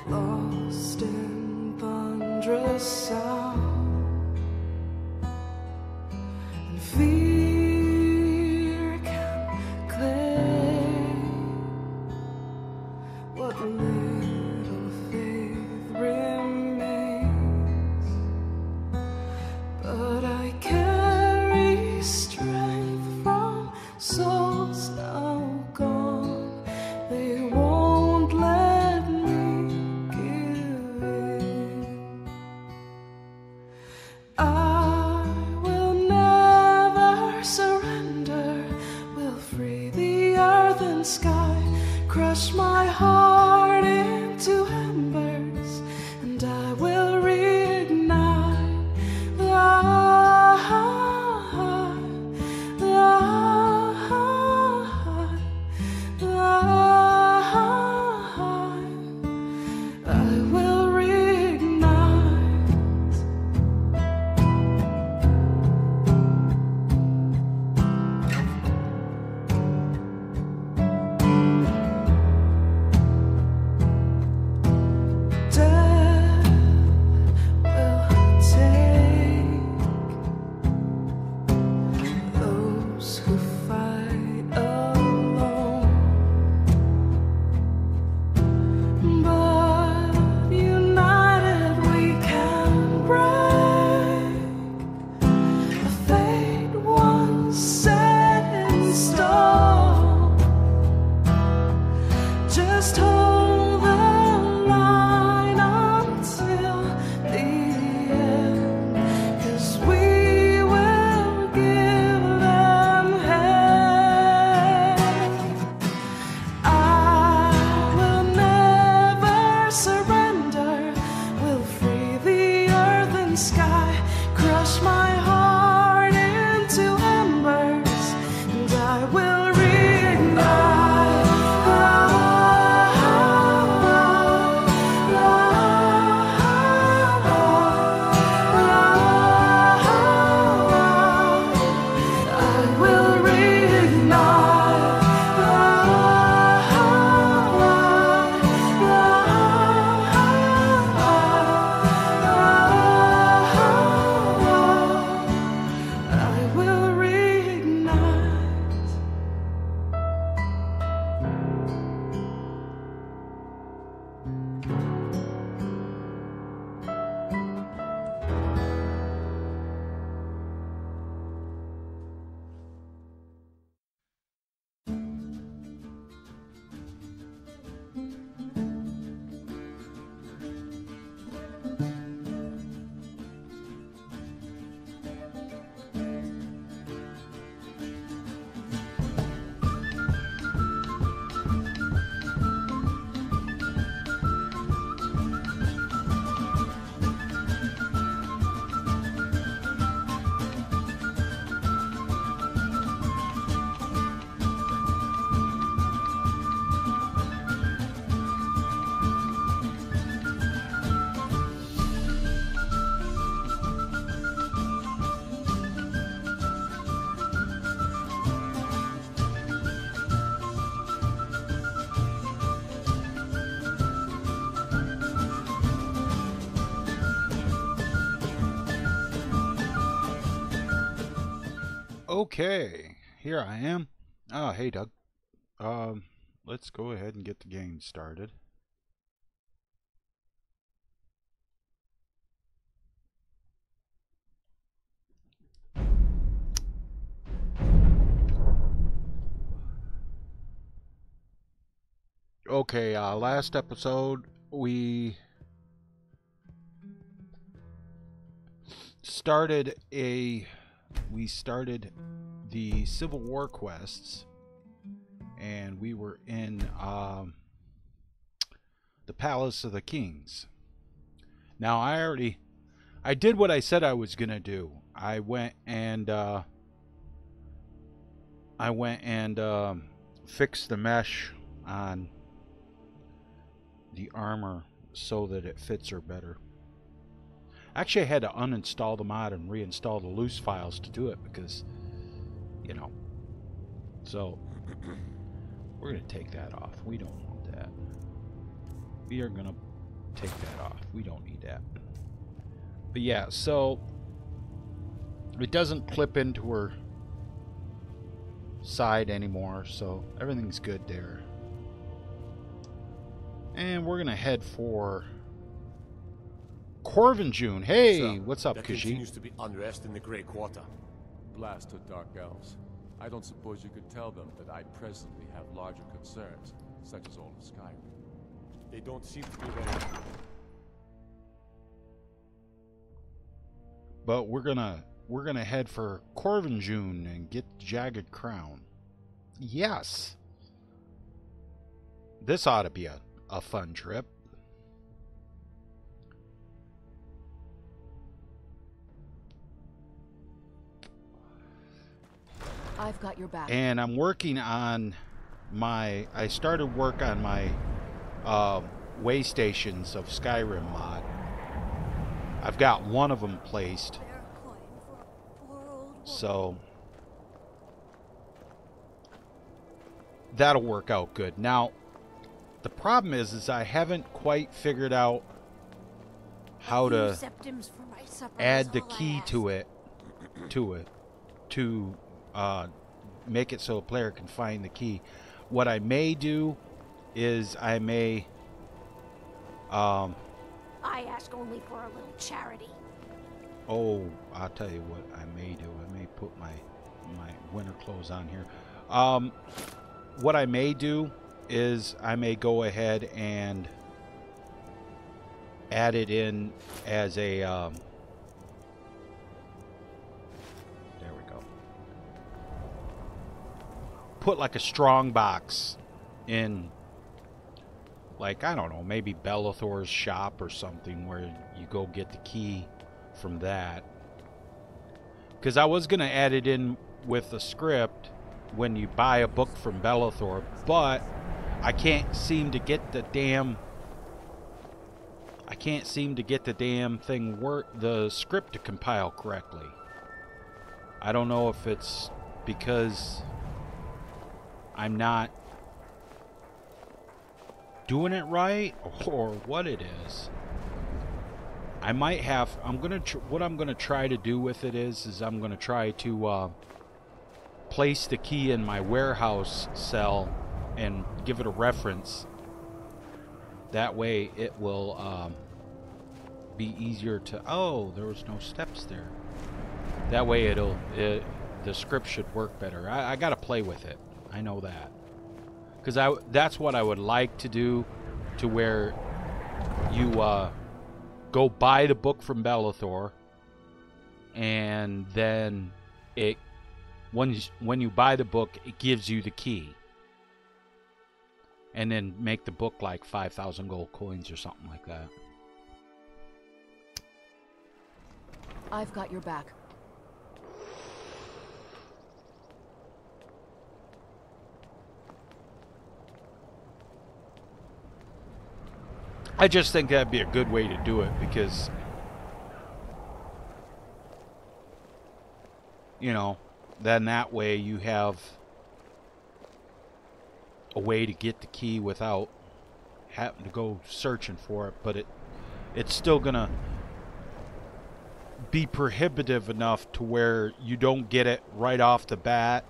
Lost in thunderous sound, and fear can claim what little faith remains. But I carry strength from souls now gone. They won't let me give in. I will never surrender, will free the earth and sky, crush my heart into embers, and I will reignite the I will reignite. Death will take those who fight alone, but united we can break a fate once set in stone. Just hold the line until the end, 'cause we will give them hell. I will never surrender, will free the earth and sky, crush my heart into embers, and I will reignite. I will Okay, here I am. Oh, hey, Doug. Let's go ahead and get the game started. Okay, last episode we started the Civil War quests, and we were in the Palace of the Kings. Now I did what I said I was gonna do. I went and fixed the mesh on the armor so that it fits her better. Actually, I had to uninstall the mod and reinstall the loose files to do it because, you know. So, we're going to take that off. We don't want that. We are going to take that off. We don't need that. But yeah, so it doesn't clip into her side anymore, so everything's good there. And we're going to head for Corvin June. Hey, Sir, what's up, there Khajiit? continues to be unrest in the Grey Quarter. Blast to Dark Elves. I don't suppose you could tell them that I presently have larger concerns, such as all of Skyrim. They don't seem to be ready. But we're gonna head for Corvin June and get the Jagged Crown. Yes. This ought to be a fun trip. I've got your back. And I'm working on my... I started work on my way stations of Skyrim mod. I've got one of them placed. So that'll work out good. Now, the problem is I haven't quite figured out how to add the key to it, to make it so a player can find the key. What I may do is I may I ask only for a little charity. oh, I'll tell you what I may do. I may put my winter clothes on here. What I may do is I may go ahead and add it in as a there we go. Put like a strong box in, like, I don't know, maybe Bellathor's shop or something where you go get the key from that. Because I was going to add it in with the script when you buy a book from Bellathor, but I can't seem to get the damn thing the script to compile correctly. I don't know if it's because I'm not doing it right or what it is. I might have. What I'm gonna try to do with it is I'm gonna try to place the key in my warehouse cell and give it a reference. That way, it will be easier to. Oh, there was no steps there. That way, the script should work better. I gotta play with it. I know that, because that's what I would like to do, to where you go buy the book from Bellathor, and then when you buy the book, it gives you the key, and then make the book like 5,000 gold coins or something like that. I've got your back. I just think that'd be a good way to do it, because, you know, then that way you have a way to get the key without having to go searching for it, but it's still gonna be prohibitive enough to where you don't get it right off the bat,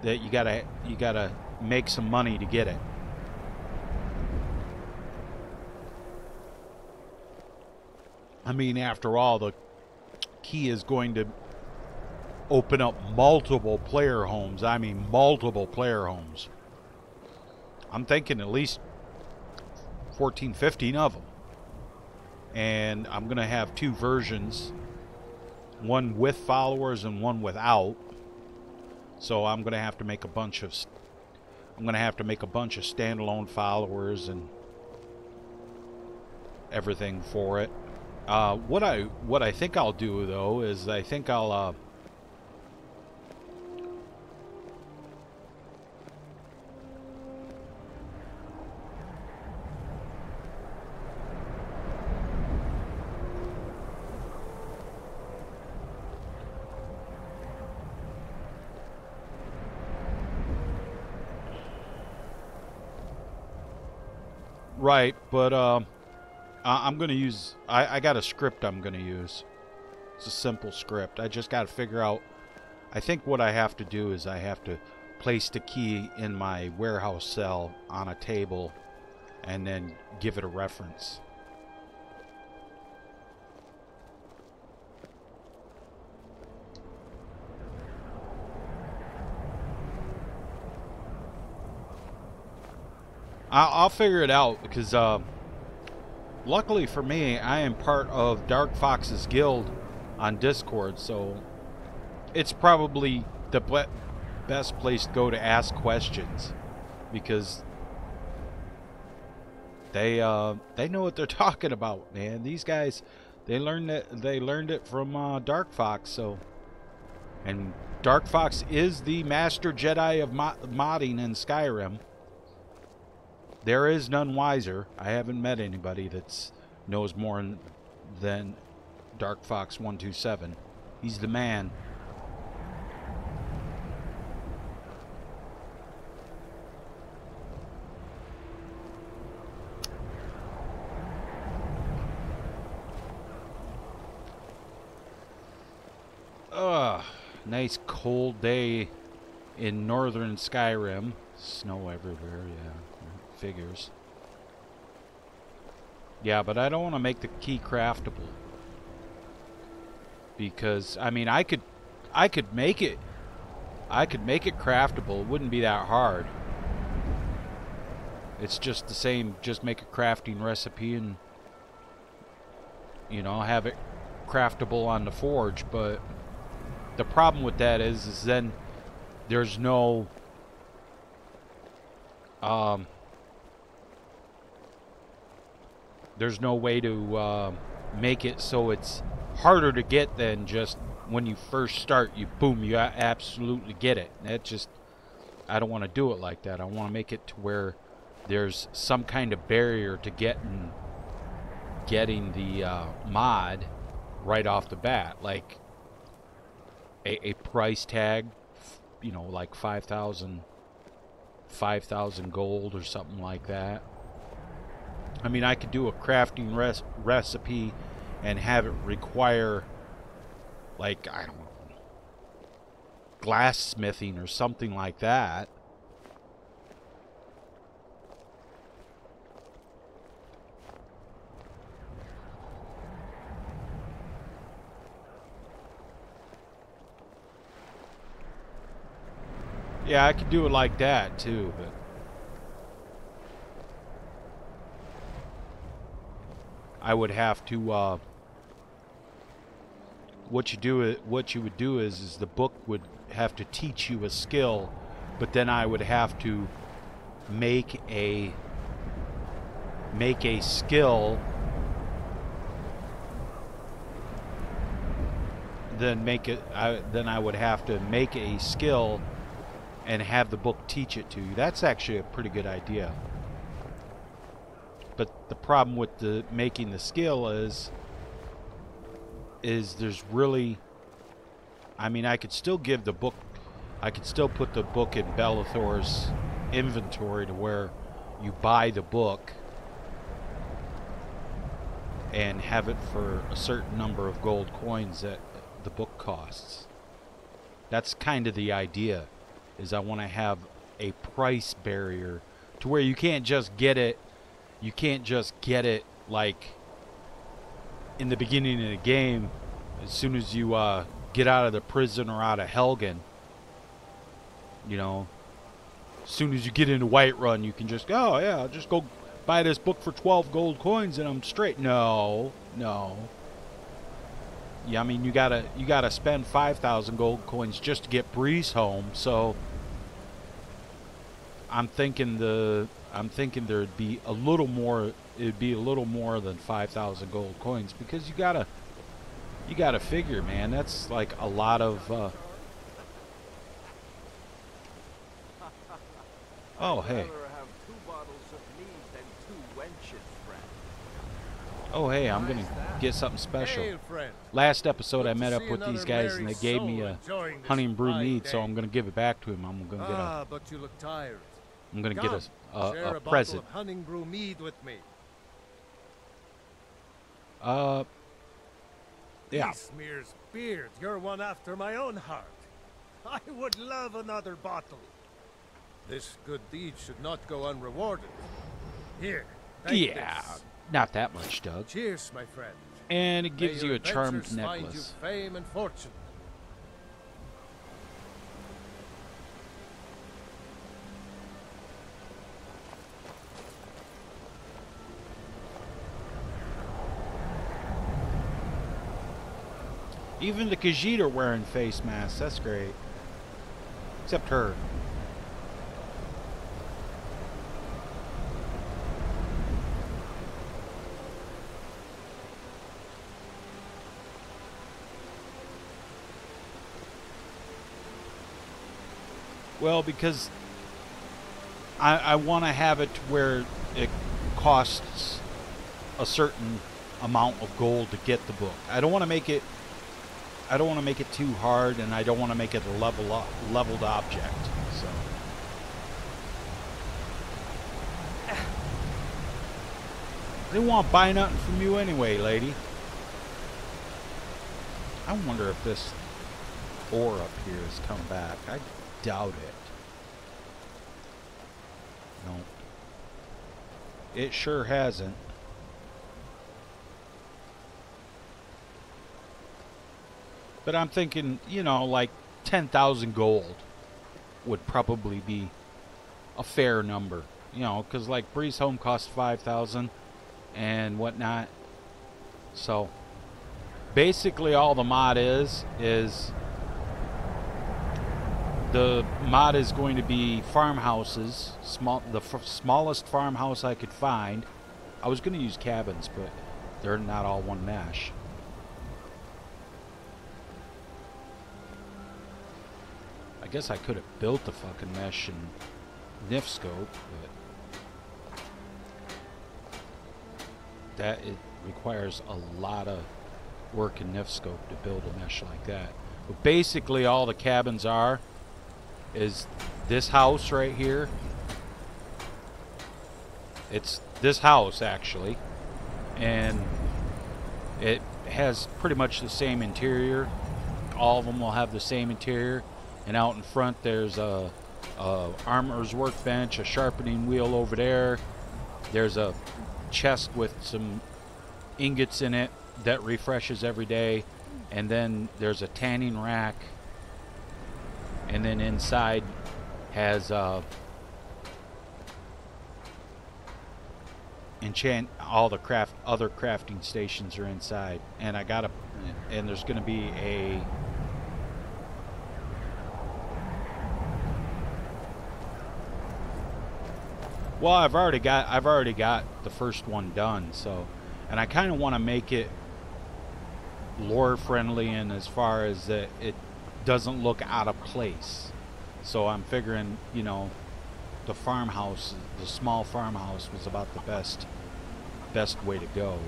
that you gotta make some money to get it. I mean, after all, the key is going to open up multiple player homes. I mean, multiple player homes. I'm thinking at least 14, 15 of them. And I'm going to have two versions. One with followers and one without. So I'm going to have to make a bunch of standalone followers and everything for it. What I think I'll do, though, is I think I'll Right, but I'm gonna use. I got a script I'm gonna use. It's a simple script. I just got to figure out. I think what I have to do is I have to place the key in my warehouse cell on a table, and then give it a reference. I'll figure it out because, luckily for me, I am part of Dark Fox's guild on Discord, so it's probably the best place to go to ask questions because they know what they're talking about, man. These guys, they learned it from Dark Fox, so. And Dark Fox is the master Jedi of modding in Skyrim. There is none wiser. I haven't met anybody that knows more than Dark Fox 127. He's the man. Nice cold day in northern Skyrim. Snow everywhere, yeah. Figures. Yeah, but I don't want to make the key craftable. Because I mean I could make it craftable. It wouldn't be that hard. It's just the same, just make a crafting recipe and you know, have it craftable on the forge, but the problem with that is then there's no way to make it so it's harder to get than just when you first start, you absolutely get it. That just, I don't want to do it like that. I want to make it to where there's some kind of barrier to getting the mod right off the bat, like a price tag, you know, like 5,000 gold or something like that. I mean, I could do a crafting recipe and have it require, like, I don't know, glassmithing or something like that. Yeah, I could do it like that too, but I would have to what you would do is the book would have to teach you a skill, but then I would have to make a skill, then I would have to make a skill and have the book teach it to you. That's actually a pretty good idea. But the problem with making the skill is there's really, I mean, I could still put the book in Bellathor's inventory to where you buy the book and have it for a certain number of gold coins that the book costs. That's kind of the idea, is I want to have a price barrier to where you can't just get it like in the beginning of the game as soon as you get out of the prison or out of Helgen. You know, as soon as you get into Whiterun, you can just go, oh yeah, I'll just go buy this book for 12 gold coins and I'm straight. No. Yeah, I mean, you gotta spend 5,000 gold coins just to get Breeze home. So I'm thinking there'd be a little more. It'd be a little more than 5,000 gold coins, because you gotta figure, man. That's like a lot of. Oh hey. Oh hey, I'm gonna get something special. Hey, Last episode I met up with these guys and they gave me a honey and brew mead, so I'm gonna give it back to him. I'm gonna get but you look tired. I'm gonna get Share a a bottle present. of Hunting Brew mead with me. Yeah. He smears beard. You're one after my own heart. I would love another bottle. This good deed should not go unrewarded. Here, take Yeah, this. not that much, Doug. Cheers, my friend. And it May gives your you a charmed adventures find you necklace. fame and fortune. Even the Khajiit are wearing face masks. That's great. Except her. Well, because I want to have it where it costs a certain amount of gold to get the book. I don't want to make it too hard, and I don't want to make it a leveled object. So I didn't want to buy nothing from you anyway, lady. I wonder if this ore up here has come back. I doubt it. No. It sure hasn't. But I'm thinking, you know, like 10,000 gold would probably be a fair number. You know, because like Breeze Home costs 5,000 and whatnot. So basically all the mod is the mod is going to be farmhouses, the smallest farmhouse I could find. I was going to use cabins, but they're not all one mesh. I guess I could have built the fucking mesh in Nifscope, but that it requires a lot of work in Nifscope to build a mesh like that. But basically all the cabins is this house right here. It's this house actually, and it has pretty much the same interior. All of them will have the same interior. And out in front there's a armorer's workbench, a sharpening wheel over there. There's a chest with some ingots in it that refreshes every day. And then there's a tanning rack. And then inside has all the other crafting stations are inside. And and there's gonna be a well, I've already got the first one done, so, and I kind of want to make it lore friendly, and as far as that it doesn't look out of place. So I'm figuring, you know, the farmhouse, the small farmhouse, was about the best way to go.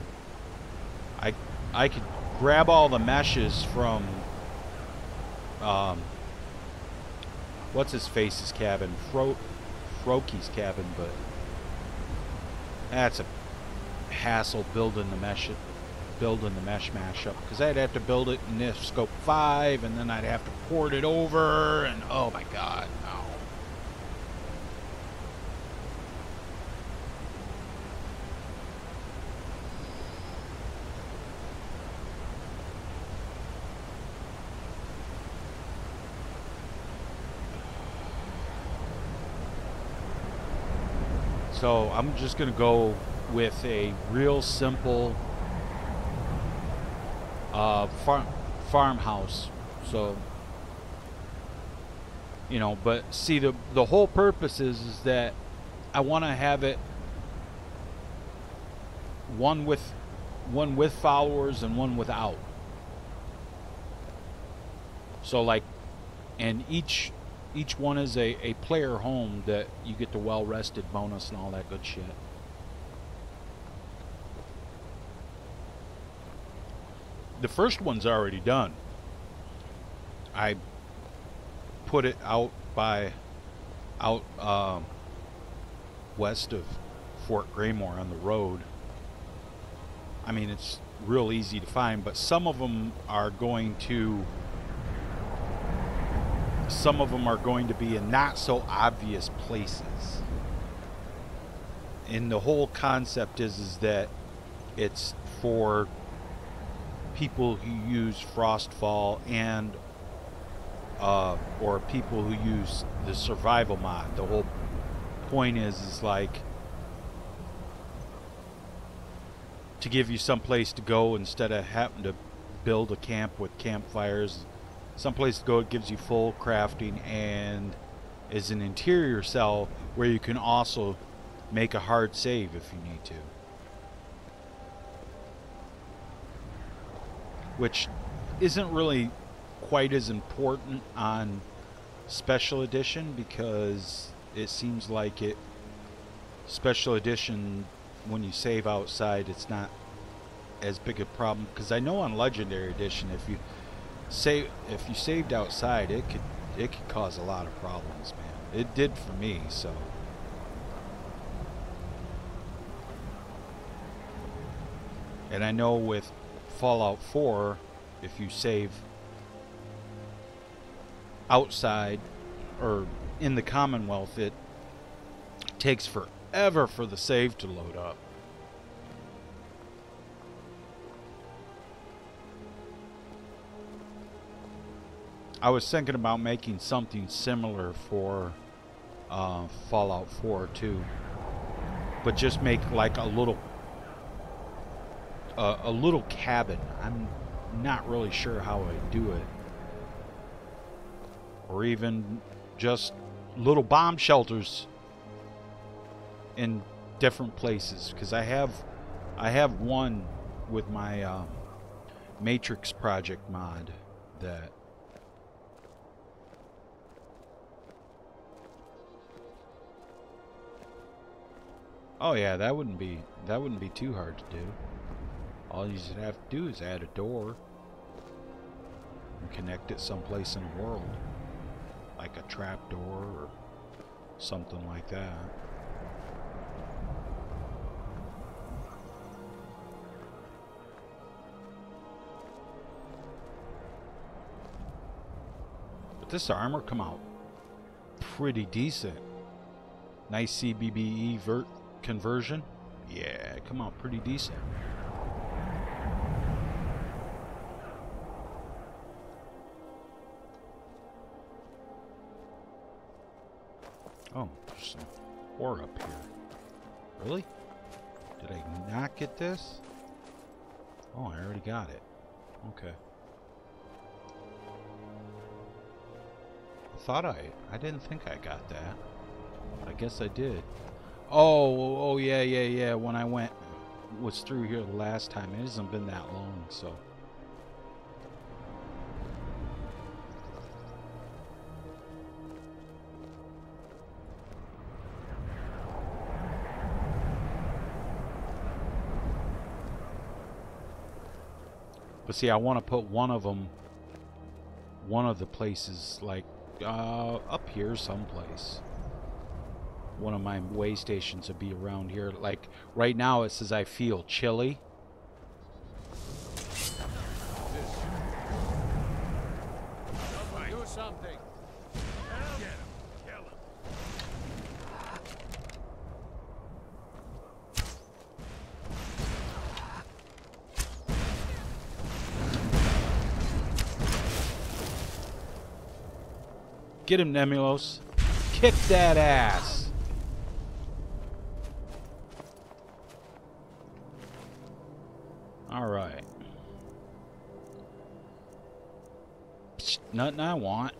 I could grab all the meshes from what's his face's cabin, Froki's cabin, but that's a hassle building the mesh mashup, because I'd have to build it in Nifscope 5, and then I'd have to port it over, and oh my god, no. So I'm just gonna go with a real simple farmhouse. So, you know, but see, the whole purpose is that I want to have it one with followers and one without. So like, and each one is a player home that you get the well-rested bonus and all that good shit. The first one's already done. I put it out west of Fort Graymore on the road. I mean, it's real easy to find, but some of them are going to be in not so obvious places. And the whole concept is that it's for people who use Frostfall and or people who use the survival mod. The whole point is like to give you some place to go instead of having to build a camp with campfires. Some place to go. It gives you full crafting and is an interior cell where you can also make a hard save if you need to. Which isn't really quite as important on Special Edition, because it seems like Special Edition, when you save outside, it's not as big a problem. Because I know on Legendary Edition, if you saved outside, it could cause a lot of problems, man. It did for me, so. And I know with Fallout 4, if you save outside or in the Commonwealth, it takes forever for the save to load up. I was thinking about making something similar for Fallout 4 too, but just make like a little cabin. I'm not really sure how I do it, or even just little bomb shelters in different places, because I have one with my Matrix Project mod that oh yeah, that wouldn't be too hard to do. All you should have to do is add a door and connect it someplace in the world, like a trap door or something like that. But this armor come out pretty decent. Nice CBBE conversion. Yeah, it come out pretty decent. Oh, there's some ore up here. Really? Did I not get this? Oh, I already got it. Okay. I didn't think I got that. I guess I did. Oh yeah. When I was through here the last time, it hasn't been that long, so. But see, I want to put one of the places, like up here someplace. One of my way stations would be around here. Like right now it says I feel chilly. Do something. Get him. Kill him. Get him, Nemulos. Kick that ass. Alright. Nothing I want.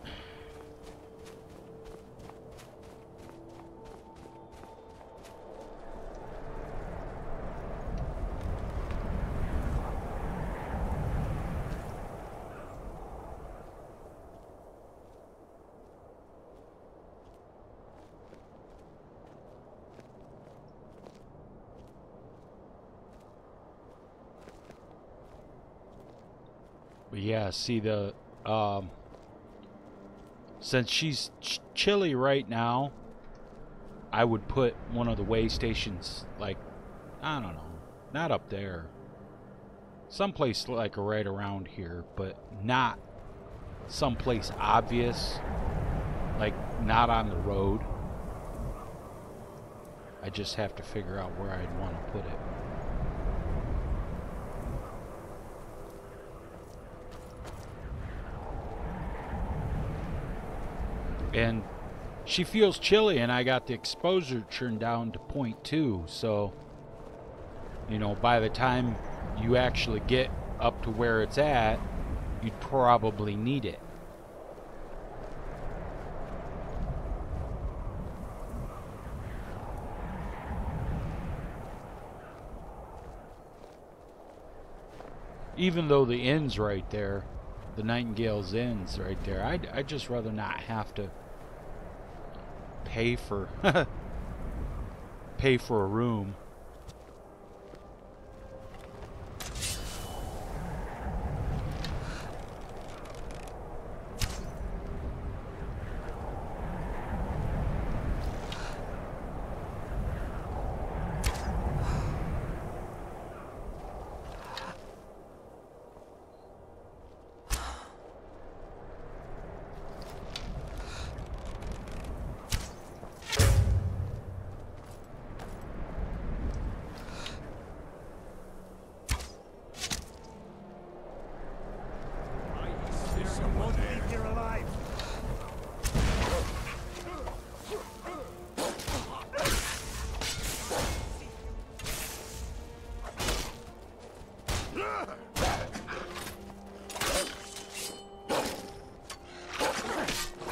But yeah, see the since she's chilly right now, I would put one of the way stations, like, I don't know, not up there. Someplace like right around here, but not someplace obvious, like not on the road. I just have to figure out where I'd want to put it. And she feels chilly, and I got the exposure turned down to 0.2, so, you know, by the time you actually get up to where it's at, you'd probably need it. Even though the inn's right there, the Nightingale's Inn's right there, I'd just rather not have to pay for pay for a room.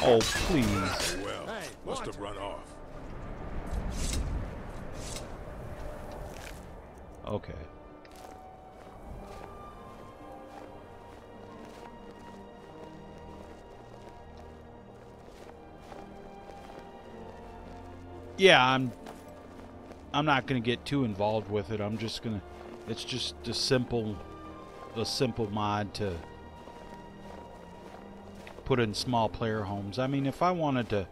Oh, please. Well, must have run off. Okay. Yeah, I'm not going to get too involved with it. I'm just going to, it's just a simple mod to put in small player homes. I mean, if I wanted to,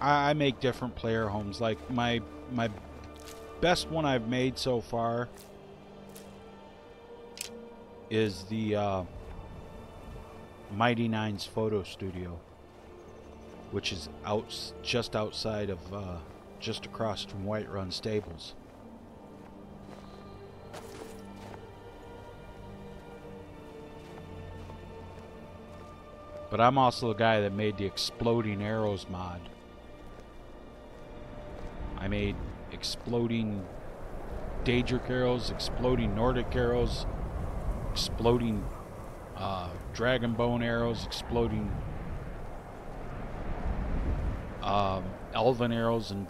I make different player homes. Like my best one I've made so far is the Mighty Nine's photo studio, which is just outside of, just across from Whiterun Stables. But I'm also the guy that made the Exploding Arrows mod. I made exploding Daedric arrows, exploding Nordic arrows, exploding dragon bone arrows, exploding elven arrows, and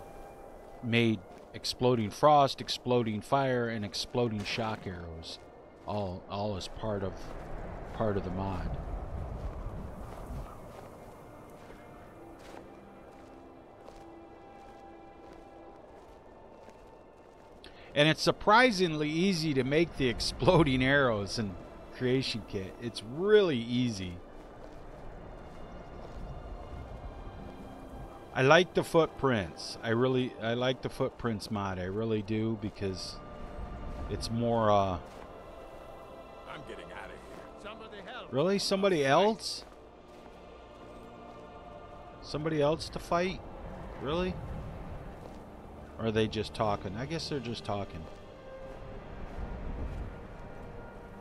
made exploding frost, exploding fire, and exploding shock arrows, all as part of the mod. And it's surprisingly easy to make the exploding arrows in Creation Kit. It's really easy. I like the footprints. I like the footprints mod. I really do, because it's more I'm getting out of here. Somebody help. Really? Somebody else? Somebody else to fight? Really? Or are they just talking? I guess they're just talking.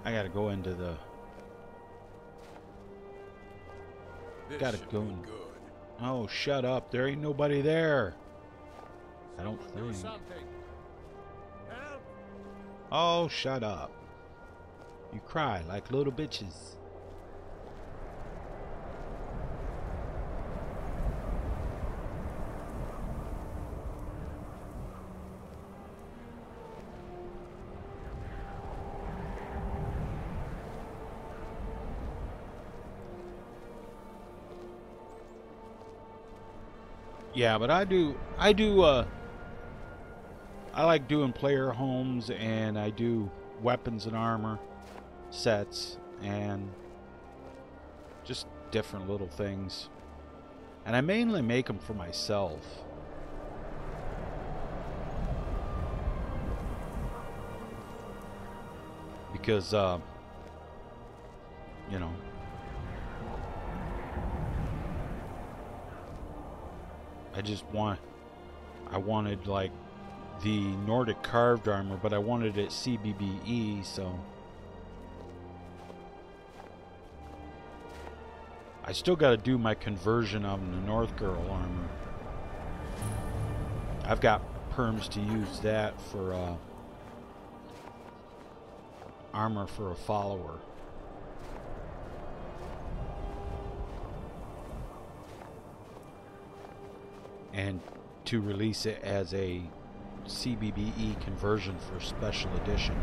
I gotta go into the... Gotta go in... Oh, shut up. There ain't nobody there. I don't think. Help. Oh, shut up. You cry like little bitches. Yeah, but I like doing player homes, and I do weapons and armor sets, and just different little things. And I mainly make them for myself. Because, you know, I wanted like the Nordic carved armor, but I wanted it CBBE, so I still got to do my conversion of the North Girl armor. I've got perms to use that for armor for a follower. And to release it as a CBBE conversion for special edition.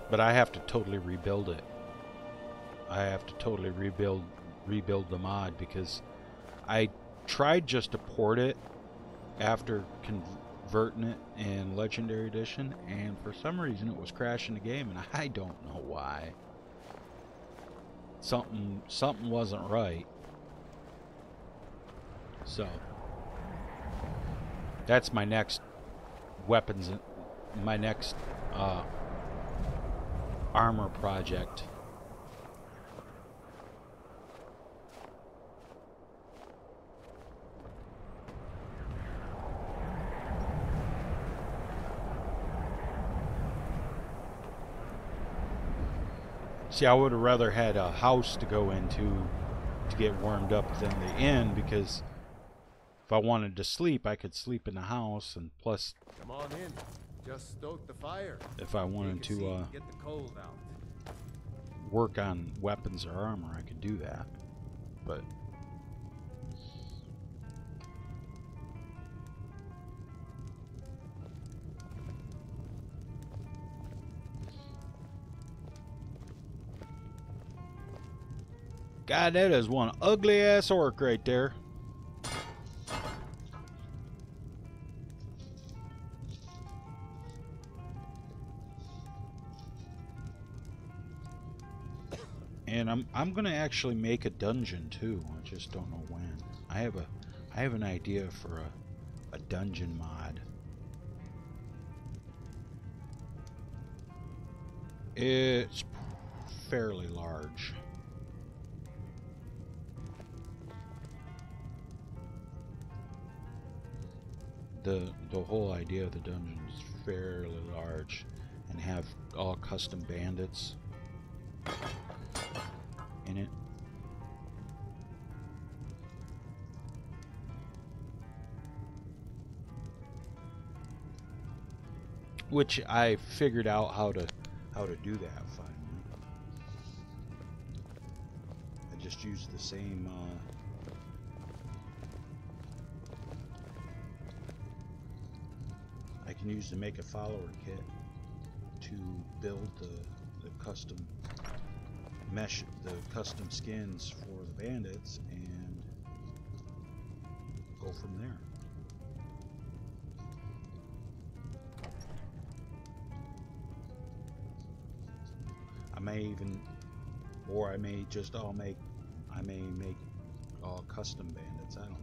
But I have to totally rebuild it. I have to totally rebuild the mod, because I tried just to port it after converting it in Legendary Edition, and for some reason it was crashing the game, and I don't know why. Something wasn't right. So that's my next weapons, my next armor project. See, I would have rather had a house to go into to get warmed up than the inn, because if I wanted to sleep, I could sleep in the house, and plus, Come on in. Just stoke the fire. if I wanted to get the cold out. work on weapons or armor, I could do that. But God, that is one ugly ass orc right there. And I'm gonna actually make a dungeon too. I just don't know when. I have an idea for a dungeon mod. It's fairly large. The whole idea of the dungeon is fairly large, and have all custom bandits in it. Which I figured out how to do that finally. I just used the same I can use the make a follower kit to build the custom mesh, the custom skins for the bandits, and go from there. I may even, or I may just all make, I may make all custom bandits, I don't know.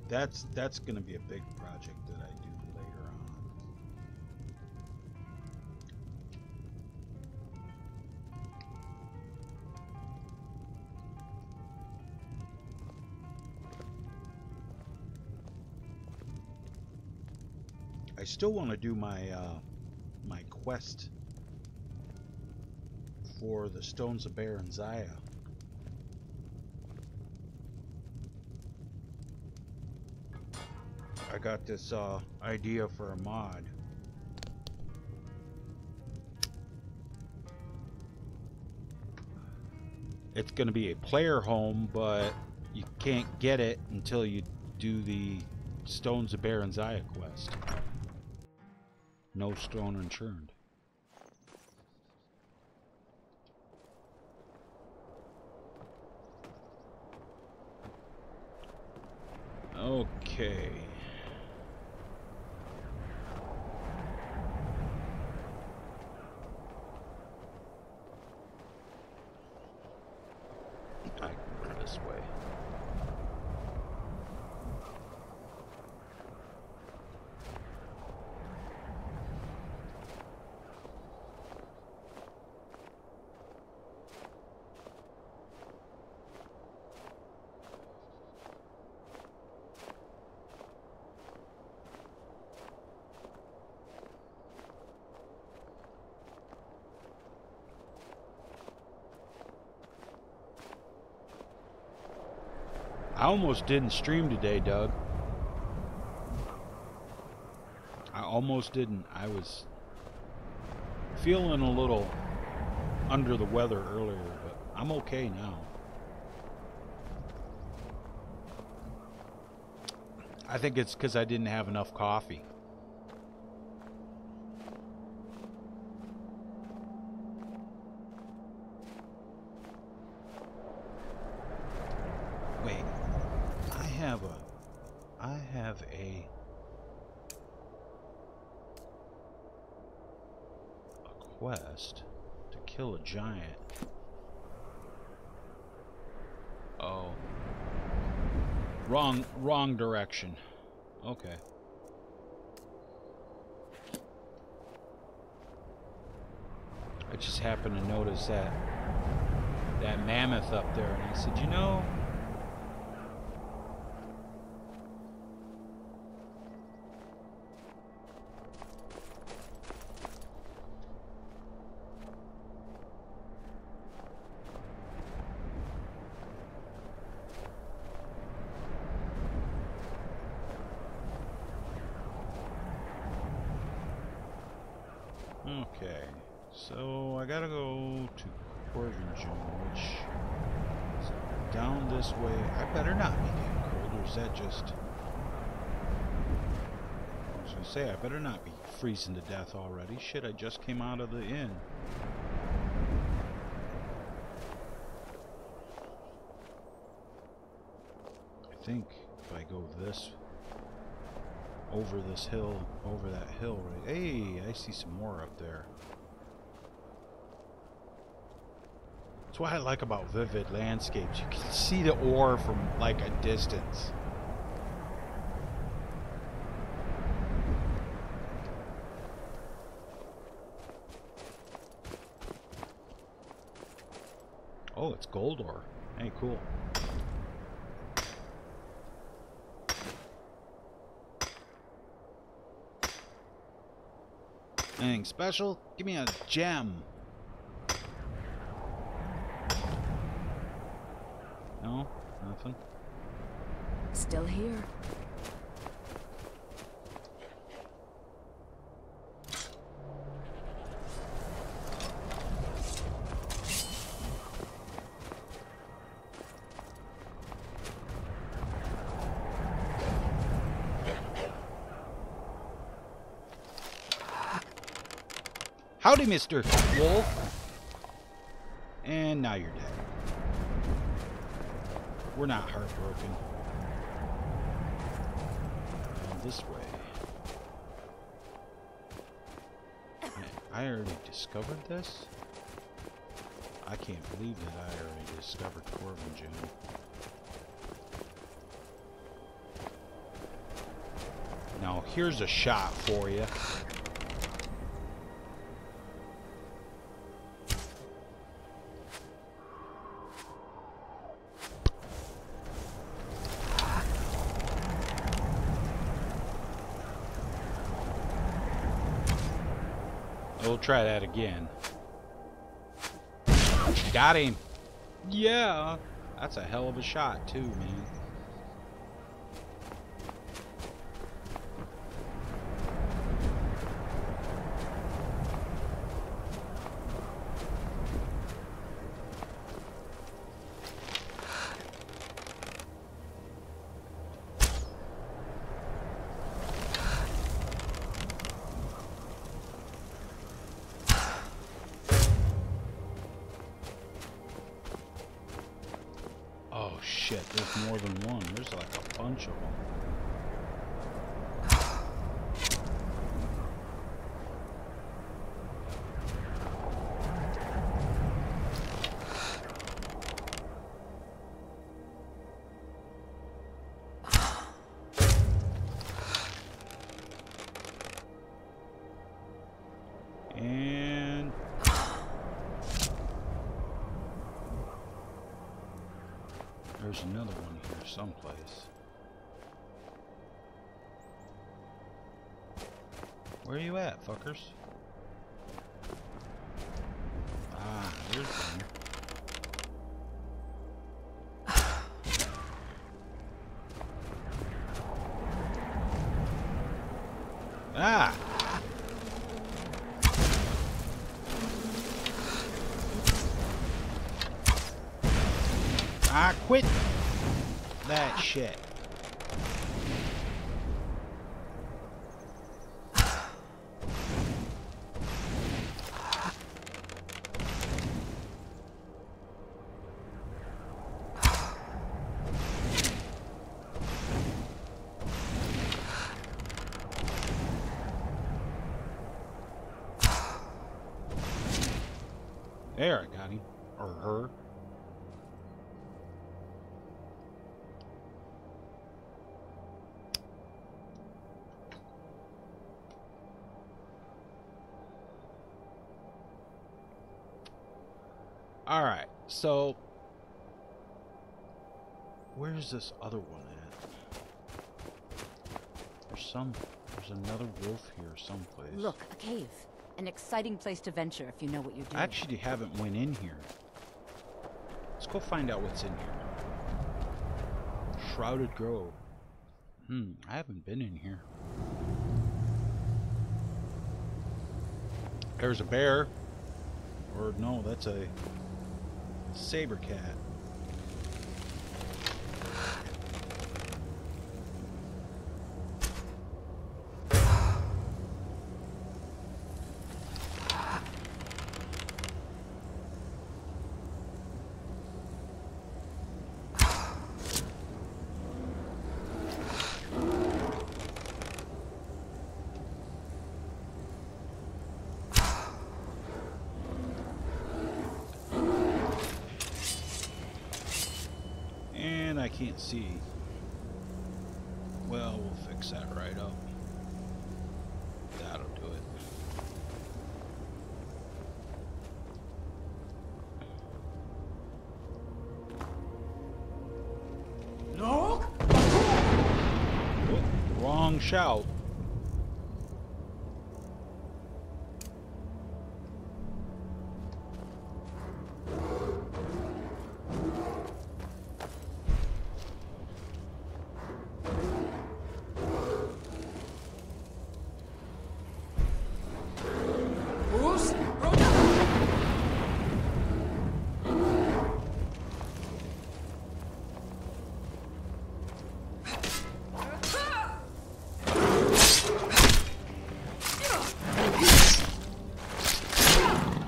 That's going to be a big project that I do later on. I still want to do my my quest for the Stones of Baron Zaya. I got this idea for a mod. It's going to be a player home, but you can't get it until you do the Stones of Baron Zaya quest. No stone unturned. Okay. I almost didn't stream today, Doug. I almost didn't. I was feeling a little under the weather earlier, but I'm okay now. I think it's because I didn't have enough coffee. Wait, I have a quest to kill a giant. Oh. Wrong direction. Okay. I just happened to notice that mammoth up there, and I said, you know, okay, so I gotta go to Corvinjon, which is down this way. I better not be getting cold, or is that just... I was gonna say, I better not be freezing to death already. Shit, I just came out of the inn. I think if I go this... over this hill, over that hill, right? Hey, I see some more up there. That's what I like about vivid landscapes. You can see the ore from like a distance. Oh, it's gold ore. Hey, cool. Anything special? Give me a gem. No? Nothing? Still here. Howdy, Mr. Wolf. And now you're dead. We're not heartbroken. This way. I already discovered this? I can't believe that I already discovered Corvinjon. Now, here's a shot for you. We'll try that again. Got him. Yeah. That's a hell of a shot too, man. Oh shit, there's more than one. There's like a bunch of them. And there's another one here someplace. Where are you at, fuckers? Ah, there's one. Ah, quit that shit. There, I got him. Or her. Alright, so where's this other one at? There's another wolf here someplace. Look, a cave. An exciting place to venture if you know what you're doing. I actually haven't went in here. Let's go find out what's in here. Shrouded Grove. I haven't been in here. There's a bear. Or no, that's a saber cat. I can't see. Well, we'll fix that right up. That'll do it. No? Oh, wrong shout.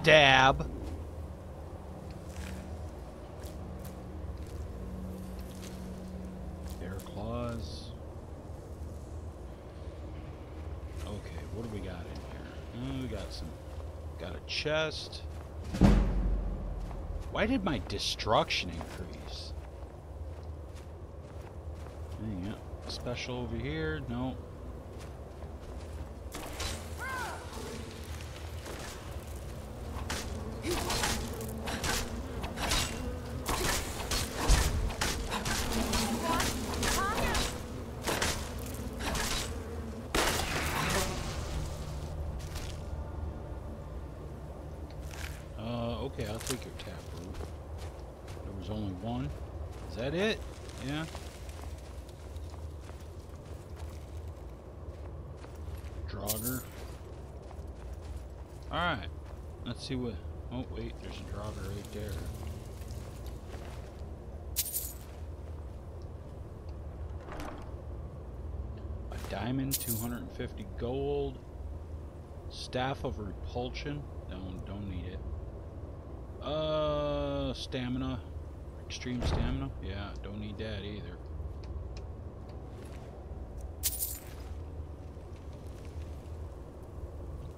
Dab. Bear claws. Okay, what do we got in here? We got a chest. Why did my destruction increase? Yeah, special over here. No. Okay, I'll take your tap root. There was only one. Is that it? Yeah. Draugr. Alright. Let's see what... Oh, wait. There's a Draugr right there. A diamond, 250 gold. Staff of Repulsion. Don't need it. Stamina. Extreme stamina? Yeah, don't need that either.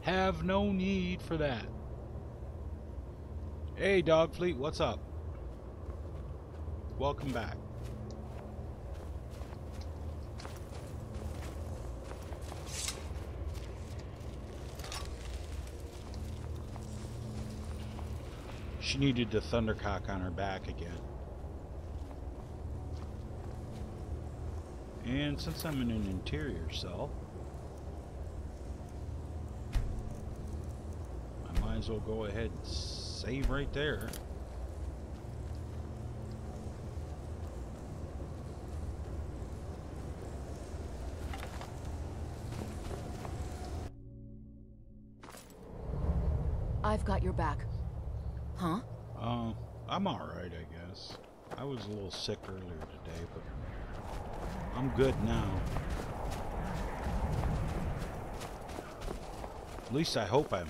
Have no need for that. Hey, Dogfleet, what's up? Welcome back. She needed the Thundercock on her back again. And since I'm in an interior cell, I might as well go ahead and save right there. I've got your back. Huh? I'm alright, I guess. I was a little sick earlier today, but I'm good now. At least I hope I'm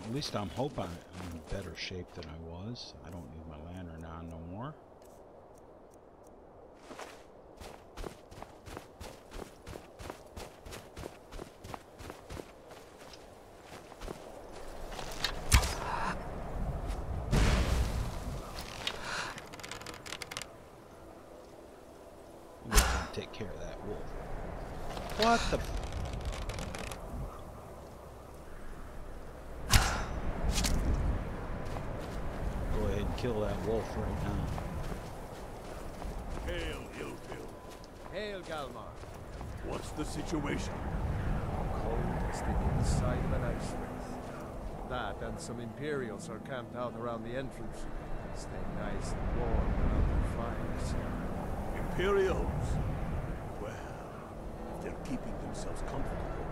in better shape than I was. I don't need my lantern on no more. Take care of that wolf. What the? Go ahead and kill that wolf right now. Hail, Hillfield. Hail, Galmar. What's the situation? Cold as the inside of an ice rink. That and some Imperials are camped out around the entrance, staying nice and warm around their fires. Imperials? Well, if they're keeping themselves comfortable,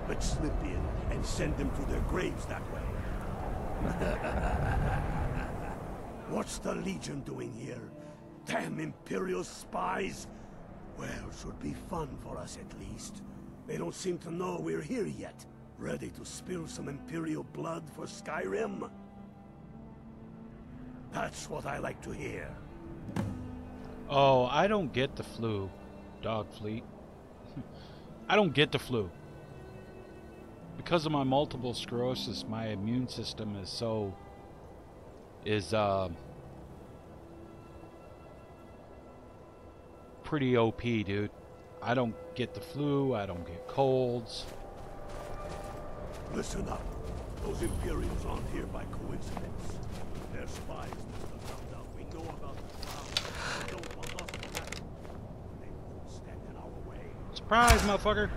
let's slip in and send them to their graves that way. What's the Legion doing here? Damn Imperial spies! Well, should be fun for us at least. They don't seem to know we're here yet. Ready to spill some Imperial blood for Skyrim? That's what I like to hear. Oh, I don't get the flu, Dogfleet. I don't get the flu. Because of my multiple sclerosis, my immune system is pretty OP, dude. I don't get the flu, I don't get colds. Listen up. Those Imperials aren't here by coincidence. Their spies must have found out we know about the town. They don't want us to happen. They won't stand in our way. Surprise, motherfucker!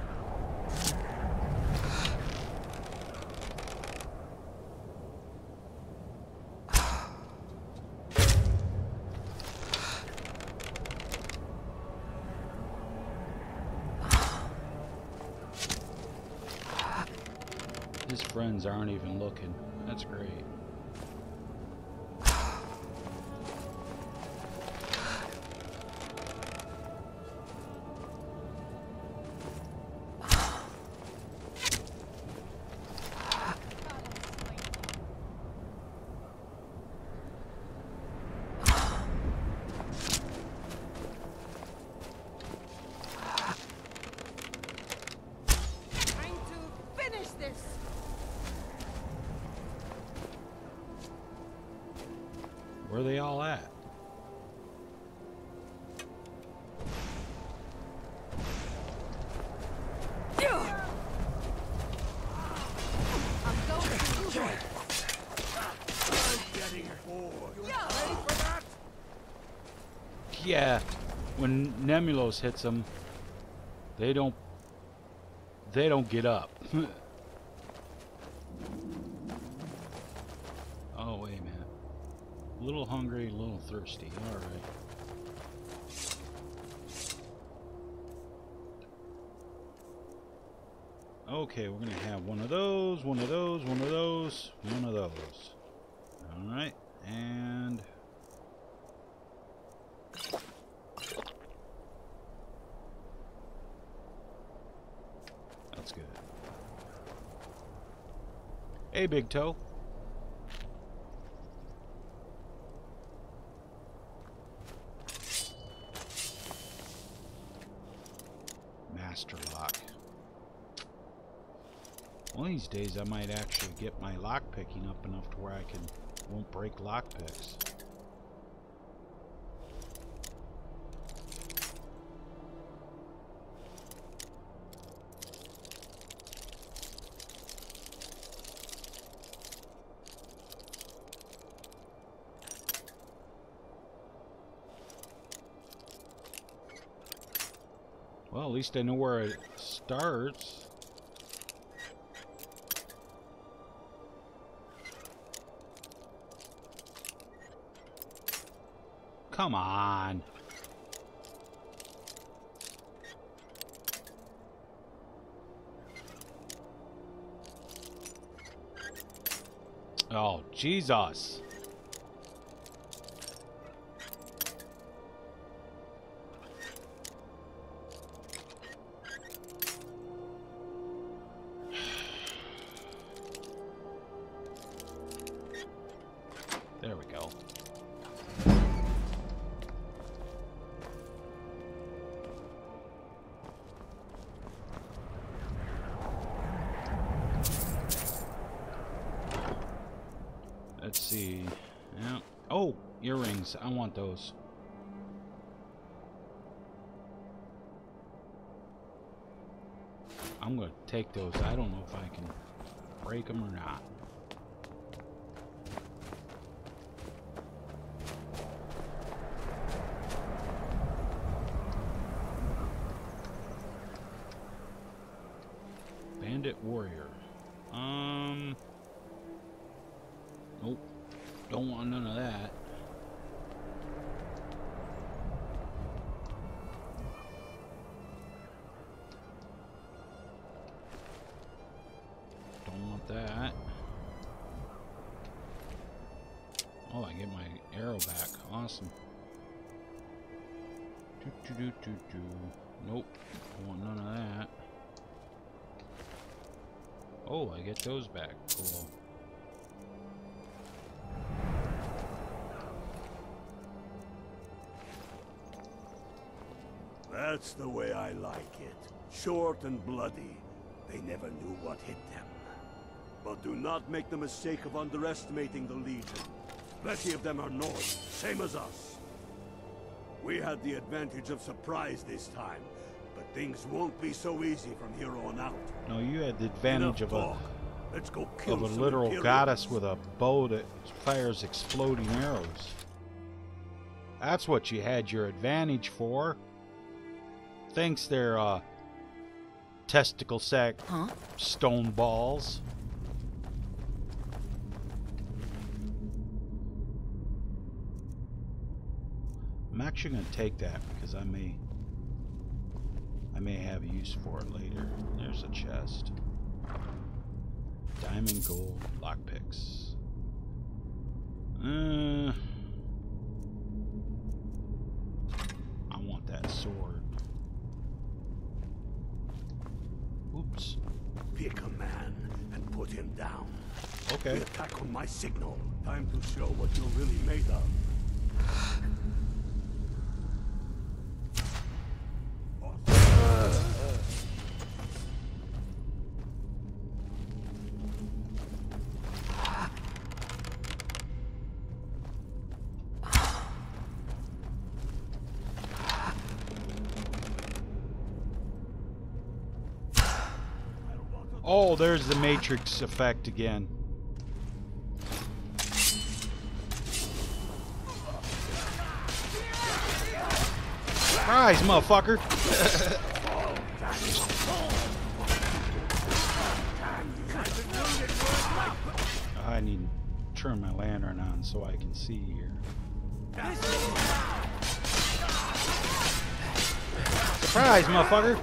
His friends aren't even looking. That's great. Where are they all at? Yeah, when Nemulos hits them, they don't get up. Oh wait a minute. A little hungry, a little thirsty. All right. Okay, we're gonna have one of those, one of those, one of those, one of those. All right, and that's good. Hey, Big Toe. Master lock. One of these days I might actually get my lock picking up enough to where I won't break lock picks. Well, at least I know where it starts. Come on. Oh, Jesus. There we go. Let's see. Yeah. Oh, earrings. I want those. I'm going to take those. I don't know if I can break them or not. Bandit warrior. Nope. Don't want none of that. Don't want that. Oh, I get my arrow back. Awesome. Nope. Don't want none of that. Oh, I get those back. Cool. That's the way I like it. Short and bloody. They never knew what hit them. But do not make the mistake of underestimating the Legion. Plenty of them are North, same as us. We had the advantage of surprise this time, but things won't be so easy from here on out. No, you had the advantage of Let's go kill a some literal Imperials. goddess with a bow that fires exploding arrows. That's what you had your advantage for. Thanks there, testicle sack stone balls. I'm actually going to take that because I may have use for it later. There's a chest. Diamond, gold, lockpicks. I want that sword. Oops. Pick a man and put him down. Okay. We attack on my signal. Time to show what you're really made of. Oh, there's the Matrix effect again. Surprise, motherfucker! I need to turn my lantern on so I can see here. Surprise, motherfucker!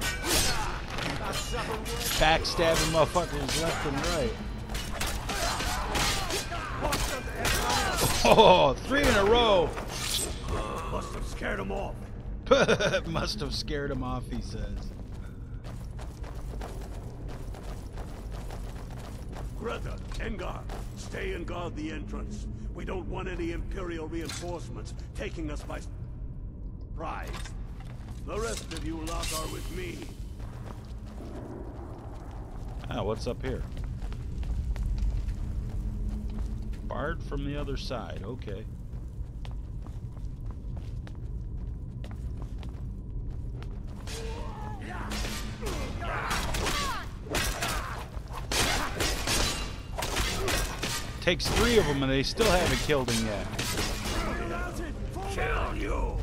Backstabbing motherfuckers left and right. Oh, 3 in a row! Must have scared him off. Must have scared him off, he says. Greta, Engar, stay and guard the entrance. We don't want any Imperial reinforcements taking us by surprise. The rest of you lot are with me. Ah, what's up here? Barred from the other side, okay. Takes 3 of them and they still haven't killed him yet. Kill you!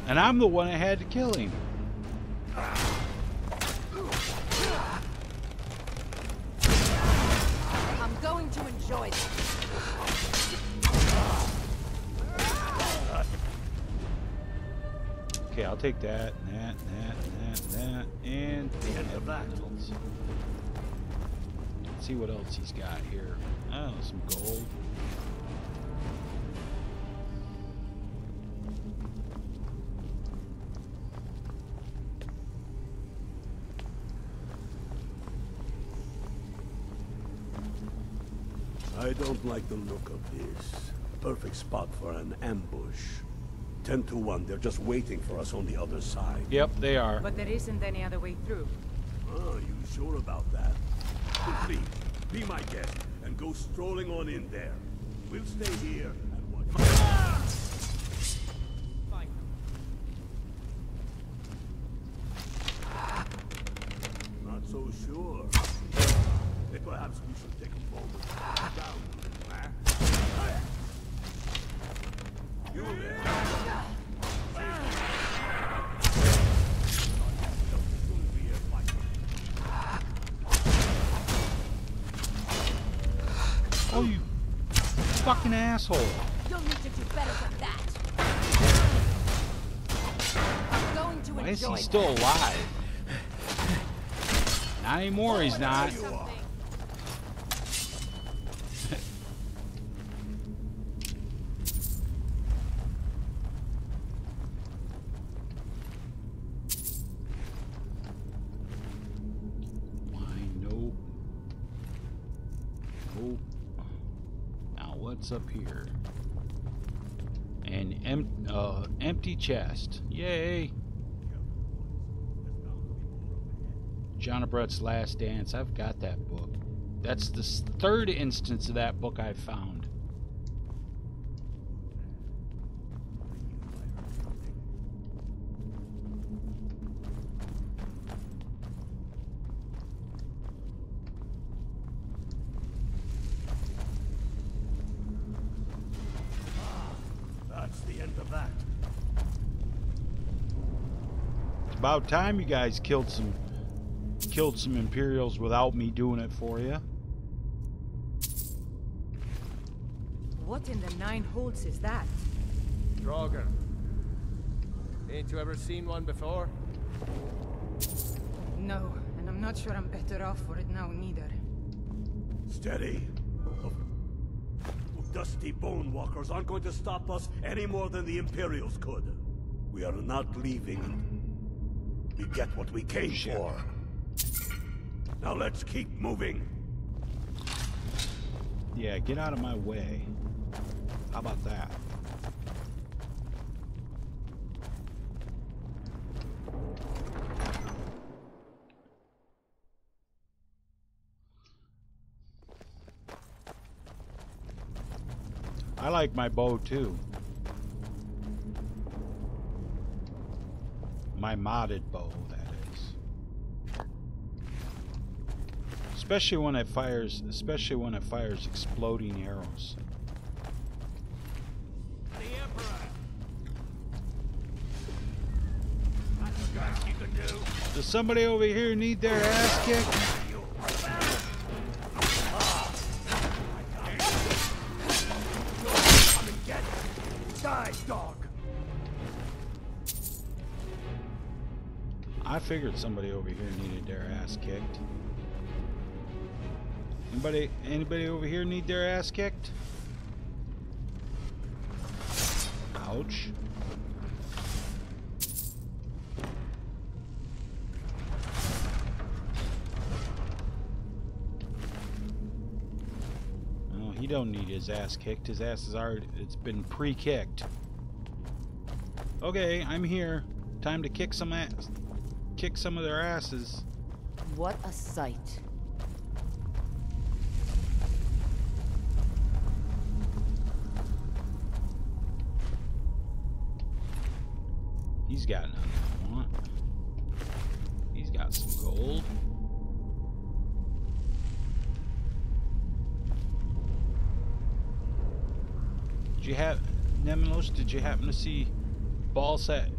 And I'm the one that had to kill him. I'm going to enjoy this. Okay, I'll take that, and that, and that, and that, and that, and The end of that. Let's see what else he's got here. Oh, some gold. I don't like the look of this. Perfect spot for an ambush. 10 to 1, they're just waiting for us on the other side. Yep, they are. But there isn't any other way through. Oh, you sure about that? Please, be my guest and go strolling on in there. We'll stay here and watch. Fine. Not so sure. Perhaps we should take a moment to calm down, huh? You there? Oh, you fucking asshole. You'll need to do better than that. I'm going to Why is enjoy he still that. alive? Not anymore, he's not. What's up here? An empty chest. Yay! John Abrett's Last Dance. I've got that book. That's the third instance of that book I've found. About time you guys killed some Imperials without me doing it for you. What in the nine holes is that? Draugr. Ain't you ever seen one before? No, and I'm not sure I'm better off for it now neither. Steady. Dusty bone walkers aren't going to stop us any more than the Imperials could. We are not leaving. We get what we came for. Now let's keep moving. Yeah, get out of my way. How about that? I like my bow too. My modded bow, that is. Especially when it fires exploding arrows. The Emperor. Does somebody over here need their ass kicked? Die, dog! I figured somebody over here needed their ass kicked. Anybody over here need their ass kicked? Ouch. No, he don't need his ass kicked. His ass is already, it's been pre-kicked. Okay, I'm here. Time to kick some ass. Kick some of their asses. What a sight. He's got nothing I want. He's got some gold. Did you have Nemilos? Did you happen to see ball sack,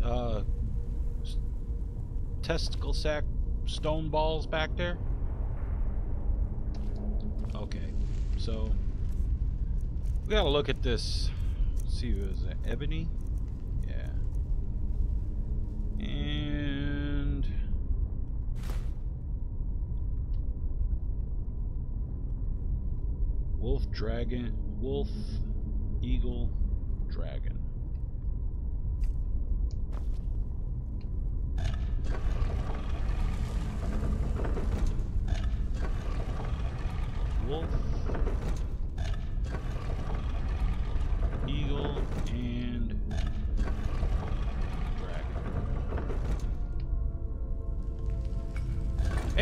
testicle sack stone balls back there? Okay, so we gotta look at this. Let's see, was it ebony? Yeah. And wolf, dragon, wolf, eagle, dragon. Wolf,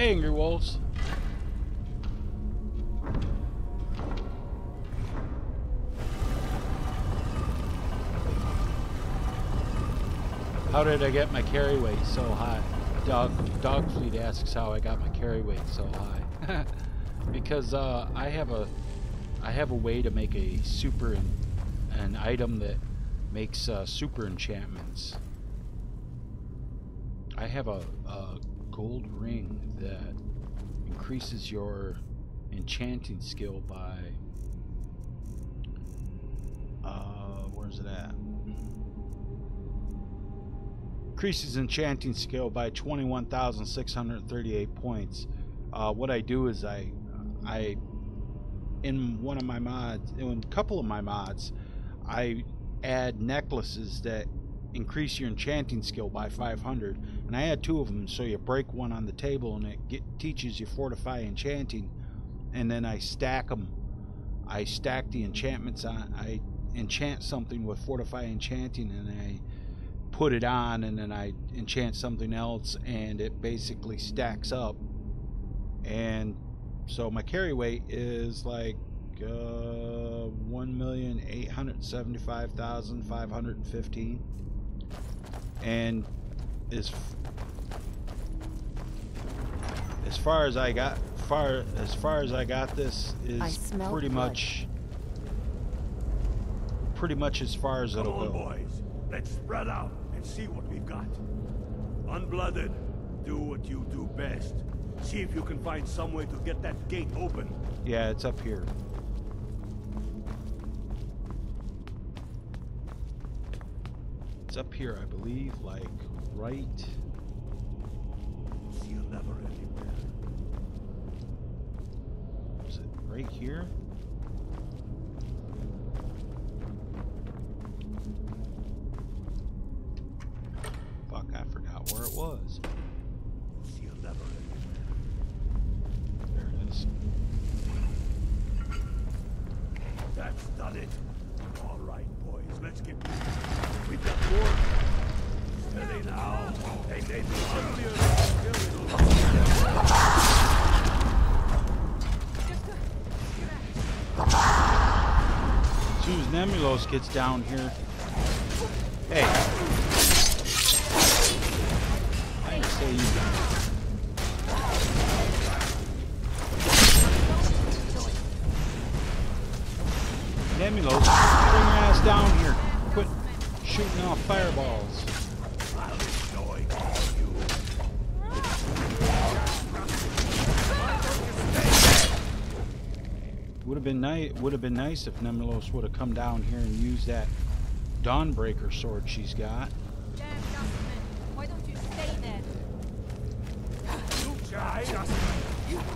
Hey, Angry Wolves. How did I get my carry weight so high? Dogfleet asks how I got my carry weight so high. Because I have a way to make a an item that makes super enchantments. I have a gold ring that increases your enchanting skill by where's it at? Increases enchanting skill by 21,638 points. What I do is I in one of my mods, in a couple of my mods, I add necklaces that increase your enchanting skill by 500, and I add 2 of them, so you break one on the table and it teaches you fortify enchanting, and then I stack them. I stack the enchantments on. I enchant something with fortify enchanting, and I put it on, and then I enchant something else, and it basically stacks up. And so my carry weight is like 1,875,515, and as far as I got this is pretty much as far as it'll go. Come on, boys. Let's spread out and see what we've got. Unblooded, do what you do best. See if you can find some way to get that gate open. Yeah, it's up here. It's up here, I believe, like right. See a lever anywhere. Is it right here? Fuck, I forgot where it was. See a lever There anywhere. it is. That's done it. All right, boys, let's get moving. We've got more. Steady now. They may be earlier than As soon as Nemulos gets down here. Hey. I didn't say you. Nemulos, bring your ass down here. Quit shooting off fireballs. I'll enjoy you. Would have been nice if Nemulos would have come down here and used that Dawnbreaker sword she's got. Damn, Dustman. Why don't you stay dead? You try, Dustman.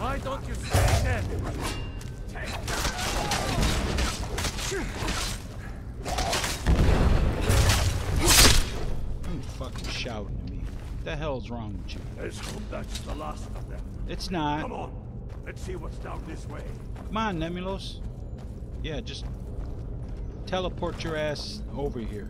Why don't you stay dead? You fucking shouting at me. What the hell's wrong with you? Let's hope that's the last of them. It's not. Come on. Let's see what's down this way. Come on, Nemulos. Yeah, just teleport your ass over here.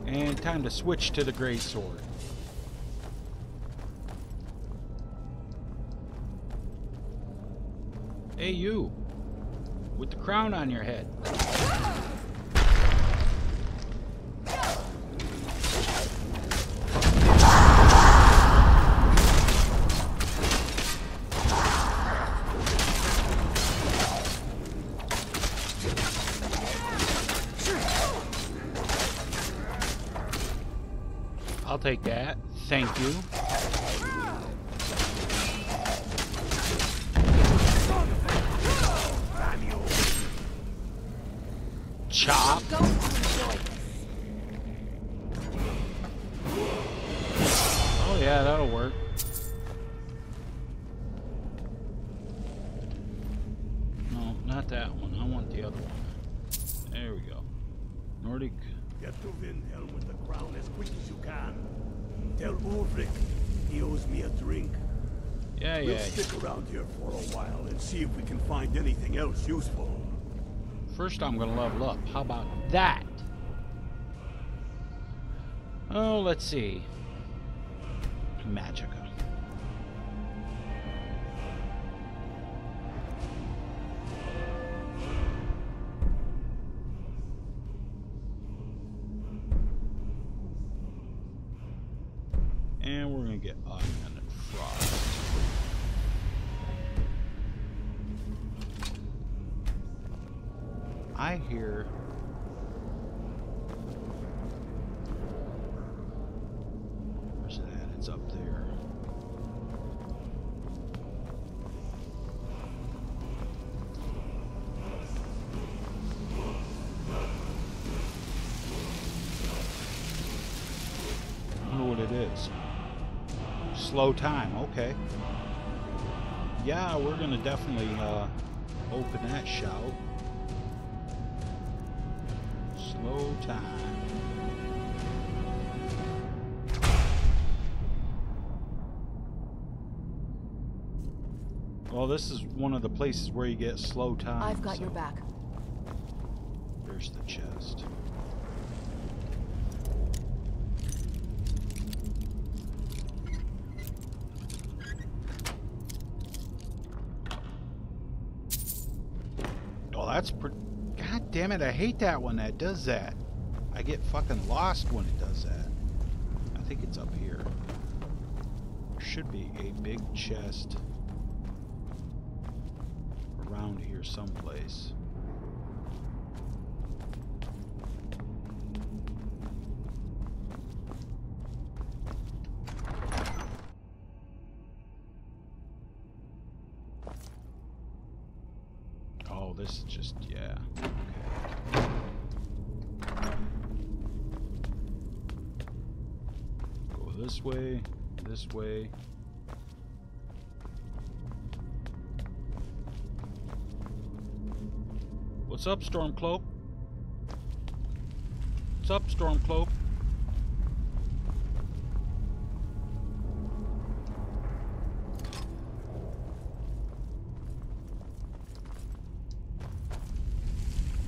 And time to switch to the great sword. Hey, you, with the crown on your head. I'll take that. Thank you. Chop. Oh yeah, that'll work. No, not that one. I want the other one. There we go. Nordic. Get to Windhelm with the crown as quick as you can. Tell Ulrich he owes me a drink. Yeah, We'll yeah. stick around here for a while and see if we can find anything else useful. First, I'm going to level up. How about that? Oh, let's see. Magica. And we're going to get Onion and Frost. I hear... Where's that? It's up there. I wonder what it is. Slow time, okay. Yeah, we're gonna definitely open that shout. Slow time. Well, this is one of the places where you get slow time. I've got your back. There's the chest. Oh, that's pretty... God damn it, I hate that one that does that. I get fucking lost when it does that. I think it's up here. There should be a big chest around here someplace. Oh, this is just, yeah. Okay. Go this way, this way. What's up, Stormcloak? What's up, Stormcloak?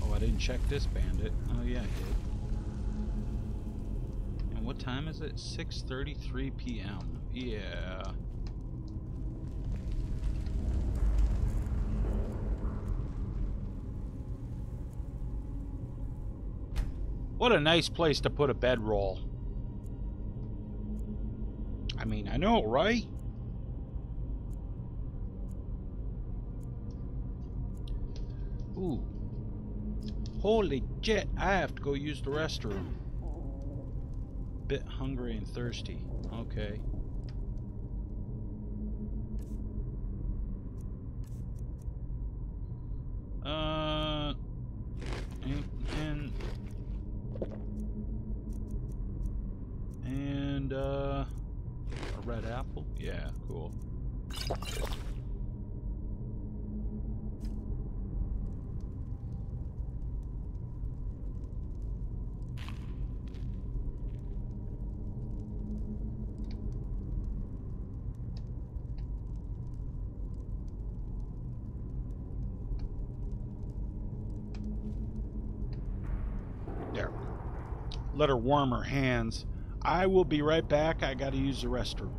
Oh, I didn't check this bandit. Oh, yeah, I did. And what time is it? 6:33 p.m. Yeah. What a nice place to put a bedroll. I mean, I know, right? Ooh. Holy shit, I have to go use the restroom. Bit hungry and thirsty. Okay. And a red apple? Yeah, cool. There. Let her warm her hands. I will be right back. I gotta use the restroom.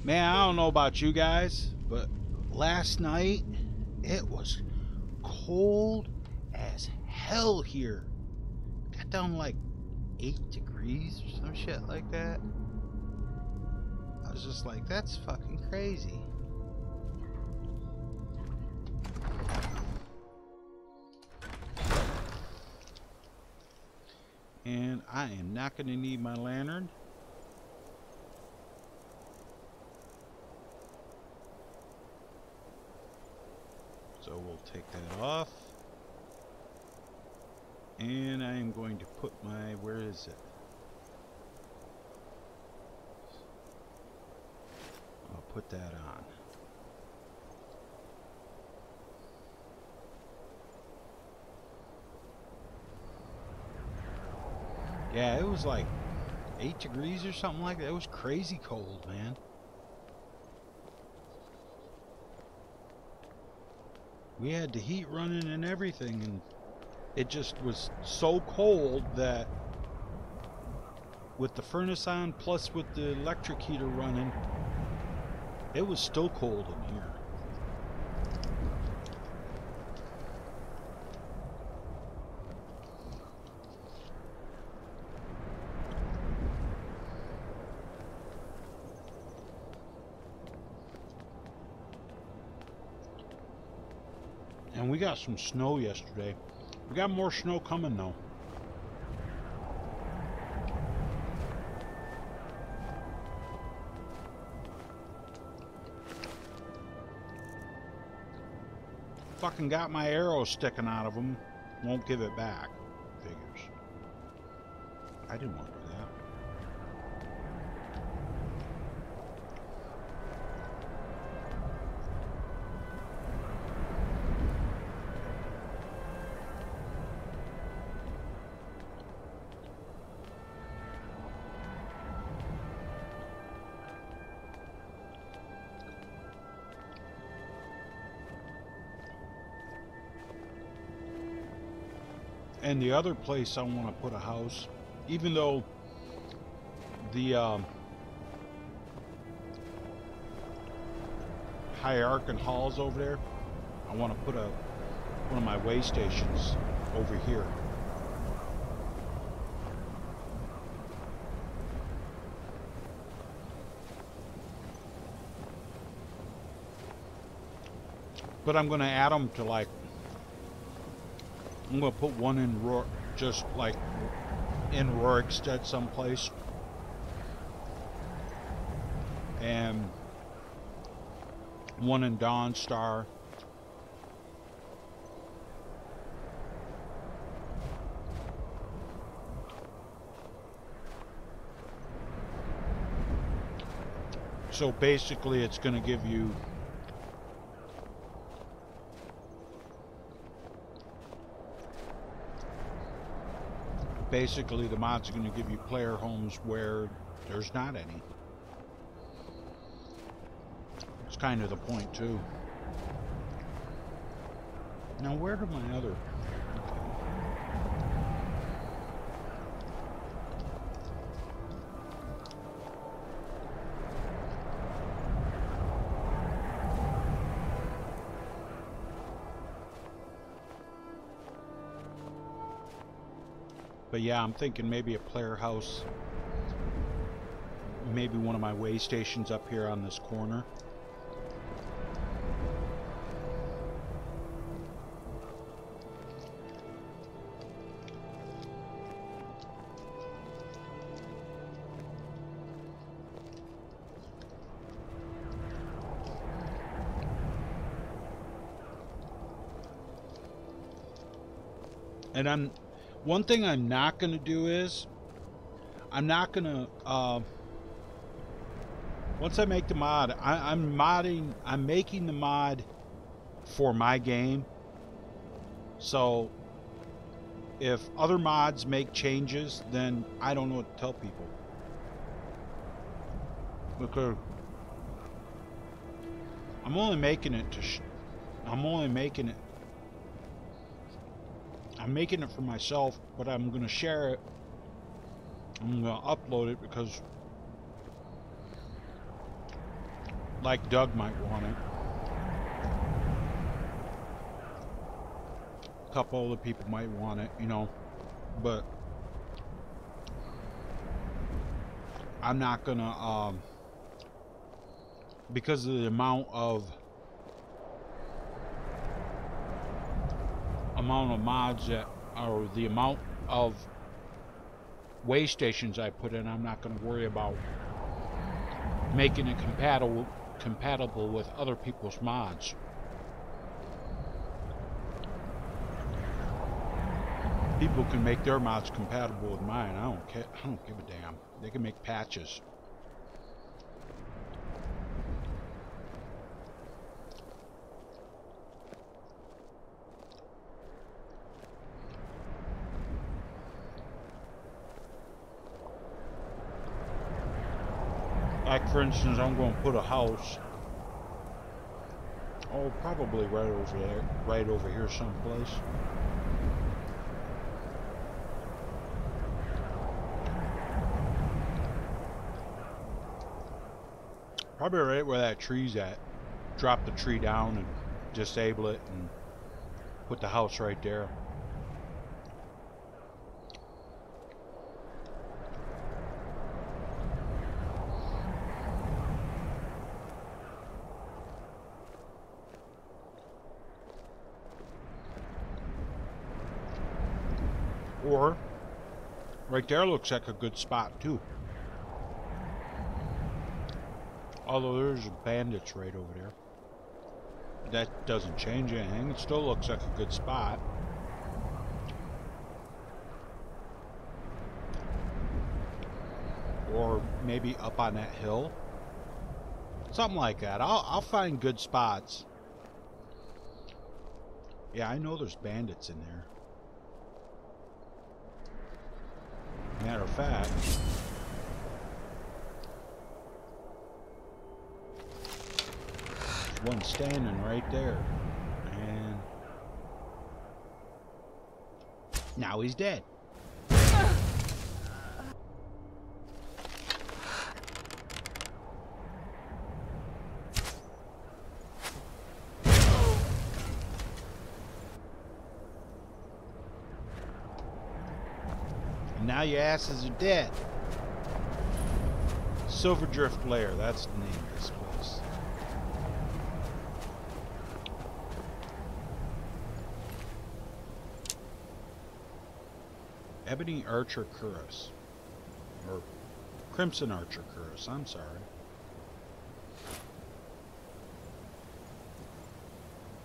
Man, I don't know about you guys, but last night it was cold as hell here. Got down like 8 degrees or some shit like that. I was just like, that's fucking crazy. And I am not going to need my lantern. So we'll take that off. And I am going to put my, where is it? I'll put that on. Yeah, it was like 8 degrees or something like that. It was crazy cold, man. We had the heat running and everything, and it just was so cold that with the furnace on plus with the electric heater running, it was still cold in here. And we got some snow yesterday. We got more snow coming though. Fucking got my arrow sticking out of them. Won't give it back. Figures. I didn't want to do that. And the other place I want to put a house, even though the Hierarchan Hall's over there, I want to put one of my way stations over here. But I'm going to add them to like, I'm going to put one in Roar, just like in Rorikstead someplace. And one in Dawnstar. So basically it's going to give you basically the mods are going to give you player homes where there's not any. It's kind of the point too. Now where do my other... But yeah, I'm thinking maybe a player house. Maybe one of my way stations up here on this corner. And one thing I'm not going to do is, I'm not going to, once I make the mod, I'm making the mod for my game. So, if other mods make changes, then I don't know what to tell people. Because I'm only making it to, I'm making it for myself, but I'm going to share it. I'm going to upload it because Like Doug might want it. A couple other people might want it, you know. But I'm not gonna, because of the amount of mods that, or the amount of way stations I put in, I'm not gonna worry about making it compatible with other people's mods. People can make their mods compatible with mine. I don't care. I don't give a damn. They can make patches. Like, for instance, I'm going to put a house. Oh, probably right over there. Right over here someplace. Probably right where that tree's at. Drop the tree down and disable it and put the house right there. Or, right there looks like a good spot too. Although there's bandits right over there. That doesn't change anything. It still looks like a good spot. Or maybe up on that hill. Something like that. I'll find good spots. Yeah, I know there's bandits in there. Matter of fact, there's one standing right there. And now he's dead. Now your asses are dead. Silverdrift Lair, that's the name of this place. Ebony Archer Curus. Or Crimson Archer Curus, I'm sorry.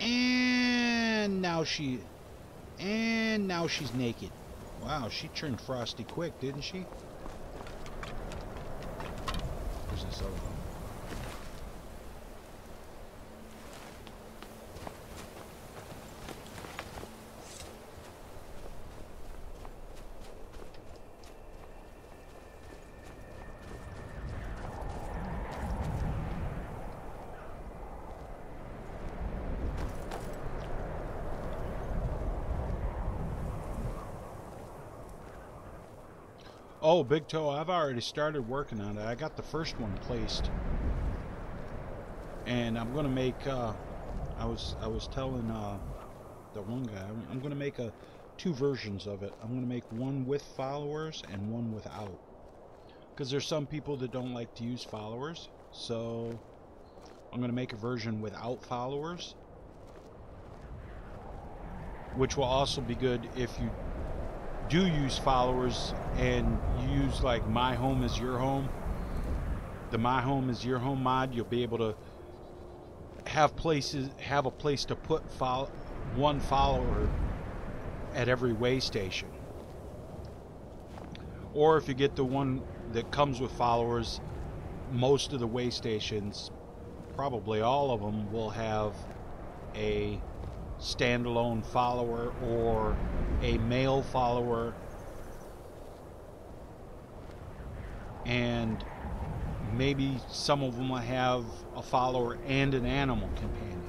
And now she's naked. Wow, she turned frosty quick, didn't she? Where's this other one? Oh, Big Toe, I've already started working on it. I got the first one placed. And I'm going to make, I was telling the one guy, I'm going to make two versions of it. I'm going to make one with followers and one without. Because there's some people that don't like to use followers. So I'm going to make a version without followers. Which will also be good if you do use followers and you use like My Home is Your Home, the My Home is Your Home mod. You'll be able to have a place to put one follower at every way station. Or if you get the one that comes with followers, most of the way stations, probably all of them, will have a standalone follower or a male follower and maybe some of them will have a follower and an animal companion.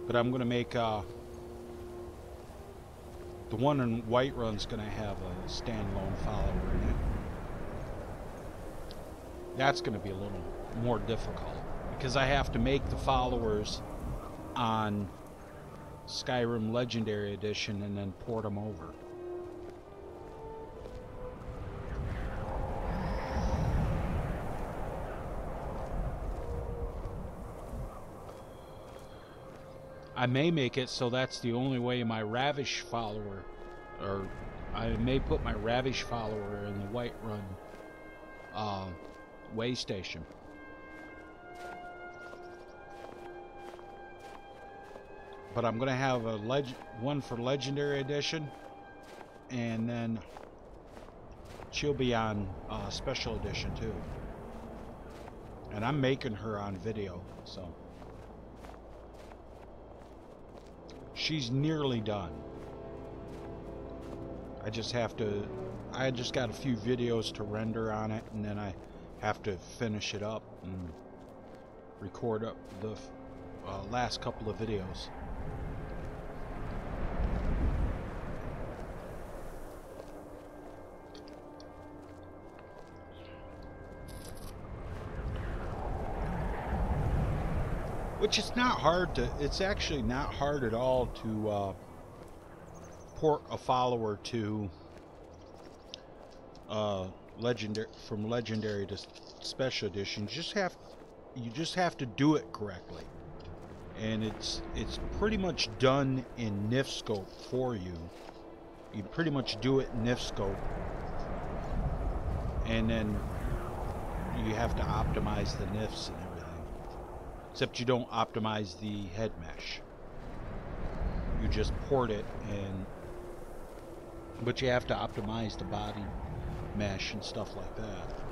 But I'm going to make The one in Whiterun's going to have a standalone follower in it. That's going to be a little more difficult because I have to make the followers on Skyrim Legendary Edition and then port them over. I may make it so that's the only way my Ravish follower, or I may put my Ravish follower in the Whiterun way station. But I'm gonna have a one for Legendary Edition, and then she'll be on Special Edition too. And I'm making her on video, so she's nearly done. I just got a few videos to render on it, and then I have to finish it up and record up the last couple of videos. Which is not hard to, it's actually not hard at all to port a follower to legendary, from Legendary to Special Edition. You just have to do it correctly. And it's pretty much done in NIFScope for you. You pretty much do it in NIFScope. And then you have to optimize the NIFs and everything. Except you don't optimize the head mesh. You just port it, but you have to optimize the body mesh and stuff like that.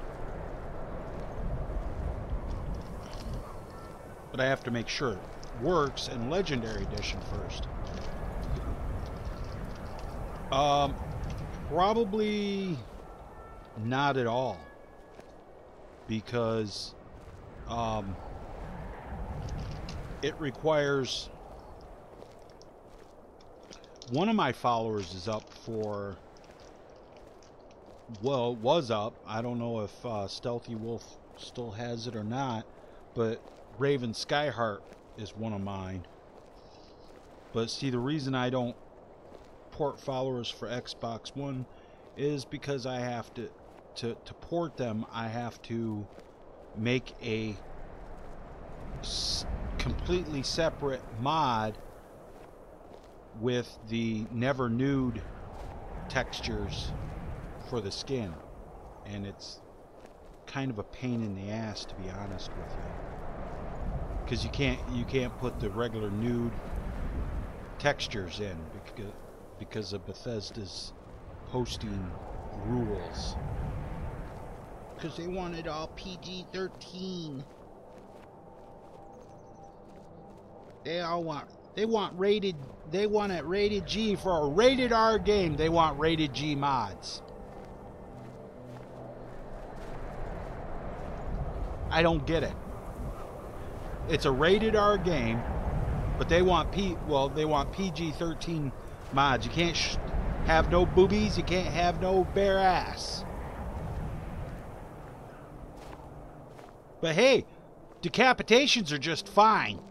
But I have to make sure it works in Legendary Edition first. Probably not at all, because it requires, one of my followers is up for, well, was up, I don't know if Stealthy Wolf still has it or not, but Raven Skyheart is one of mine. But see, the reason I don't port followers for Xbox One is because I have to port them, I have to make a completely separate mod with the never nude textures for the skin, and it's kind of a pain in the ass, to be honest with you, because you can't put the regular nude textures in because of Bethesda's posting rules, because they want it all PG-13. They want it rated G. For a rated R game, they want rated G mods. I don't get it. It's a rated R game, but they want PG-13 mods. You can't have no boobies, you can't have no bare ass. But hey, decapitations are just fine.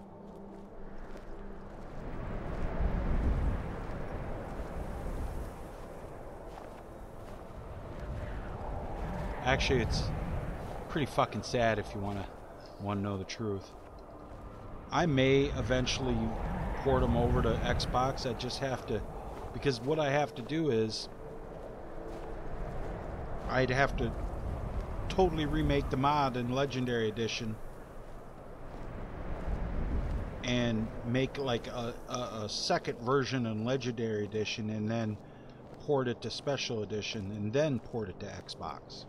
Actually, it's pretty fucking sad if you want to know the truth. I may eventually port them over to Xbox. I just have to, because what I have to do is I'd have to totally remake the mod in Legendary Edition and make like a second version in Legendary Edition, and then port it to Special Edition, and then port it to Xbox.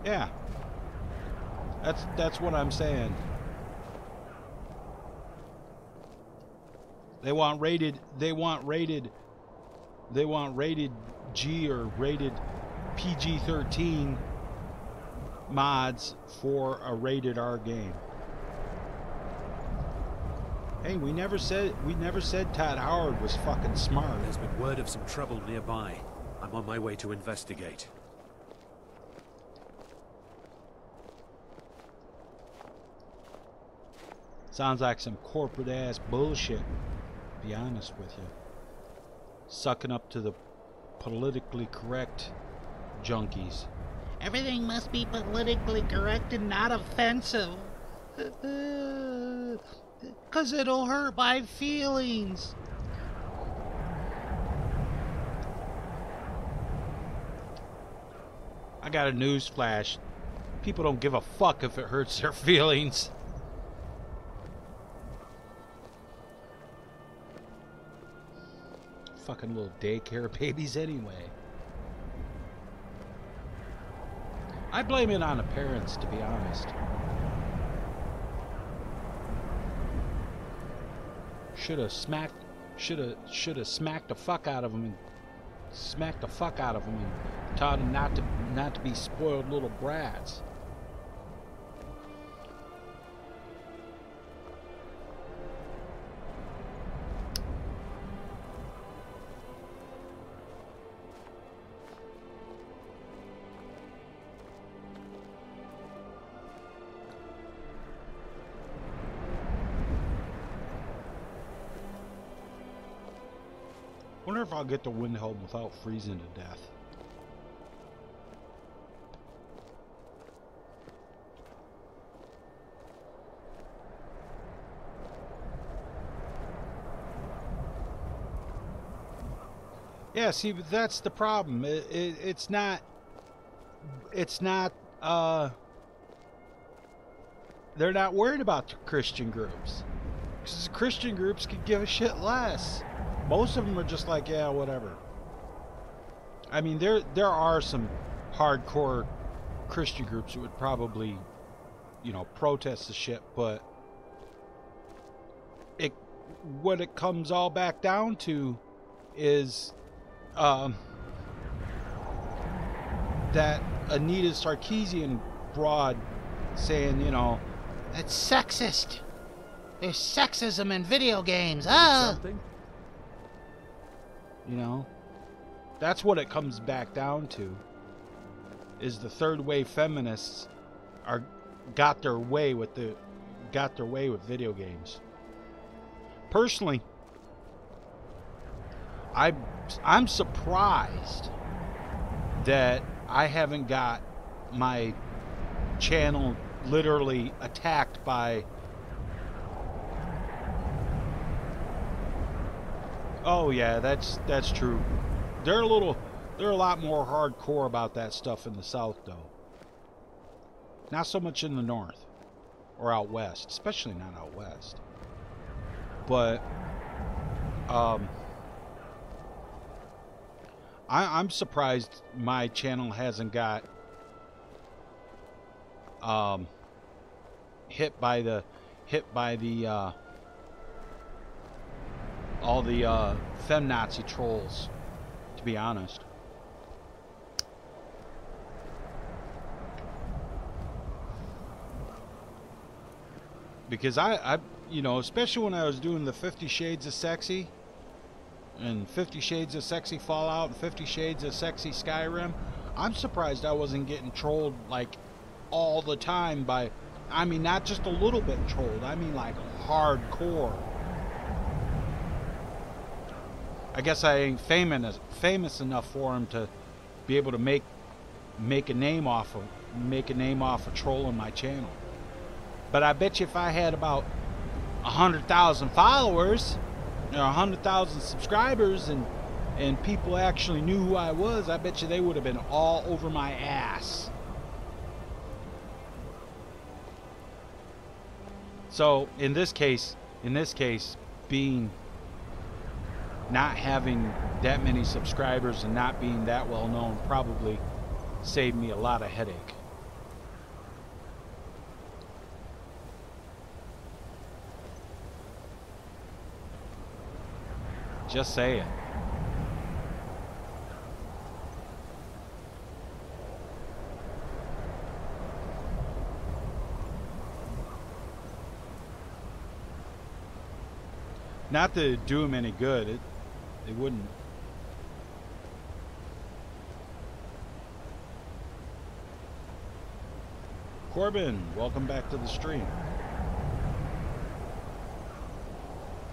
Yeah, that's what I'm saying. They want rated G or rated PG-13 mods for a rated R game. Hey, we never said Todd Howard was fucking smart. There's been word of some trouble nearby. I'm on my way to investigate. Sounds like some corporate ass bullshit, to be honest with you. Sucking up to the politically correct junkies. Everything must be politically correct and not offensive. 'Cause it'll hurt my feelings. I got a news flash. People don't give a fuck if it hurts their feelings. Fucking little daycare babies anyway. I blame it on the parents, to be honest. Should have smacked the fuck out of them and taught them not to be spoiled little brats. Wonder if I'll get to Windhelm without freezing to death. Yeah, see, but that's the problem. It's not, they're not worried about the Christian groups. Because Christian groups could give a shit less. Most of them are just like, yeah, whatever. I mean, there are some hardcore Christian groups that would probably, protest the shit, but what it comes all back down to is that Anita Sarkeesian broad saying, it's sexist. There's sexism in video games. Something? That's what it comes back down to. Is the third wave feminists got their way with video games. Personally, I'm surprised that I haven't got my channel literally attacked by. Oh yeah, that's true. They're a lot more hardcore about that stuff in the South, though. Not so much in the North or out West, especially not out West. But I'm surprised my channel hasn't got hit by the all the feminazi trolls, to be honest. Because I especially when I was doing the 50 Shades of Sexy and 50 Shades of Sexy Fallout and 50 Shades of Sexy Skyrim, I'm surprised I wasn't getting trolled like all the time by, I mean, not just a little bit trolled, I mean like hardcore. I guess I ain't famous enough for him to be able to make a name off of trolling my channel. But I bet you if I had about 100,000 followers, 100,000 subscribers, and people actually knew who I was, I bet you they would have been all over my ass. So in this case, being not having that many subscribers and not being that well known probably saved me a lot of headache. Just saying. Not to do him any good. It wouldn't. Corbin, welcome back to the stream.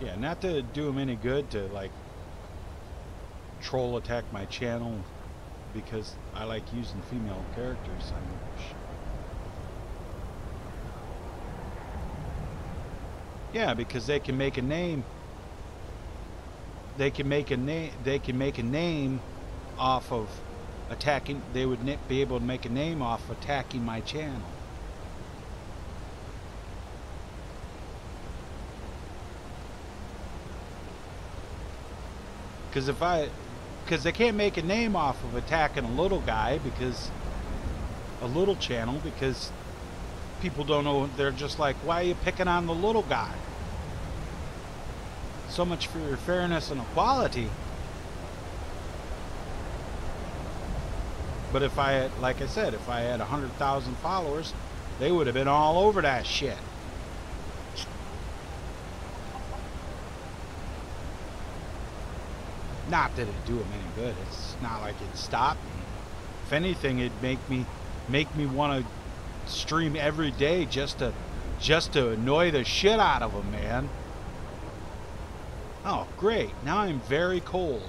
Yeah, not to do him any good to like troll attack my channel because I like using female characters. Yeah, because they can make a name. They can make a name. They can make a name off of attacking. They would be able to make a name off attacking my channel. Because they can't make a name off of attacking a little guy, because a little channel, because people don't know. They're just like, why are you picking on the little guy? So much for your fairness and equality. But if I had, like I said, if I had 100,000 followers, they would have been all over that shit. Not that it'd do them any good. It's not like it'd stop me. If anything, it'd make me want to stream every day just to annoy the shit out of them, man. Oh, great. Now I'm very cold.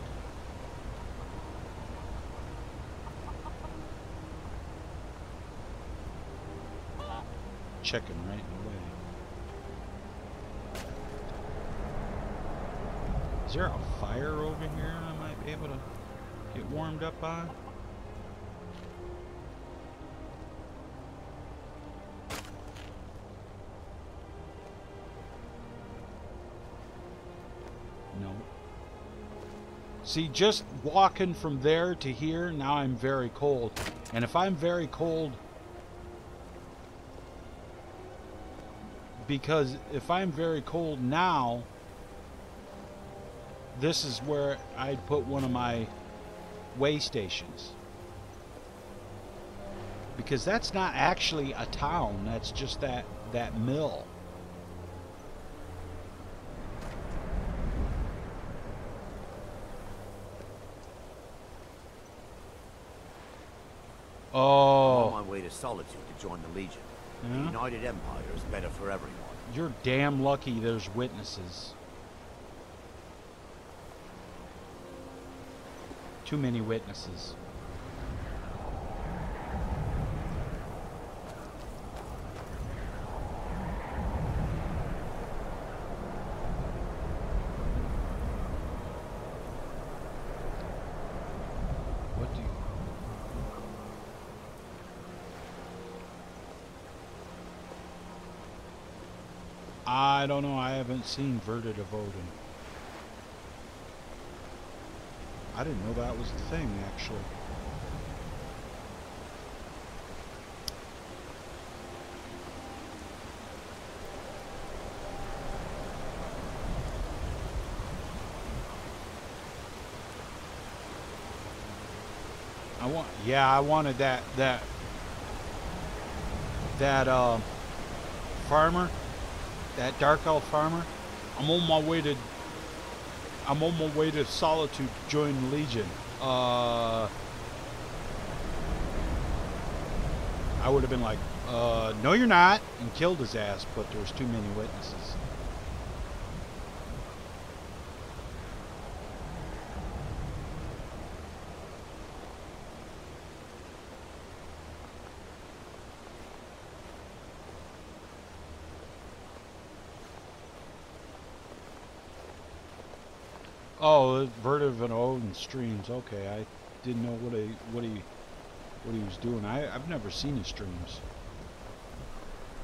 Chicken right in the way. Is there a fire over here I might be able to get warmed up on? No. See, just walking from there to here, now I'm very cold. And if I'm very cold, because if I'm very cold now, this is where I'd put one of my way stations. Because that's not actually a town, that's just that mill. Oh. I'm on my way to Solitude to join the Legion. Yeah? The United Empire is better for everyone. You're damn lucky there's witnesses. Too many witnesses. What do you... I don't know. I haven't seen Verdant of Odin. I didn't know that was the thing, actually. I wanted that farmer, that dark elf farmer. I'm on my way to Solitude to join the Legion. I would have been like, no you're not, and killed his ass, but there was too many witnesses. Oh, Verdant of Odin streams. Okay, I didn't know what he was doing. I've never seen his streams.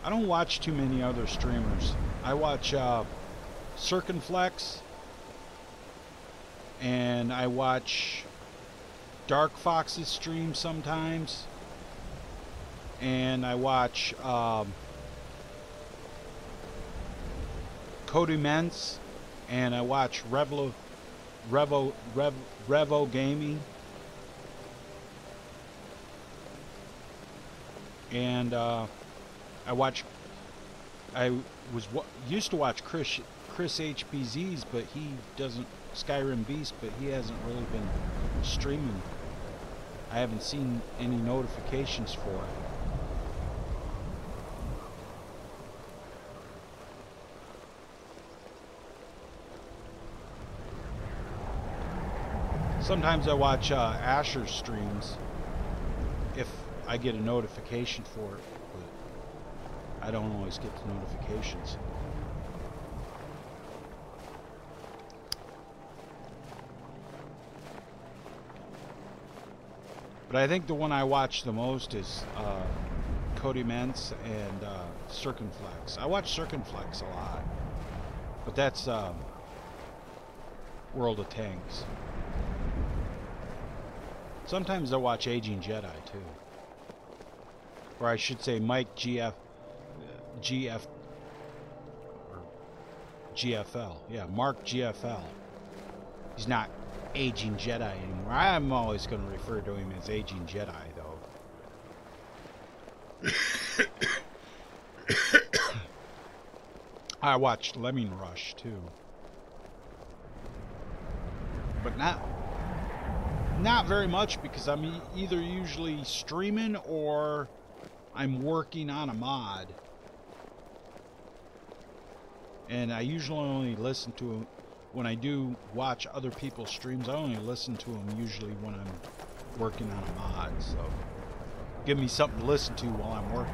I don't watch too many other streamers. I watch Circumflex, and I watch Dark Fox's stream sometimes, and I watch Cody Mentz, and I watch Revo Gaming, and I used to watch Chris Chris HPZ's, but he doesn't, Skyrim Beast, but he hasn't really been streaming. I haven't seen any notifications for it. Sometimes I watch Asher's streams if I get a notification for it, but I don't always get the notifications. But I think the one I watch the most is Cody Mentz and Circumflex. I watch Circumflex a lot, but that's World of Tanks. Sometimes I watch Aging Jedi too, or I should say Mike GFL. Yeah, Mark GFL. He's not Aging Jedi anymore. I'm always going to refer to him as Aging Jedi, though. I watched Lemming Rush too, but not very much, because I'm either usually streaming or I'm working on a mod. And I usually only listen to them when I do watch other people's streams. I only listen to them usually when I'm working on a mod. So give me something to listen to while I'm working.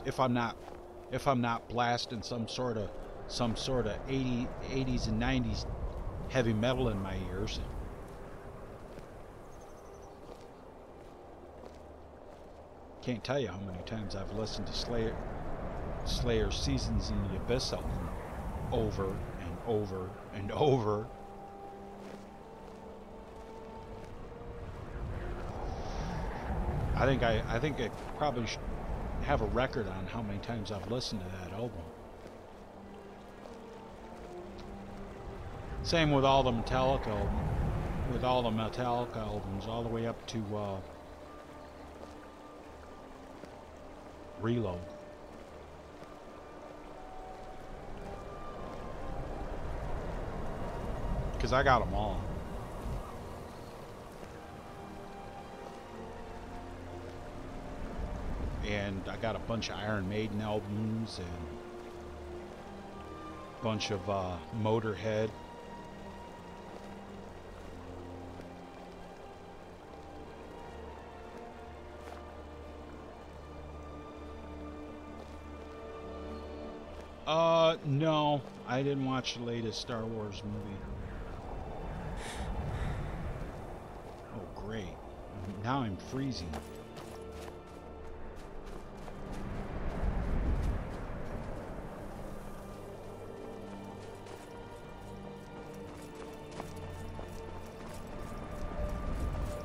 If I'm not blasting some sort of 80s and 90s heavy metal in my ears. Can't tell you how many times I've listened to Slayer Seasons in the Abyss album over and over and over. I think I probably should have a record on how many times I've listened to that album. Same with all the Metallica albums, all the way up to Reload. Because I got them all. And I got a bunch of Iron Maiden albums and a bunch of Motorhead. No, I didn't watch the latest Star Wars movie. Oh, great. Now I'm freezing.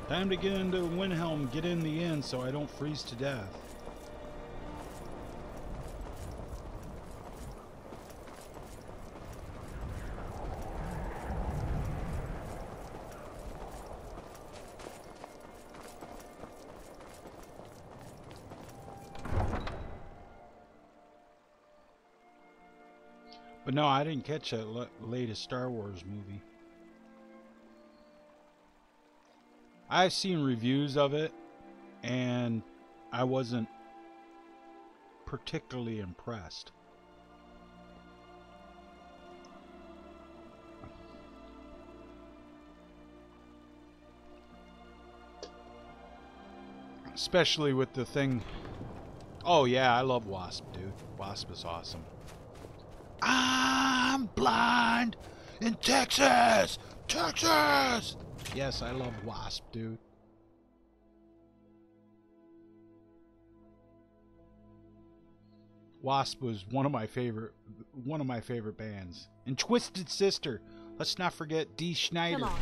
Time to get into Windhelm, get in the inn so I don't freeze to death. But no, I didn't catch that latest Star Wars movie. I've seen reviews of it, and I wasn't particularly impressed. Especially with the thing... Oh yeah, I love Wasp, dude. Wasp is awesome. I'm blind in Texas! Texas! Yes, I love Wasp, dude. Wasp was one of my favorite bands. And Twisted Sister. Let's not forget Dee Snider. Come on,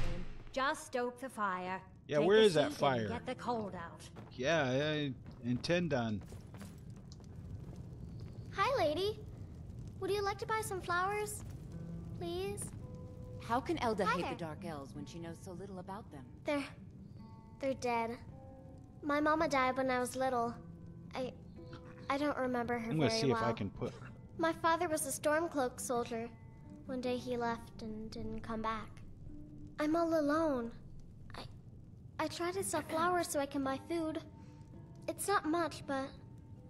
just stoke the fire. Yeah, Take where a is that seat fire? and get the cold out. Yeah, I intend on. Hi, lady. Would you like to buy some flowers? Please? How can Elda Hi hate there. the Dark Elves when she knows so little about them? They're dead. My mama died when I was little. I don't remember her I'm gonna very see well. if I can put My father was a Stormcloak soldier. One day he left and didn't come back. I'm all alone. I try to sell flowers so I can buy food. It's not much, but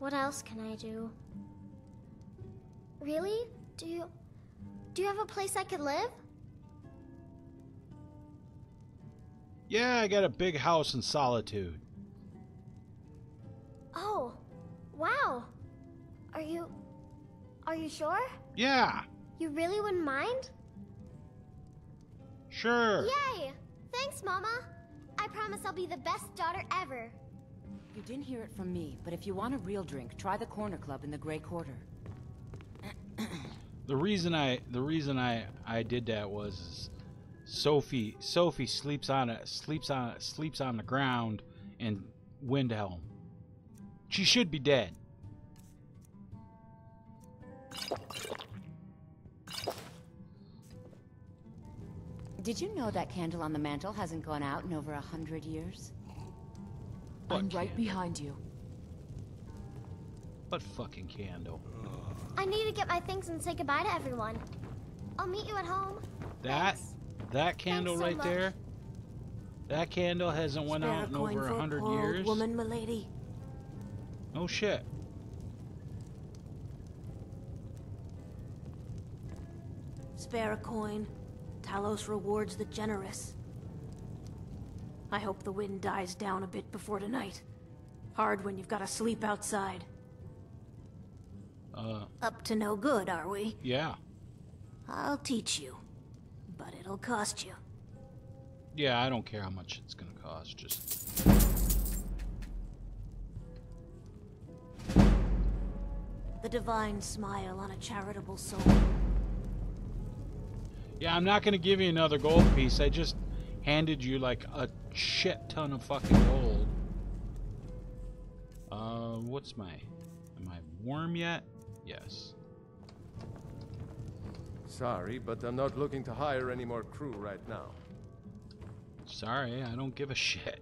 what else can I do? Really? Do you have a place I could live? Yeah, I got a big house in Solitude. Oh, wow. Are you sure? Yeah. You really wouldn't mind? Sure. Yay! Thanks, Mama. I promise I'll be the best daughter ever. You didn't hear it from me, but if you want a real drink, try the Corner Club in the Grey Quarter. The reason I did that was Sophie sleeps on the ground in Windhelm. She should be dead. Did you know that candle on the mantle hasn't gone out in over 100 years? What I'm right candle? behind you. What fucking candle? I need to get my things and say goodbye to everyone. I'll meet you at home. That candle Thanks so right much. there. That candle hasn't went out in over 100 years. Woman, milady. Oh shit. Spare a coin. Talos rewards the generous. I hope the wind dies down a bit before tonight. Hard when you've got to sleep outside. Up to no good, are we? Yeah. I'll teach you. But it'll cost you. Yeah, I don't care how much it's gonna cost, just... The divine smile on a charitable soul. Yeah, I'm not gonna give you another gold piece. I just handed you like a shit ton of fucking gold. What's my... Am I warm yet? Yes. Sorry, but I'm not looking to hire any more crew right now. Sorry, I don't give a shit.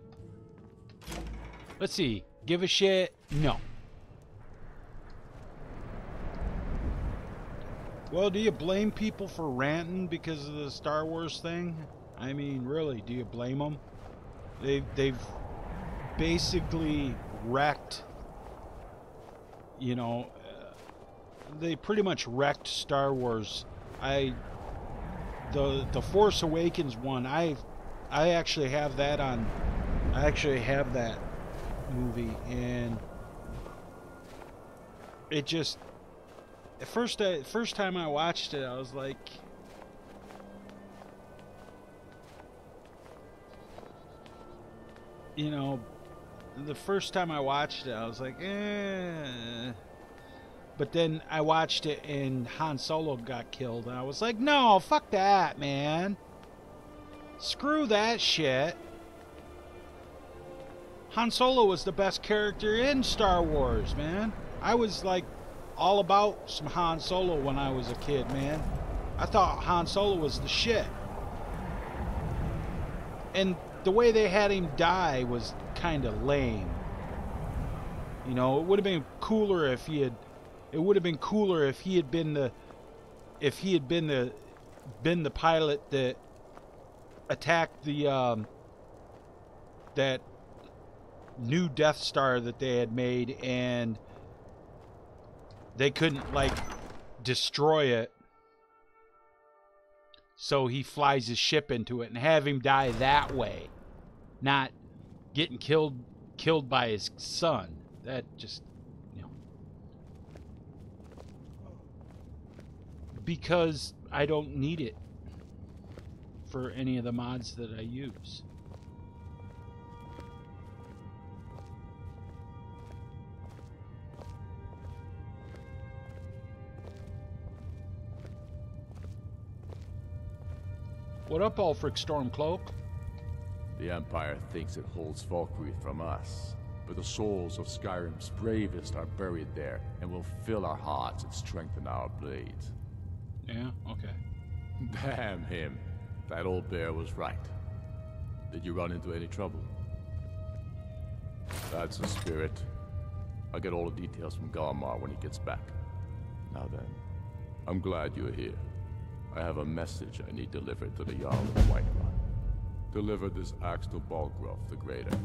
Let's see. Give a shit? No. Well, do you blame people for ranting because of the Star Wars thing? I mean, really, do you blame them? They've basically wrecked, you know, they pretty much wrecked Star Wars. The Force Awakens one, I actually have that on. I actually have that movie, and it just first time I watched it, I was like, you know, the first time I watched it, I was like, eh. But then I watched it and Han Solo got killed, and I was like, no, fuck that, man. Screw that shit. Han Solo was the best character in Star Wars, man. I was like all about some Han Solo when I was a kid, man. I thought Han Solo was the shit. And the way they had him die was kind of lame. You know, it would have been cooler if he had... It would have been cooler if he had been the... If he had been the pilot that attacked the that new Death Star that they had made, and they couldn't like destroy it, so he flies his ship into it, and have him die that way, not getting killed by his son. That just, you know, because I don't need it for any of the mods that I use. What up, Ulfric Stormcloak? The Empire thinks it holds Valkyrie from us, but the souls of Skyrim's bravest are buried there and will fill our hearts and strengthen our blades. Yeah, okay. Damn him. That old bear was right. Did you run into any trouble? That's the spirit. I'll get all the details from Galmar when he gets back. Now then, I'm glad you're here. I have a message I need delivered to the Jarl of Whiterun. Deliver this axe to Balgruuf the Greater.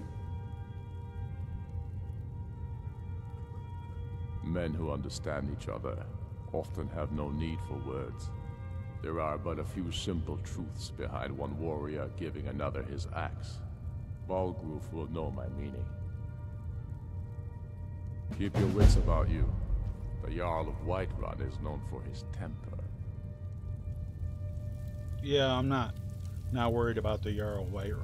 Men who understand each other often have no need for words. There are but a few simple truths behind one warrior giving another his axe. Balgruuf will know my meaning. Keep your wits about you. The Jarl of Whiterun is known for his temper. Yeah, I'm not worried about the Jarl of Whiterun.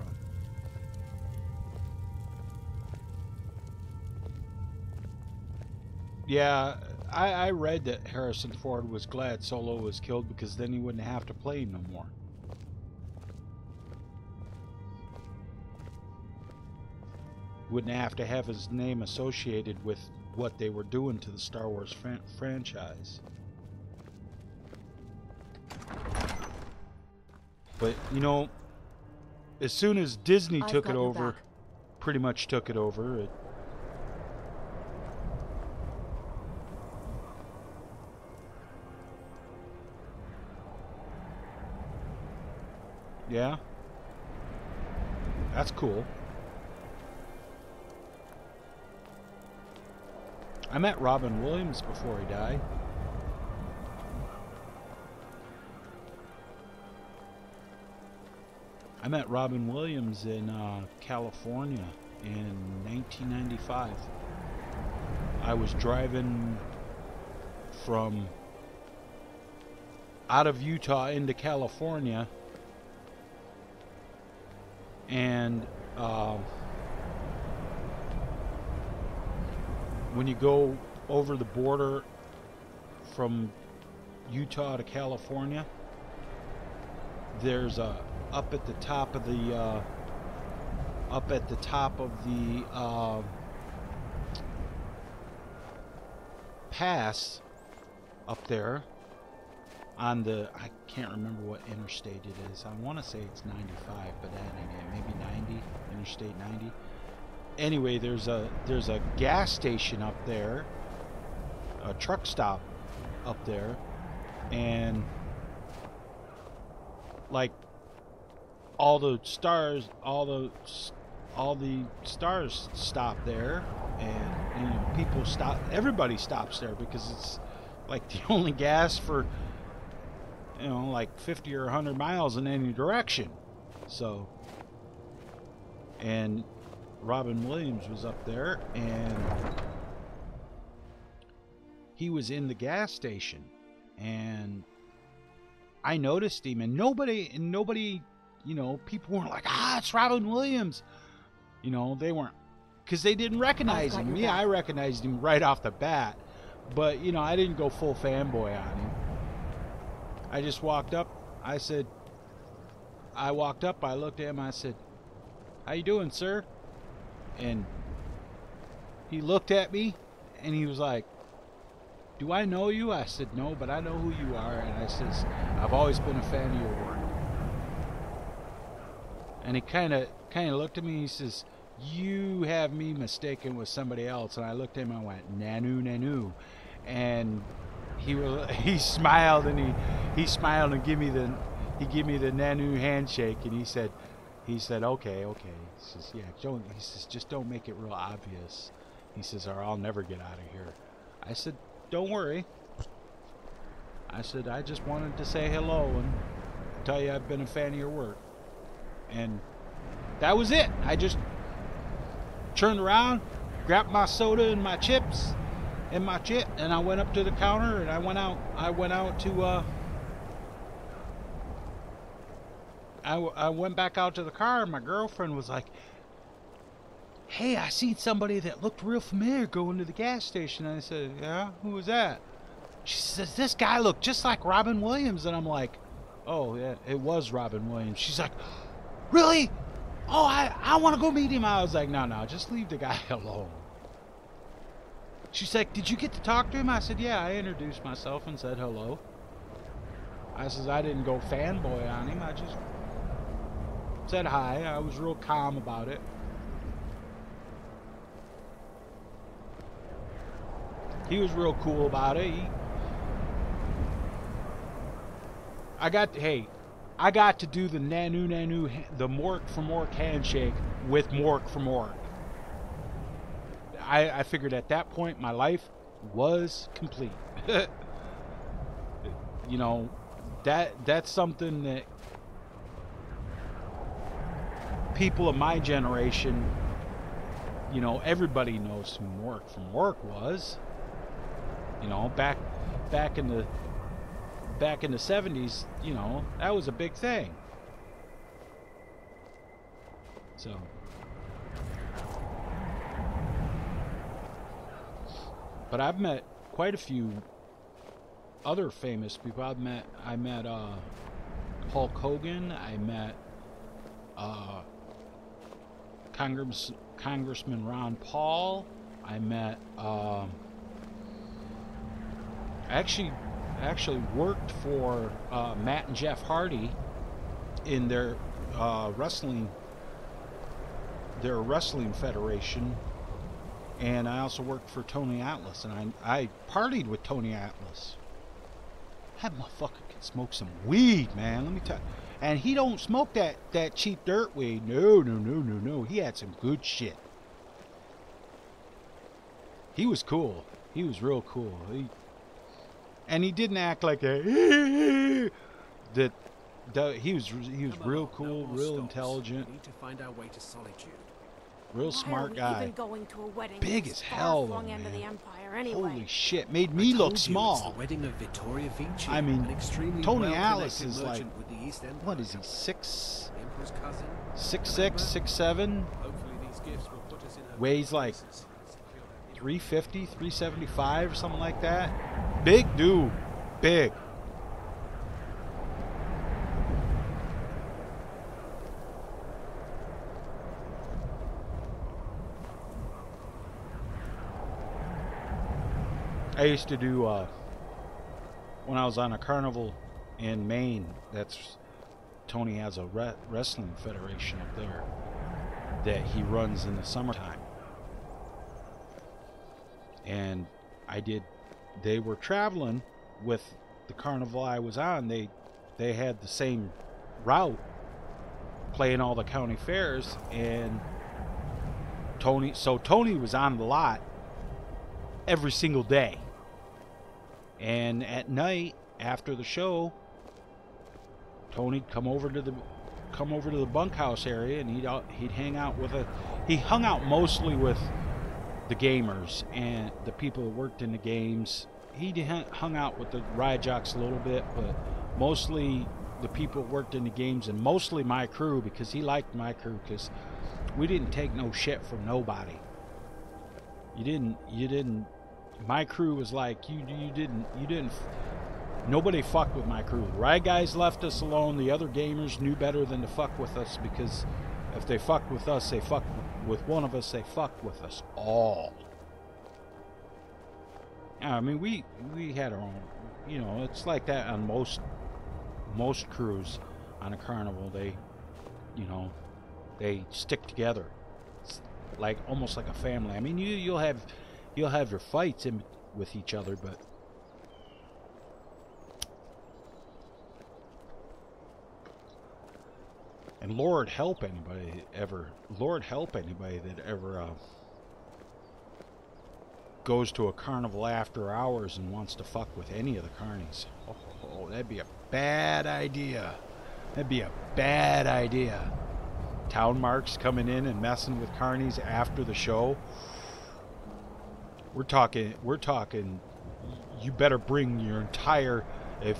Yeah, I read that Harrison Ford was glad Solo was killed because then he wouldn't have to play no more. Wouldn't have to have his name associated with what they were doing to the Star Wars franchise. But, you know, as soon as Disney took it over, pretty much took it over, yeah, that's cool. I met Robin Williams before he died. I met Robin Williams in California in 1995. I was driving from out of Utah into California, and when you go over the border from Utah to California, there's a up at the top of the pass up there on the, I can't remember what interstate it is. I want to say it's 95, but that ain't it. Maybe 90, Interstate 90. Anyway, there's a gas station up there, a truck stop up there, and like all the stars stop there, and you know, people stop, everybody stops there because it's like the only gas for, you know, like 50 or 100 miles in any direction. So, and Robin Williams was up there, and he was in the gas station, and I noticed him, and nobody, you know, people weren't like, it's Robin Williams. You know, they weren't, because they didn't recognize him. Me, I recognized him right off the bat, but, you know, I didn't go full fanboy on him. I just walked up. I looked at him, I said, "How you doing, sir?" And he looked at me, and he was like, "Do I know you?" I said, "No, but I know who you are." And I says, "I've always been a fan of your work." And he kind of looked at me, and he says, "You have me mistaken with somebody else." And I looked at him, and I went, "Nanu, Nanu." And he smiled, and he smiled and gave me the Nanu handshake, and he said, okay. He says, "Yeah, he says, just don't make it real obvious." He says, "Or I'll never get out of here." I said, "Don't worry." I said, "I just wanted to say hello and tell you I've been a fan of your work." And that was it. I just turned around, grabbed my soda and my chips and my chip, and I went up to the counter, and I went out to I went back out to the car, and my girlfriend was like, "Hey, I seen somebody that looked real familiar going to the gas station." And I said, "Yeah, who was that?" She says, "This guy looked just like Robin Williams." And I'm like, "Oh, yeah, it was Robin Williams." She's like, "Really? Oh, I want to go meet him." I was like, no, just leave the guy alone. She's like, "Did you get to talk to him?" I said, "Yeah, I introduced myself and said hello." I says, "I didn't go fanboy on him. I just said hi." I was real calm about it. He was real cool about it. I got to do the Nanu, the Mork for Mork handshake with Mork for Mork. I figured at that point my life was complete. You know, that's something that people of my generation, you know, everybody knows who Mork for Mork was. You know, back in the 70s, you know, that was a big thing. So but I've met quite a few other famous people. I met Hulk Hogan. I met Congressman Ron Paul. I met actually worked for Matt and Jeff Hardy in their wrestling federation, and I also worked for Tony Atlas, and I partied with Tony Atlas. That motherfucker can smoke some weed, man. Let me tell you. And he don't smoke that cheap dirt weed. No. He had some good shit. He was cool. He was real cool. And he didn't act like a he was real cool, real intelligent. We need to find our way to solitude. Real smart guy. Even going to a wedding big as hell, though, end of the man. empire anyway. Holy shit, made me look small. It's the wedding of Vittoria Vici, I mean, an extremely Tony Atlas is like, with the East Empire. what is he, 6'6", Emperor's cousin, 6'7", hopefully these gifts will put us in her weighs like places. 350, 375 or something like that. Big dude, big. I used to do, when I was on a carnival in Maine, Tony has a wrestling federation up there that he runs in the summertime. And they were traveling with the carnival I was on. They had the same route, playing all the county fairs, and Tony was on the lot every single day. And at night after the show, Tony'd come over to the bunkhouse area, and he'd hang out he hung out mostly with the gamers and the people who worked in the games. He hung out with the ride jocks a little bit, but mostly the people who worked in the games, and mostly my crew, because he liked my crew, because we didn't take no shit from nobody. You didn't. My crew was like, you didn't. Nobody fucked with my crew. The ride guys left us alone. The other gamers knew better than to fuck with us, because if they fucked with us, they fucked with one of us. They fucked with us all. I mean, we had our own. You know, it's like that on most crews on a carnival. They stick together. It's like almost like a family. I mean, you'll have your fights with each other, but and Lord help anybody that ever goes to a carnival after hours and wants to fuck with any of the carnies. Oh, that'd be a bad idea. Town marks coming in and messing with carnies after the show. We're talking you better bring your entire, if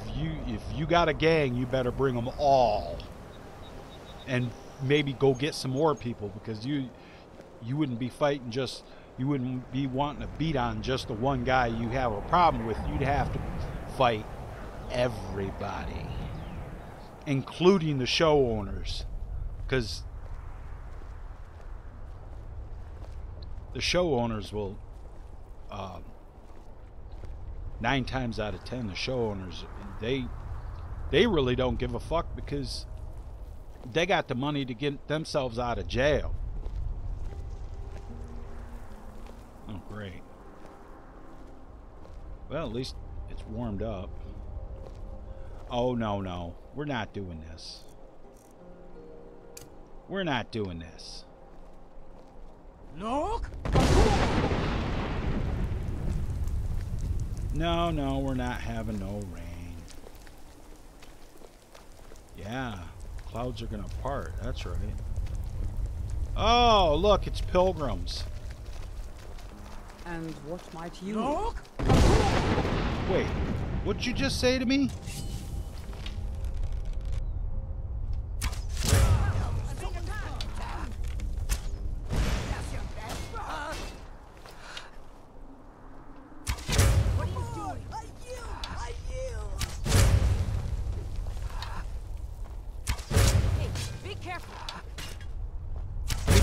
you got a gang, you better bring them all. And maybe go get some more people, because you wouldn't be fighting you wouldn't be wanting to beat on just the one guy you have a problem with. You'd have to fight everybody, including the show owners, because the show owners will 9 times out of 10, the show owners, they really don't give a fuck, because they got the money to get themselves out of jail. Oh, great. Well, at least it's warmed up. Oh, no, no. We're not doing this. We're not doing this. Look! No, no, we're not having no rain. Yeah, clouds are gonna part. That's right. Oh, look, it's pilgrims. And what might you... Look! Wait, what'd you just say to me?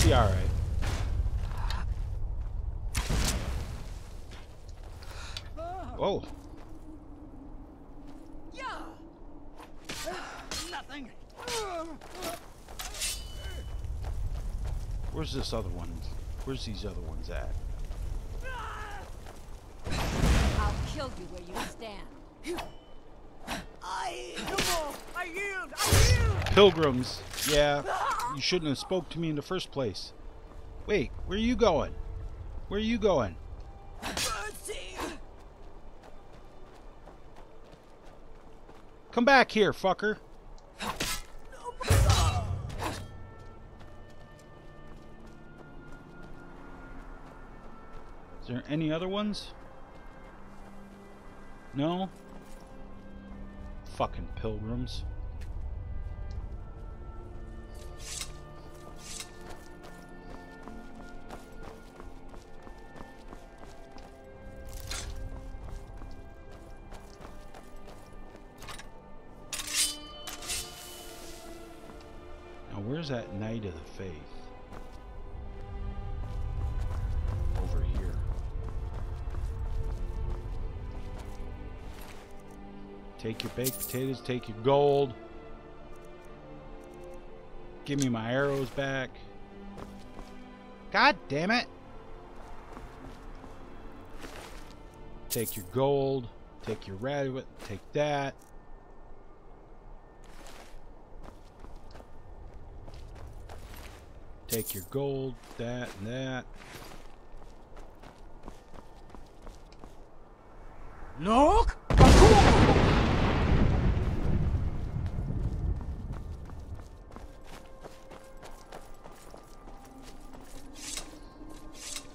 Be all right. Whoa. Yeah. Nothing. Where's this other one? Where's these other ones at? I'll kill you where you stand. I yield. Pilgrims. Yeah, you shouldn't have spoke to me in the first place. Wait, where are you going? Where are you going? Come back here, fucker. Is there any other ones? No? Fucking pilgrims. Now where's that Knight of the Faith? Over here. Take your baked potatoes, take your gold. Give me my arrows back. God damn it. Take your gold, take your rabbit, take that. Take your gold, that and that. Look!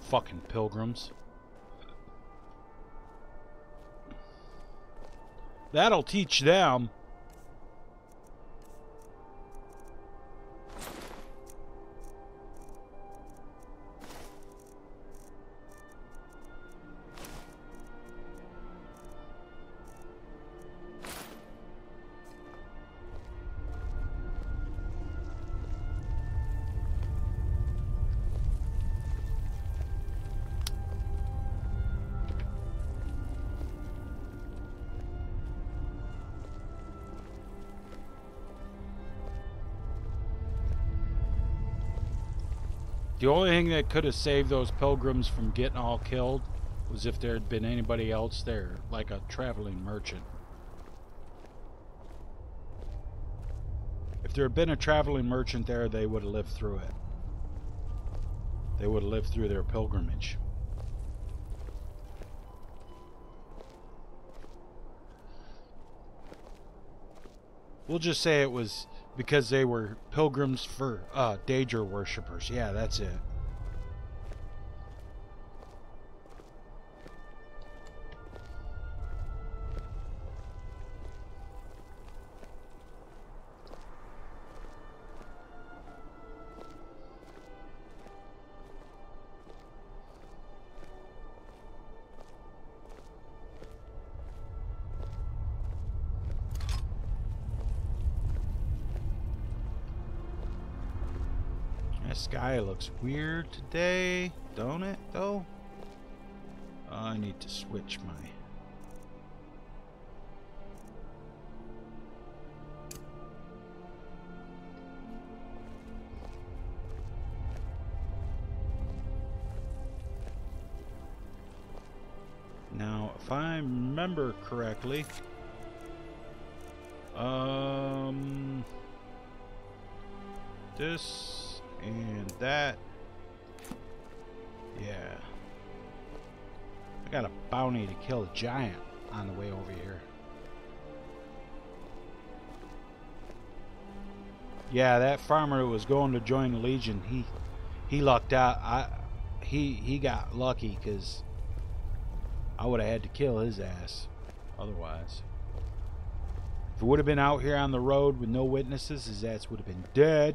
Fucking pilgrims. That'll teach them. The only thing that could have saved those pilgrims from getting all killed was if there had been anybody else there, like a traveling merchant. If there had been a traveling merchant there, they would have lived through it. They would have lived through their pilgrimage. We'll just say it was because they were pilgrims for Daedra worshippers. Yeah, that's it. The sky looks weird today, don't it, though? I need to switch my... Now, if I remember correctly, This and that. Yeah. I got a bounty to kill a giant on the way over here. Yeah, that farmer who was going to join the Legion, he lucked out. He got lucky because I would have had to kill his ass otherwise. If it would have been out here on the road with no witnesses, his ass would have been dead.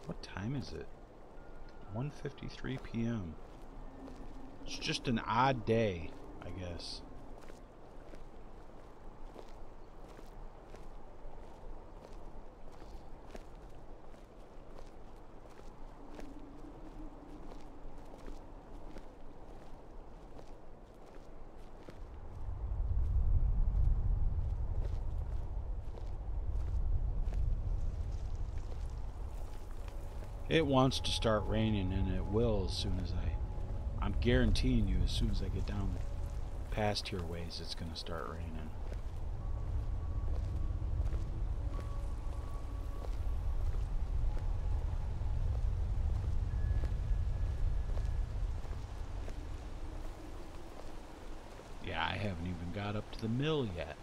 What time is it? 1:53 p.m. It's just an odd day, I guess. It wants to start raining, and it will as soon as I'm guaranteeing you, as soon as I get down past here ways, it's going to start raining. Yeah, I haven't even got up to the mill yet.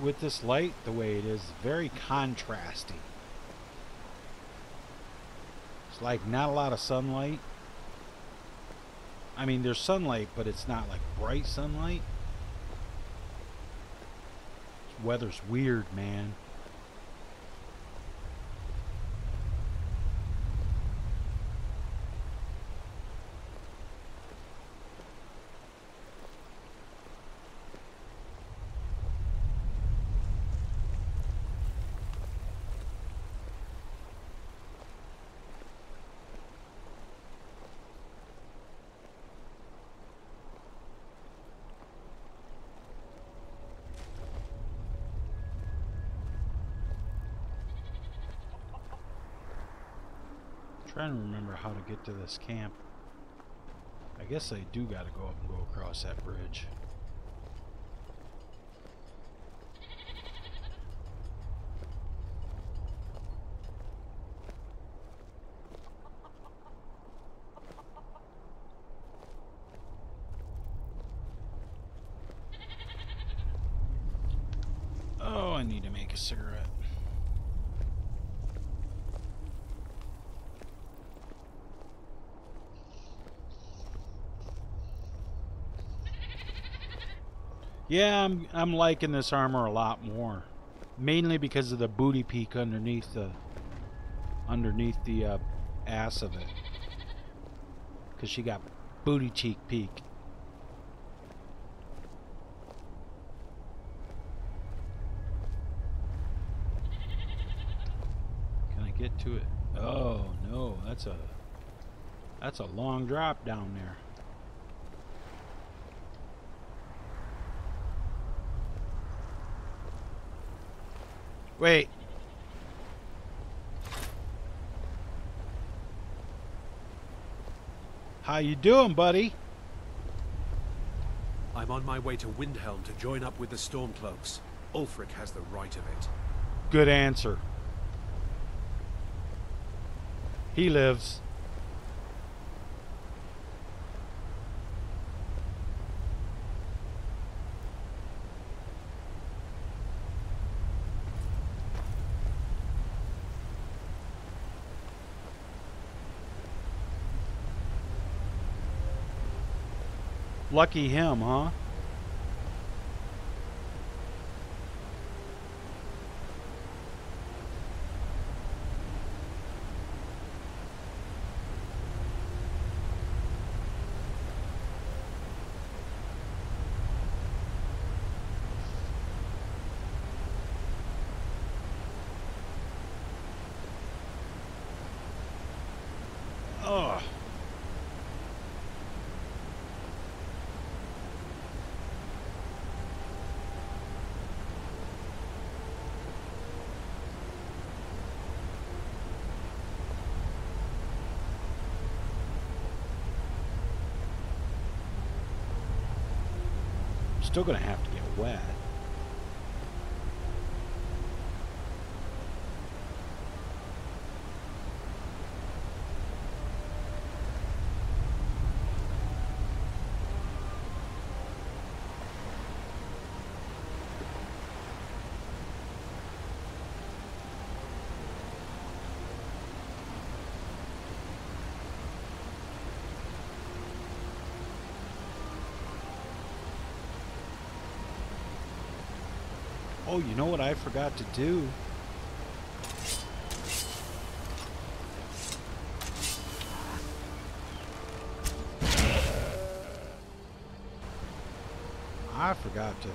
With this light the way it is, very contrasty. It's like not a lot of sunlight. I mean, there's sunlight, but it's not like bright sunlight. This weather's weird, man. Trying to remember how to get to this camp. I guess I do gotta go up and go across that bridge. Oh, I need to make a cigarette. Yeah, I'm liking this armor a lot more, mainly because of the booty peak underneath the ass of it, because she got booty cheek peak. Can I get to it? Oh no, that's a long drop down there. Wait. How you doing, buddy? I'm on my way to Windhelm to join up with the Stormcloaks. Ulfric has the right of it. Good answer. He lives. Lucky him, huh? Ugh. Still gonna have to get wet. Oh, you know what I forgot to do? I forgot to.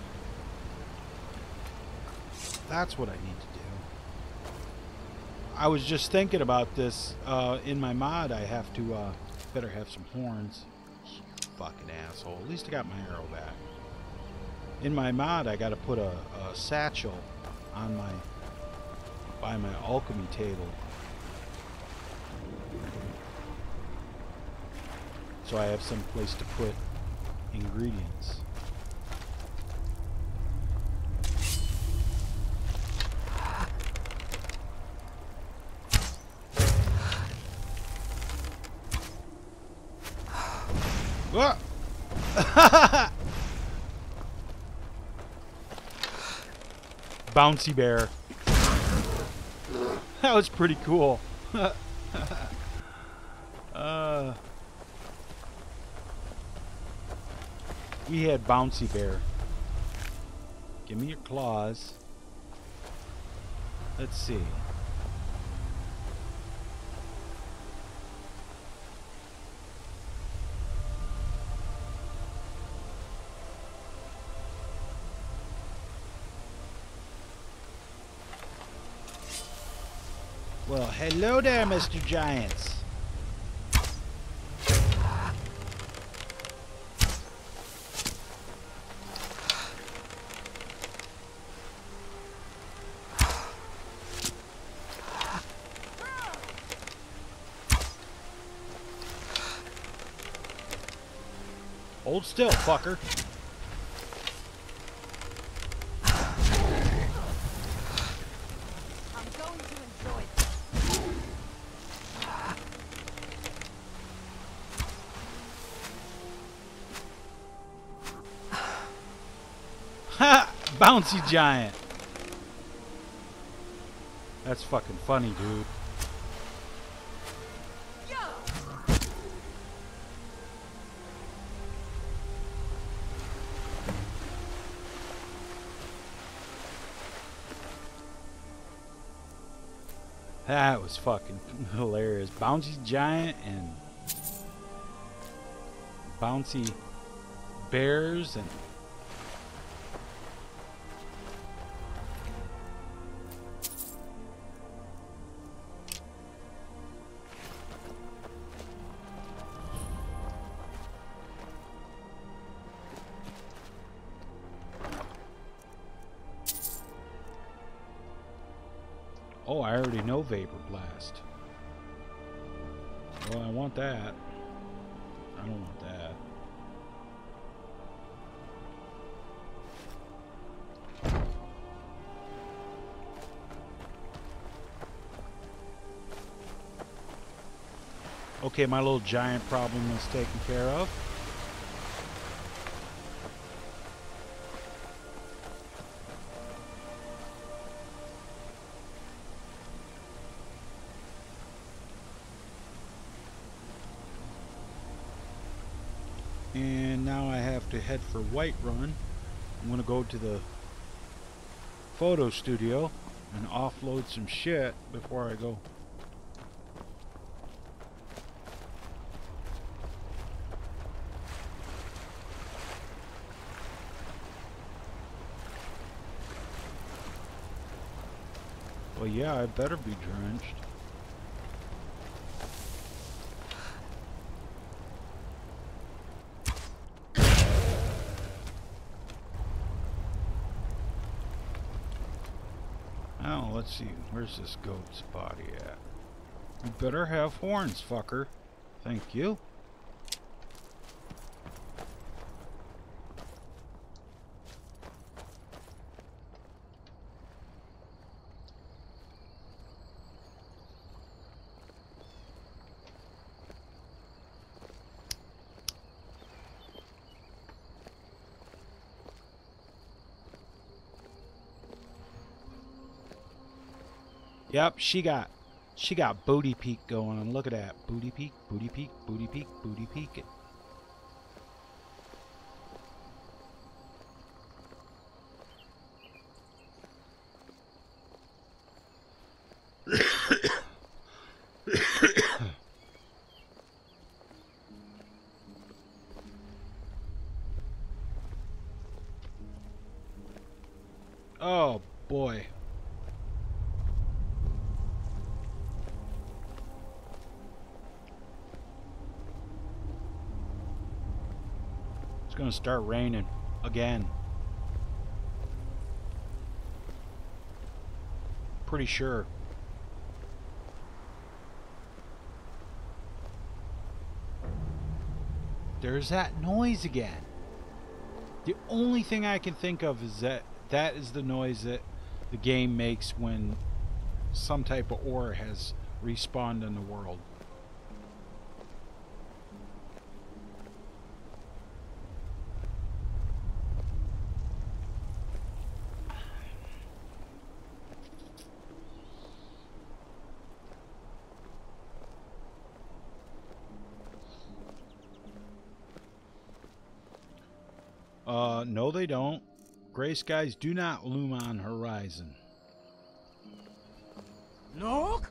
That's what I need to do. I was just thinking about this. In my mod, I have to, better have some horns. You fucking asshole. At least I got my arrow back. In my mod, I gotta put a satchel on by my alchemy table. So I have some place to put ingredients. What? Bouncy bear. That was pretty cool. We had Bouncy Bear. Give me your claws. Let's see. Well, hello there, Mr. Giants. Hold still, fucker. I'm going to enjoy this. Ha! Bouncy giant. That's fucking funny, dude. That was fucking hilarious. Bouncy giant and bouncy bears and oh, I already know Vapor Blast. Well, I want that. I don't want that. Okay, my little giant problem is taken care of. And now I have to head for Whiterun. I'm gonna go to the photo studio and offload some shit before I go. Well, yeah, I better be drenched. Oh, let's see. Where's this goat's body at? You better have horns, fucker. Thank you. Yep, she got booty peek going on. Look at that. Booty peek, booty peek, booty peek, booty peek. Oh boy. It's gonna start raining again. Pretty sure. There's that noise again. The only thing I can think of is that is the noise that the game makes when some type of ore has respawned in the world. No they don't. Gray skies do not loom on horizon. Look!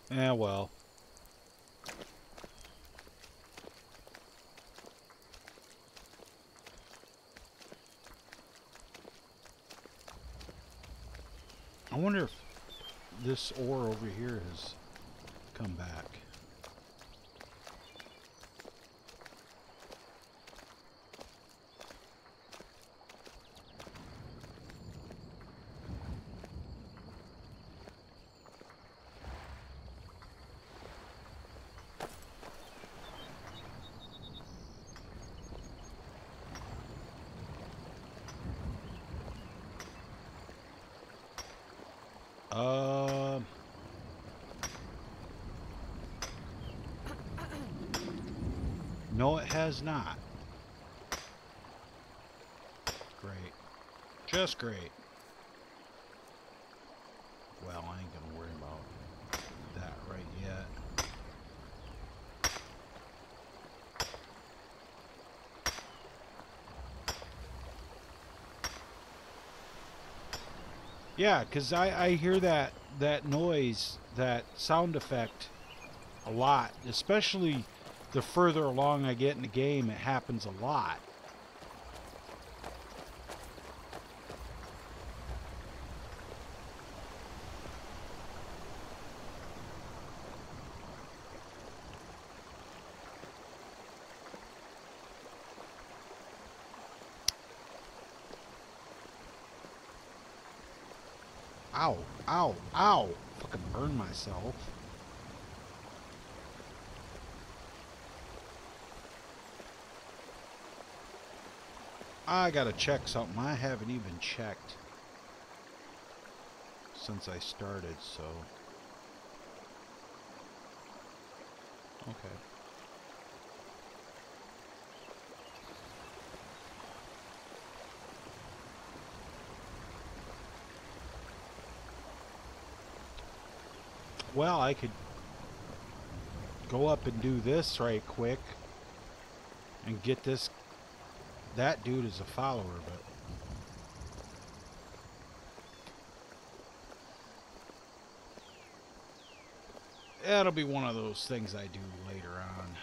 Eh, well. I wonder if this ore over here has come back. No, it has not. Great. Just great. Well, I ain't gonna worry about that right yet. Yeah, because I hear that noise, that sound effect a lot, especially the further along I get in the game. It happens a lot. Ow, ow, ow! Fucking burn myself. I gotta check something. I haven't even checked since I started, so... Okay. Well, I could go up and do this right quick and get this... That dude is a follower, but... That'll be one of those things I do later on.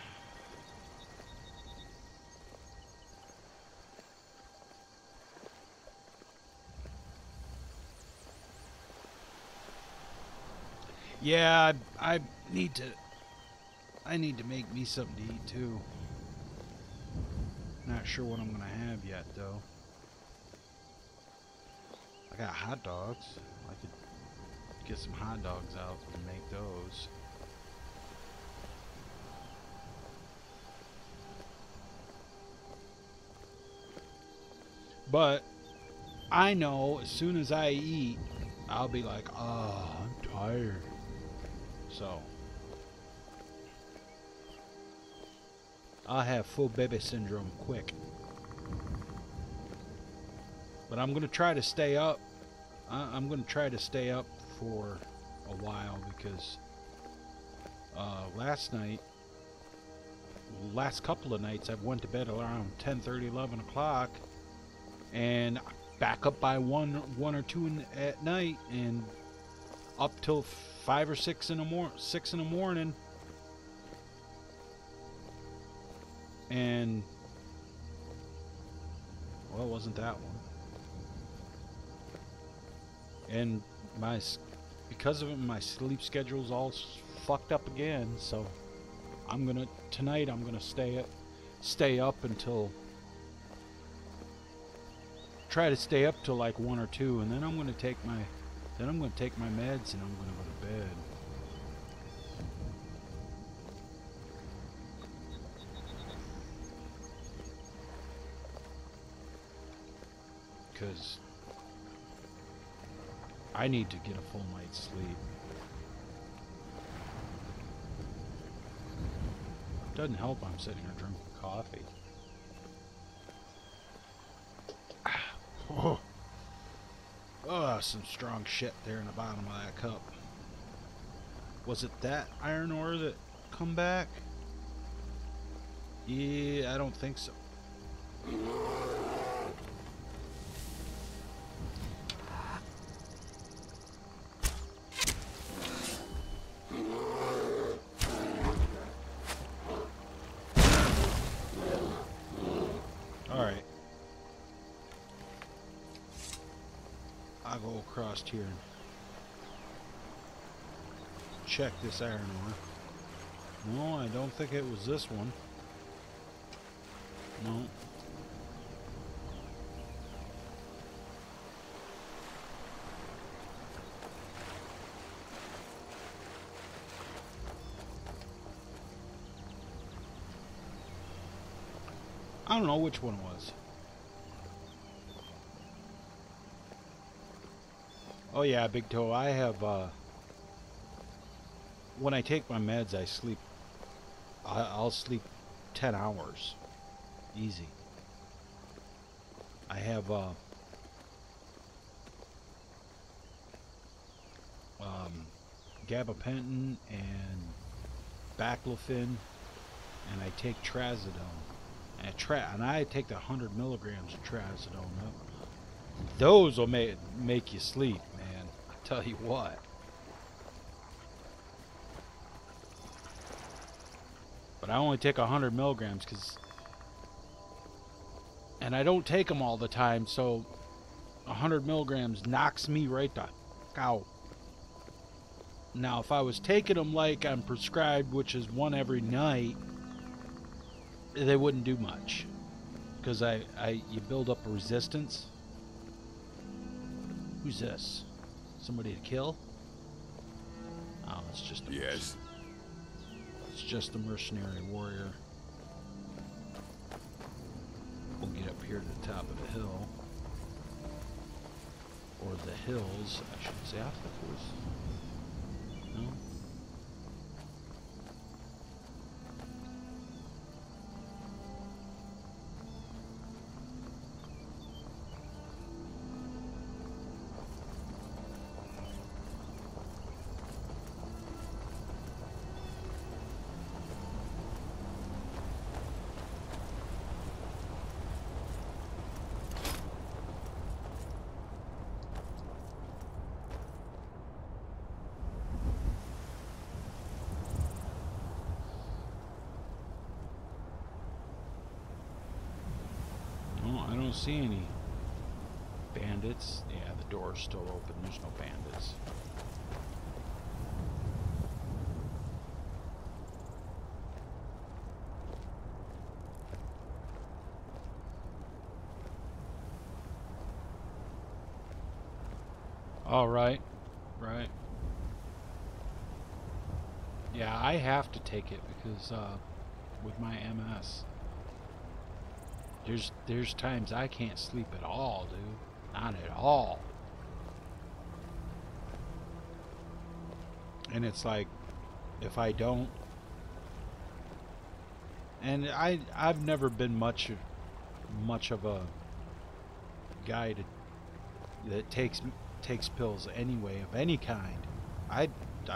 Yeah, I need to make me something to eat too. Not sure what I'm gonna have yet though. I got hot dogs. I could get some hot dogs out and make those. But I know as soon as I eat, I'll be like, oh, I'm tired. So I'll have full baby syndrome quick. But I'm gonna try to stay up. I'm gonna try to stay up for a while because last couple of nights I went to bed around 10:30, 11 o'clock, and back up by 1 or 2 at night, and up till 5 or 6 in the morning. And well, it wasn't that one. And because of it, my sleep schedule's all fucked up again. So tonight I'm gonna stay up until, try to stay up till like 1 or 2, and then I'm gonna take my meds and I'm gonna go to bed. Because I need to get a full night's sleep. Doesn't help I'm sitting here drinking coffee. Oh, some strong shit there in the bottom of that cup. Was it that iron ore that come back? Yeah, I don't think so. Alright. I'll go across here and check this iron ore. No, I don't think it was this one. No. I don't know which one it was. Oh yeah, Big Toe, I have, when I take my meds, I sleep, I'll sleep 10 hours. Easy. I have, gabapentin and baclofen, and I take trazodone. And I take the 100 milligrams of trazodone. Those will make you sleep, man. I tell you what. But I only take 100 milligrams and I don't take them all the time, so 100 milligrams knocks me right the fuck out. Now, if I was taking them like I'm prescribed, which is one every night, they wouldn't do much, because you build up a resistance. Who's this? Somebody to kill? Oh, it's just a yes. It's just a mercenary warrior. Well, get up here to the top of the hill. Or the hills, I should say. I thought it was... No? I don't see any bandits. Yeah, the door's still open. There's no bandits. All right. Right. Yeah, I have to take it because with my MS. There's times I can't sleep at all, dude. Not at all. And it's like, if I don't, and I've never been much of a guy that takes pills anyway of any kind. I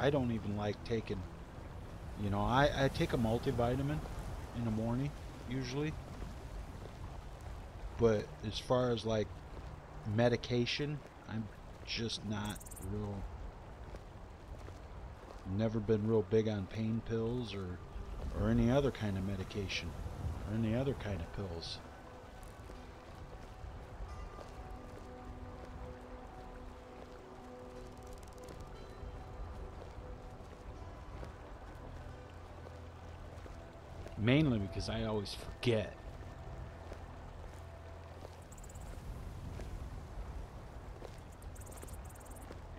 don't even like taking, you know, I take a multivitamin in the morning usually. But as far as like medication, I'm just not real, never been real big on pain pills or any other kind of medication or any other kind of pills. Mainly because I always forget.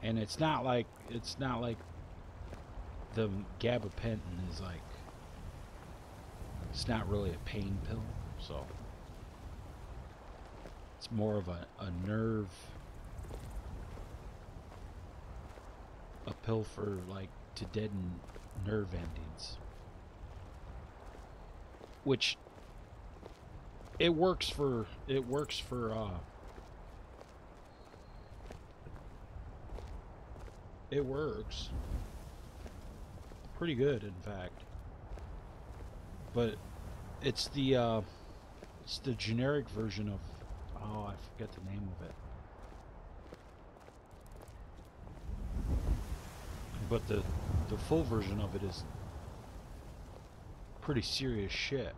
And it's not like the gabapentin is like, it's not really a pain pill, so it's more of a nerve, a pill for like to deaden nerve endings, which it works for it works pretty good, in fact. But it's the generic version of, oh, I forget the name of it. But the full version of it is pretty serious shit, man.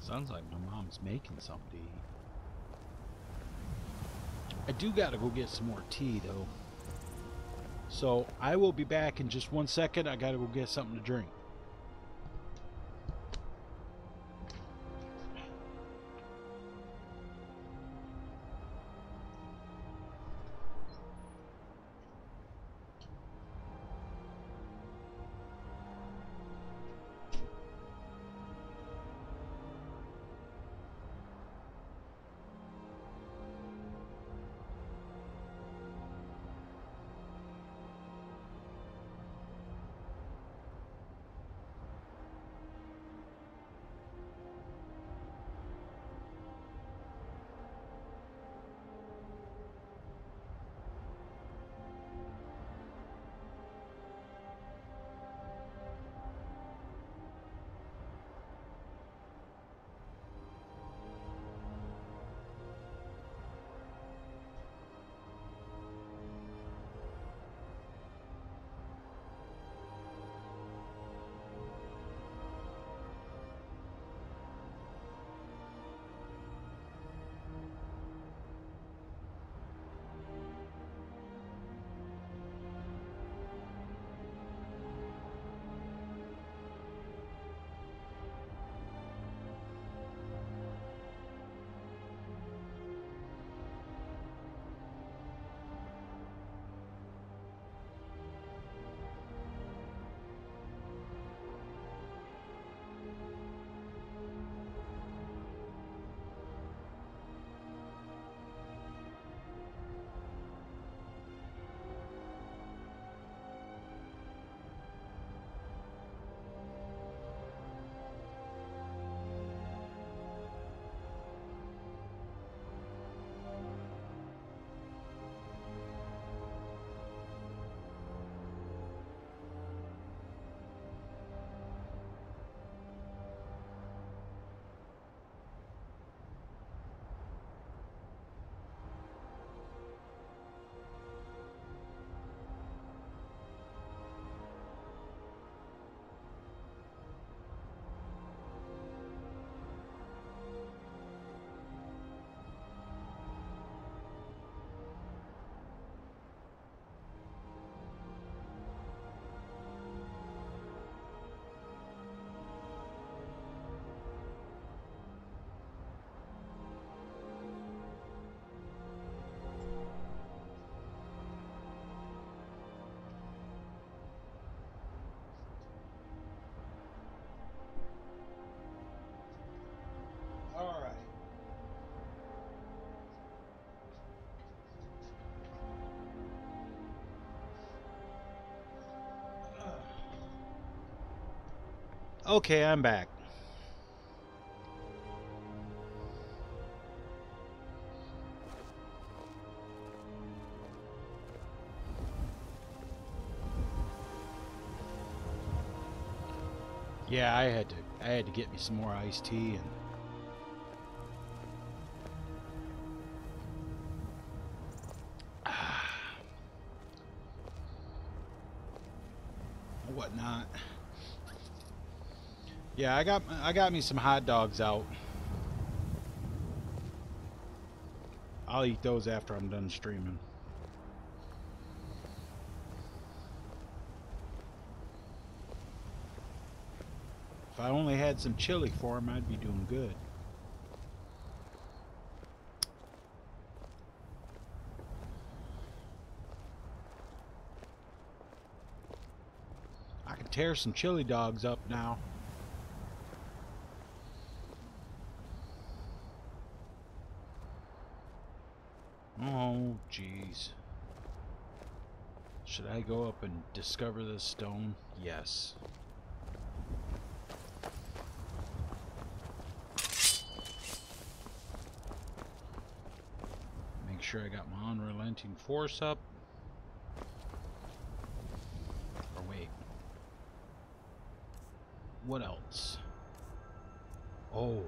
Sounds like my mom's making something to eat. I do gotta go get some more tea, though. So I will be back in just 1 second. I gotta go get something to drink. Okay, I'm back. Yeah, I had to get me some more iced tea and whatnot. Yeah, I got me some hot dogs out. I'll eat those after I'm done streaming. If I only had some chili for them, I'd be doing good. I can tear some chili dogs up now. Oh, jeez. Should I go up and discover this stone? Yes. Make sure I got my unrelenting force up. Or wait. What else? Oh.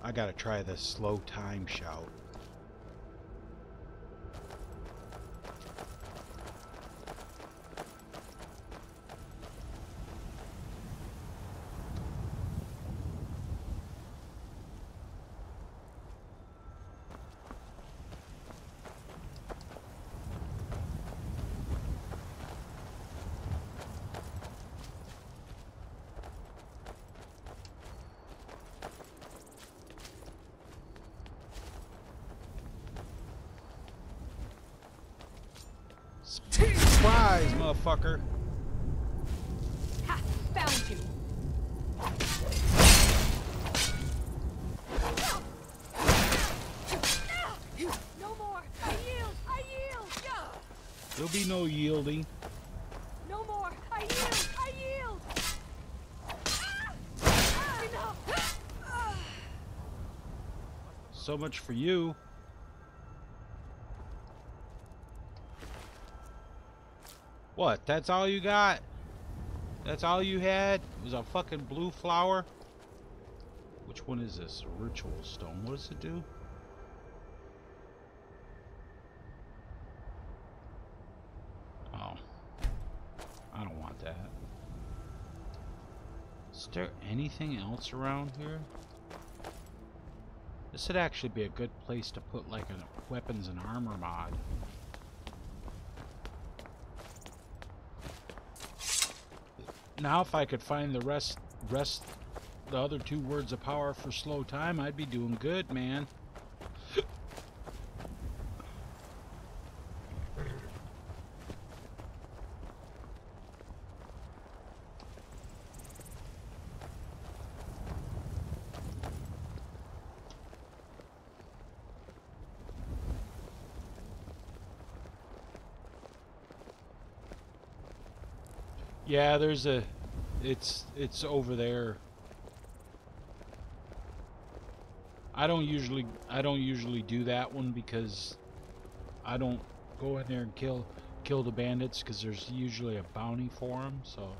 I gotta try this slow time shout. Surprise, motherfucker. Ha! Found you. No more. I yield. I yield. There'll be no yielding. No more. I yield. I yield. Enough. So much for you. What? That's all you got? That's all you had? It was a fucking blue flower? Which one is this? A ritual stone. What does it do? Oh. I don't want that. Is there anything else around here? This would actually be a good place to put like a weapons and armor mod. Now if I could find the rest the other 2 words of power for slow time, I'd be doing good, man. Yeah, there's a it's over there. I don't usually do that one because I don't go in there and kill the bandits because there's usually a bounty for them, so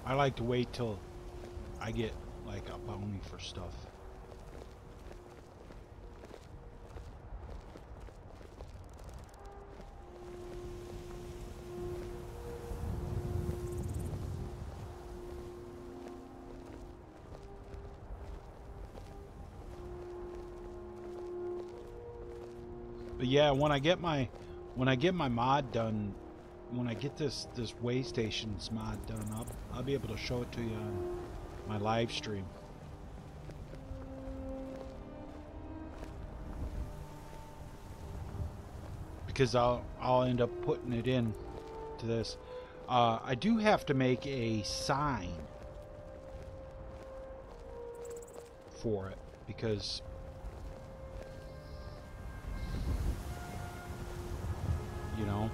I like to wait till I get like a bounty for stuff. But yeah, when I get my mod done, when I get this way stations mod done, I'll be able to show it to you on my live stream. Because I'll end up putting it in to this. I do have to make a sign for it because you know,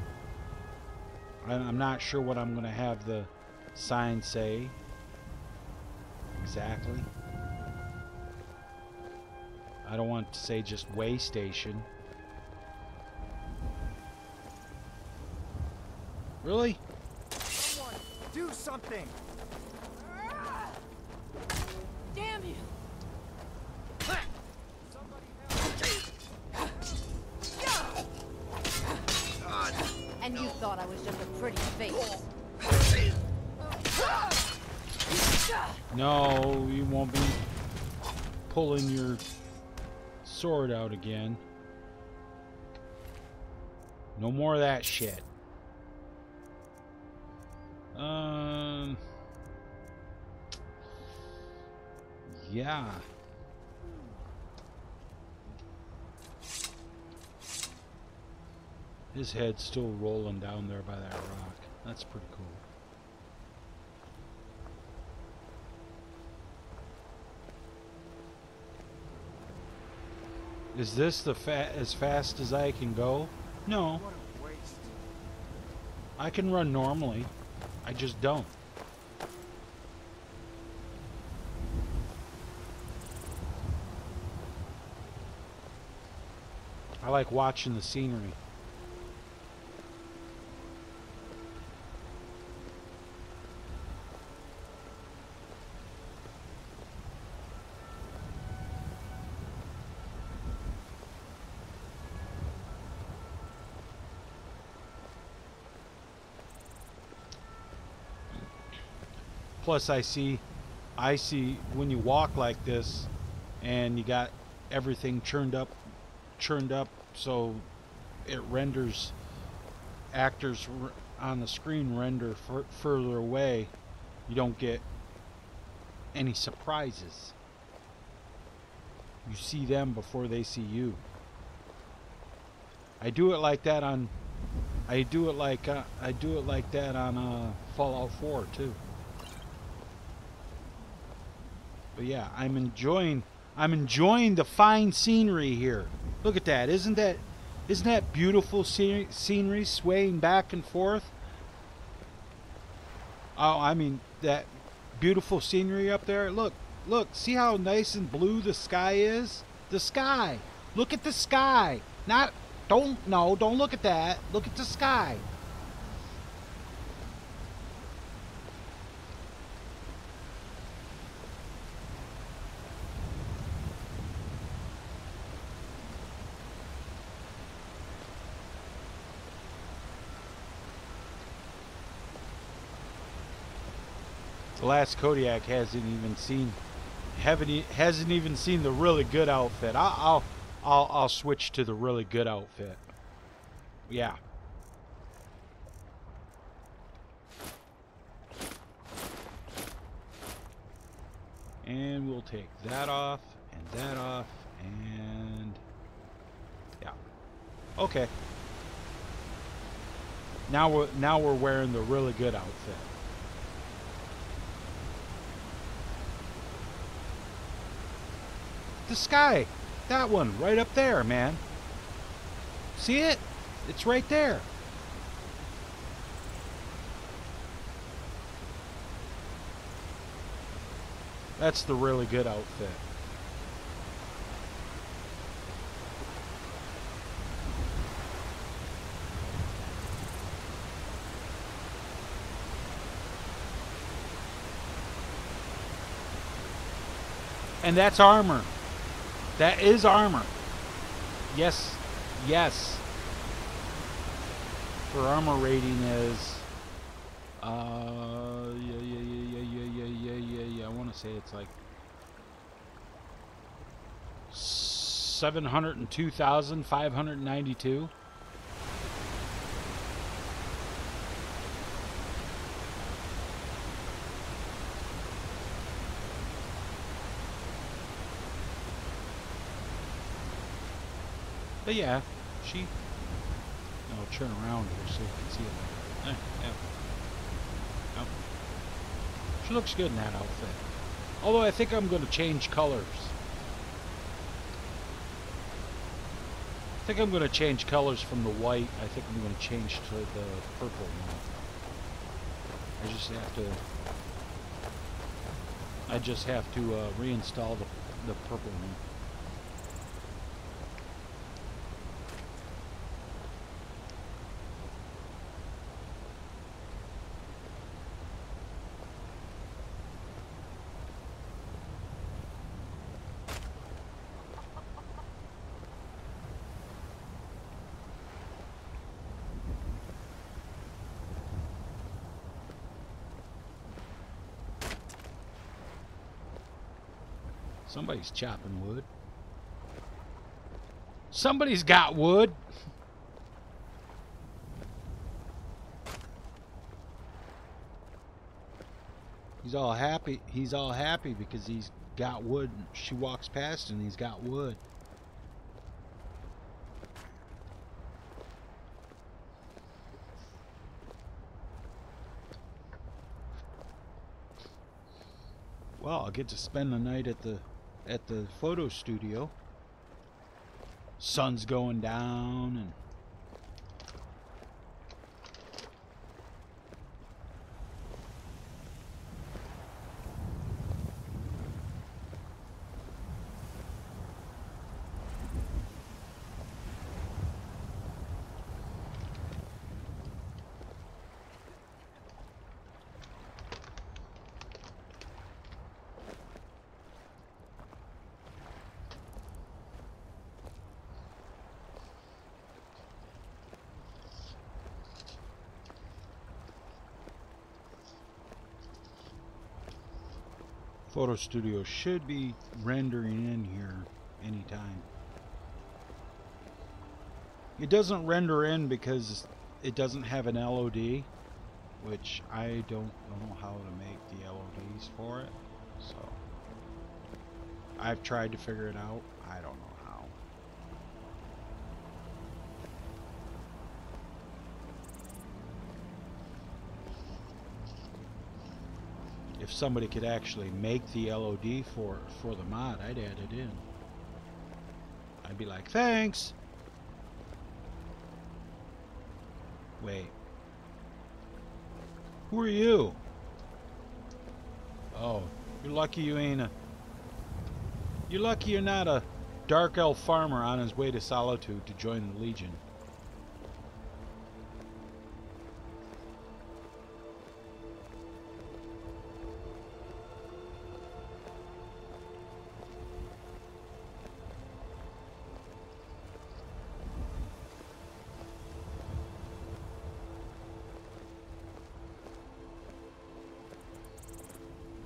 I'm not sure what I'm going to have the sign say exactly. I don't want to say just way station. Really? Someone, do something! Damn you! And you thought I was just a pretty face. No, you won't be pulling your sword out again. No more of that shit. Yeah. His head's still rolling down there by that rock. That's pretty cool. Is this the as fast as I can go? No. What a waste. I can run normally. I just don't. I like watching the scenery. Plus I see when you walk like this and you got everything churned up so it renders, actors on the screen render further away. You don't get any surprises. You see them before they see you. I do it like that on Fallout 4 too. But yeah, I'm enjoying the fine scenery here. Look at that. Isn't that beautiful scenery swaying back and forth? Oh, I mean that beautiful scenery up there. Look, see how nice and blue the sky is? The sky. Look at the sky. Don't look at that. Look at the sky. The last Kodiak hasn't even seen the really good outfit. I'll switch to the really good outfit. Yeah. And we'll take that off and yeah. Okay. Now we're wearing the really good outfit. The sky, that one right up there, man. See it? It's right there. That's the really good outfit. And that's armor. That is armor. Yes. Yes. Her armor rating is yeah. I want to say it's like 702,592. But yeah, I'll turn around here so you can see it. Yeah. looks good in that outfit. Although I think I'm going to change colors. I think I'm going to change colors from the white. I think I'm going to change to the purple now. I just have to reinstall the purple one. Somebody's chopping wood. Somebody's got wood. He's all happy. He's all happy because he's got wood. She walks past and he's got wood. Well, I'll get to spend the night at the photo studio. Sun's going down and photo studio should be rendering in here anytime. It doesn't render in because it doesn't have an LOD, which I don't know how to make the LODs for it. So I've tried to figure it out. I don't know how. If somebody could actually make the LOD for the mod, I'd add it in. I'd be like, thanks. Wait. Who are you? Oh, you're lucky you ain't a... You're lucky you're not a dark elf farmer on his way to Solitude to join the Legion.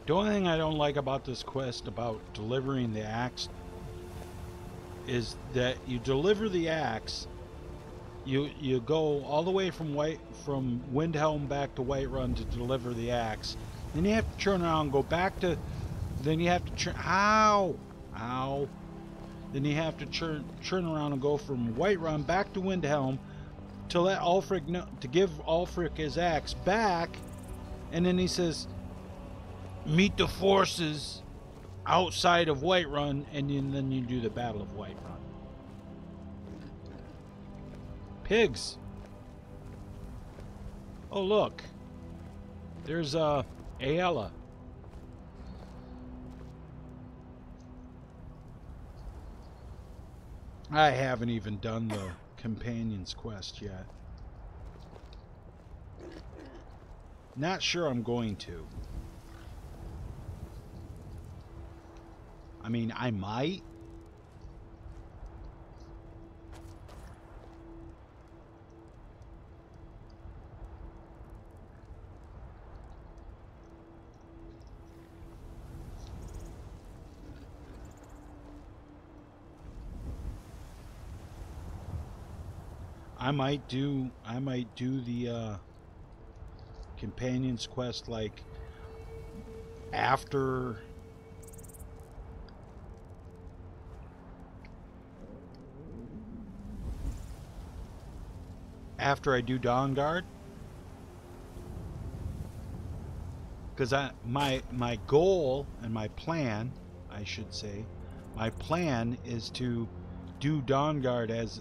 The only thing I don't like about this quest about delivering the axe is that you deliver the axe, you go all the way from Windhelm back to Whiterun to deliver the axe. Then you have to turn around and go back to, then you have to turn, ow. Then you have to turn around and go from Whiterun back to Windhelm to let Ulfric know, to give Ulfric his axe back, and then he says, meet the forces outside of Whiterun, and then you do the Battle of Whiterun. Pigs. Oh look, there's Aella. I haven't even done the companion's quest yet. Not sure I'm going to. I mean, I might. I might do the companion's quest like after I do Dawnguard. Because my goal and my plan, I should say, my plan is to do Dawnguard as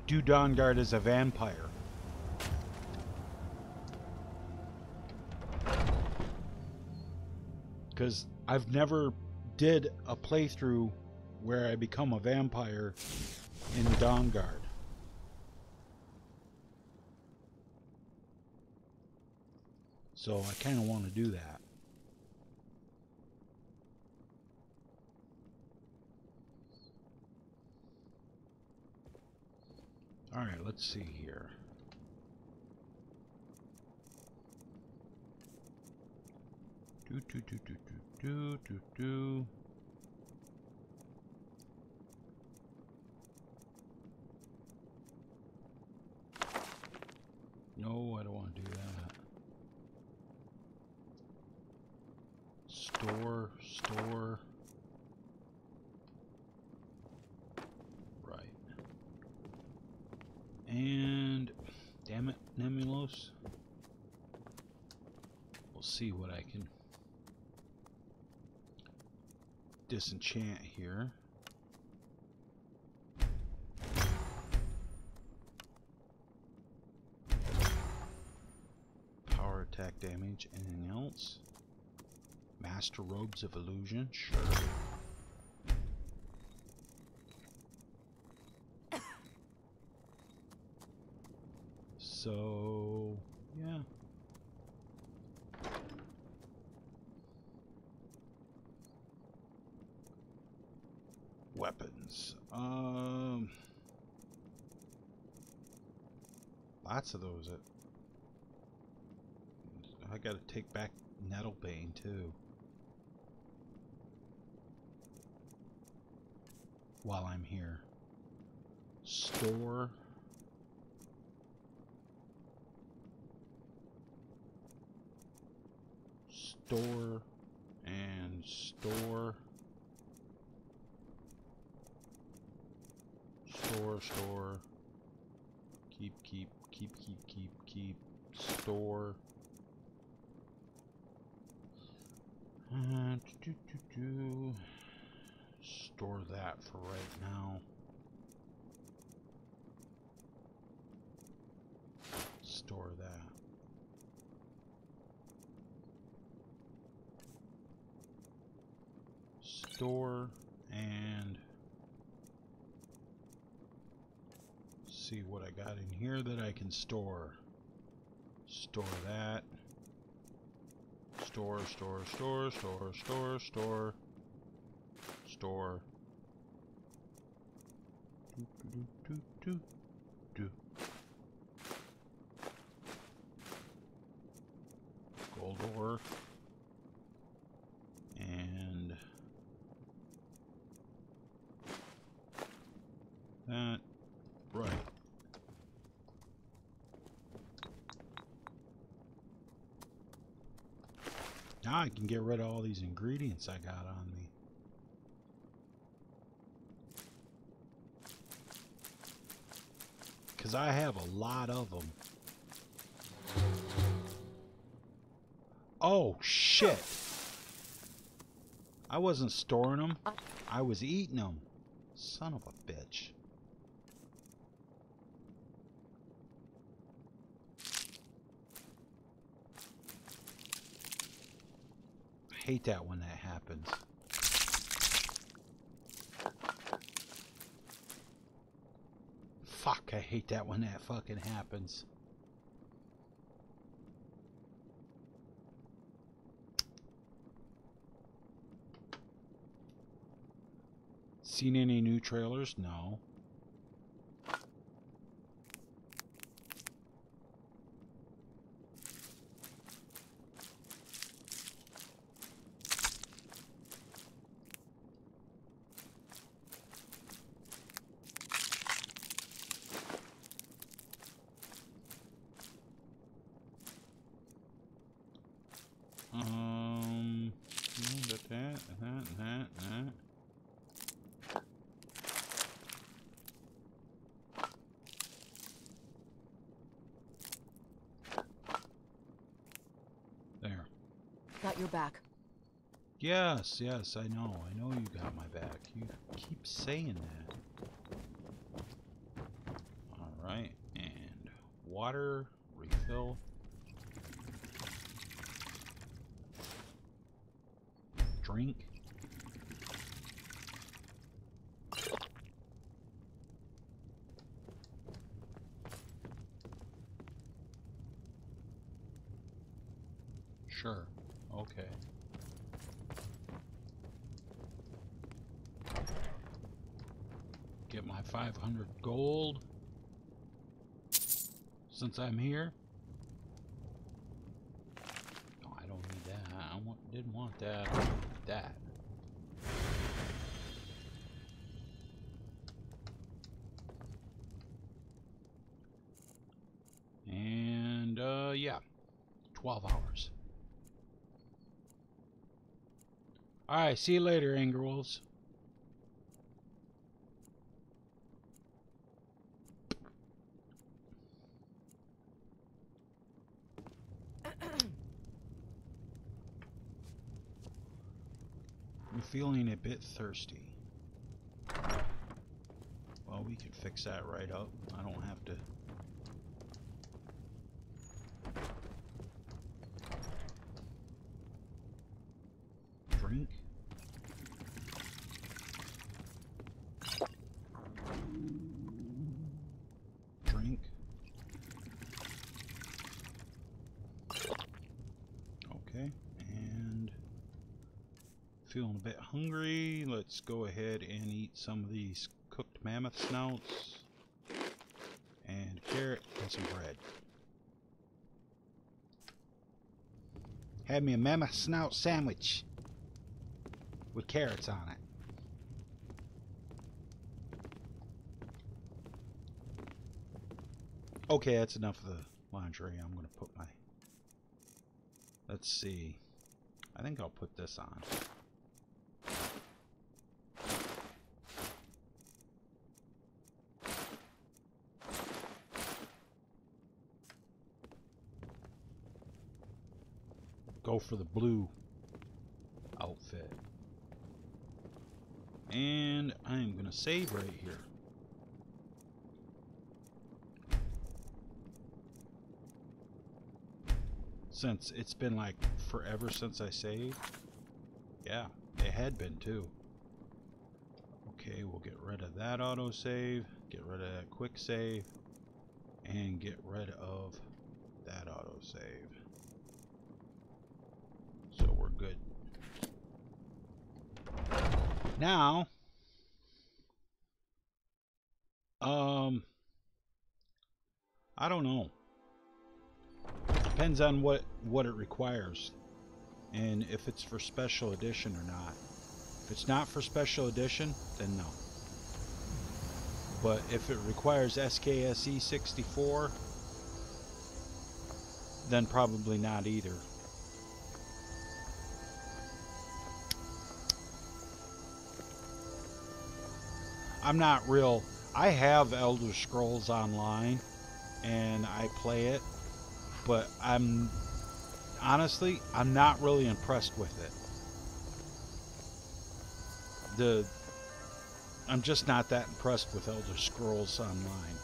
do Dawnguard as a vampire. Because I've never did a playthrough where I become a vampire in Dawnguard. So I kind of want to do that. Alright, let's see here. Do. No, I don't want to do that. Store. Right. And damn it, Nemulos. We'll see what I can disenchant here. Power attack damage. Anything else? Master Robes of Illusion, sure. So, yeah. Weapons. Lots of those. I gotta take back Nettlebane too. While I'm here. Store. Store. And store. Store. Keep. Store. Store that for right now. Store that. Store and see what I got in here that I can store. Store that. Store. Do. Gold ore. And that. Right. Now I can get rid of all these ingredients I got on me. Because I have a lot of them. Oh, shit. I wasn't storing them. I was eating them. Son of a bitch. I hate that when that happens. Fuck, I hate that when that fucking happens. Seen any new trailers? No. That. got your back. Yes, yes, I know. I know you got my back. You keep saying that. Alright, and water, refill. Drink. Sure. Okay. Get my 500 gold since I'm here. No, I don't need that. Didn't want that. I need that. And yeah, 12 hours. All right, see you later, Angerwolves. I'm feeling a bit thirsty. Well, we can fix that right up. I don't have to. Drink. Drink. Okay, and feeling a bit hungry. Let's go ahead and eat some of these cooked mammoth snouts and a carrot and some bread. Had me a mammoth snout sandwich with carrots on it. Okay, that's enough of the lingerie. I'm going to put my... Let's see. I think I'll put this on. Go for the blue outfit. And I'm going to save right here. Since it's been like forever since I saved. Yeah, it had been too. Okay, we'll get rid of that autosave, get rid of that quick save, and get rid of that autosave. So we're good. Now, I don't know. Depends on what it requires and if it's for special edition or not. If it's not for special edition, then no. But if it requires SKSE 64, then probably not either. I'm not real. I have Elder Scrolls Online and I play it, but honestly, I'm not really impressed with it. I'm just not that impressed with Elder Scrolls Online.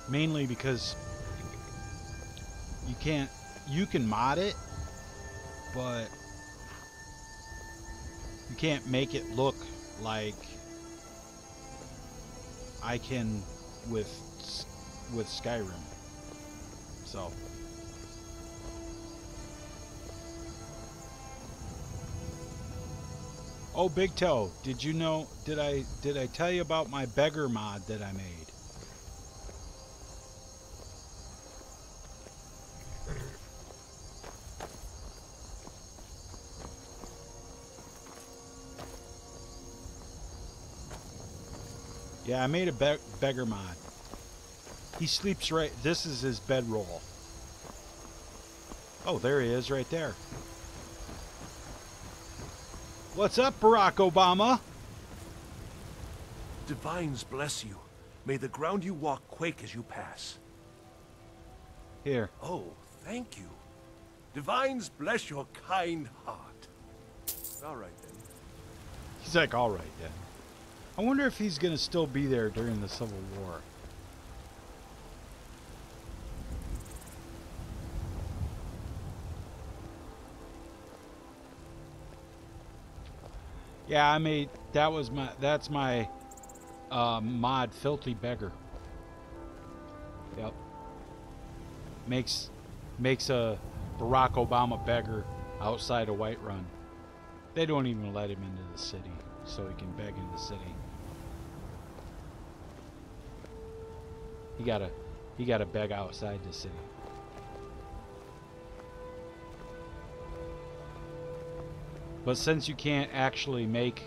Mainly because you can mod it, but you can't make it look like I can with Skyrim. So oh, Big Toe, did you know, did I tell you about my beggar mod that I made? Yeah, I made a beggar mod. He sleeps right... This is his bedroll. Oh, there he is right there. What's up, Barack Obama? Divines bless you. May the ground you walk quake as you pass. Here. Oh, thank you. Divines bless your kind heart. All right, then. He's like, all right, then. I wonder if he's going to still be there during the Civil War. Yeah, I made, that's my mod, Filthy Beggar. Yep. Makes a Barack Obama beggar outside of Whiterun. They don't even let him into the city, so he can beg in the city. He gotta beg outside the city. But since you can't actually make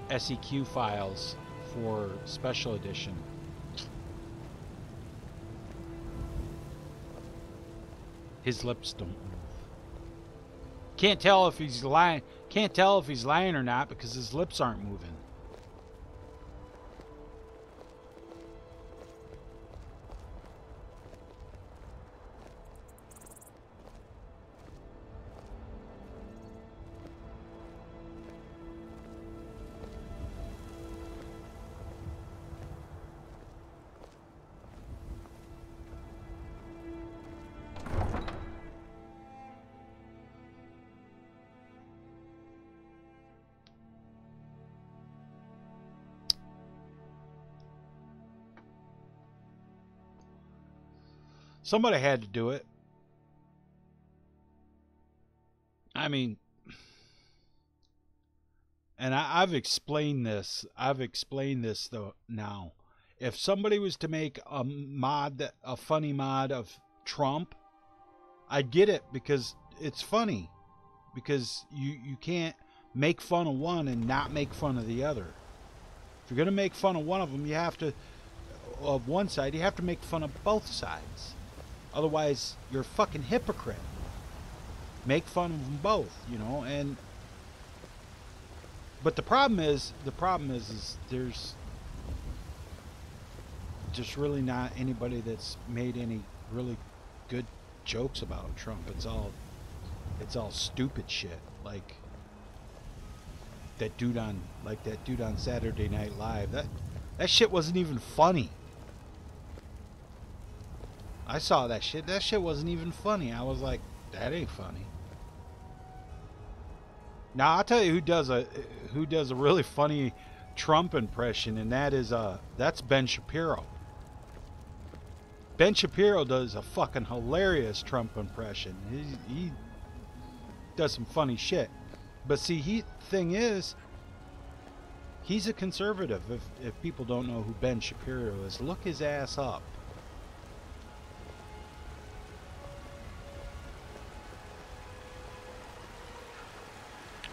SEQ files for Special Edition, his lips don't move. Can't tell if he's lying. Can't tell if he's lying or not because his lips aren't moving. Somebody had to do it. I mean, and I've explained this. Though now. If somebody was to make a funny mod of Trump, I'd get it because it's funny. Because you can't make fun of one and not make fun of the other. If you're gonna make fun of one of them, you have to, of one side, you have to make fun of both sides. Otherwise, you're a fucking hypocrite. Make fun of them both, you know, and but the problem is there's just really not anybody that's made any really good jokes about Trump. It's all stupid shit. Like that dude on Saturday Night Live. That shit wasn't even funny. I saw that shit. That shit wasn't even funny. I was like, that ain't funny. Now I'll tell you who does a really funny Trump impression, and that's Ben Shapiro. Ben Shapiro does a fucking hilarious Trump impression. He does some funny shit. But see, thing is, he's a conservative. If people don't know who Ben Shapiro is, look his ass up.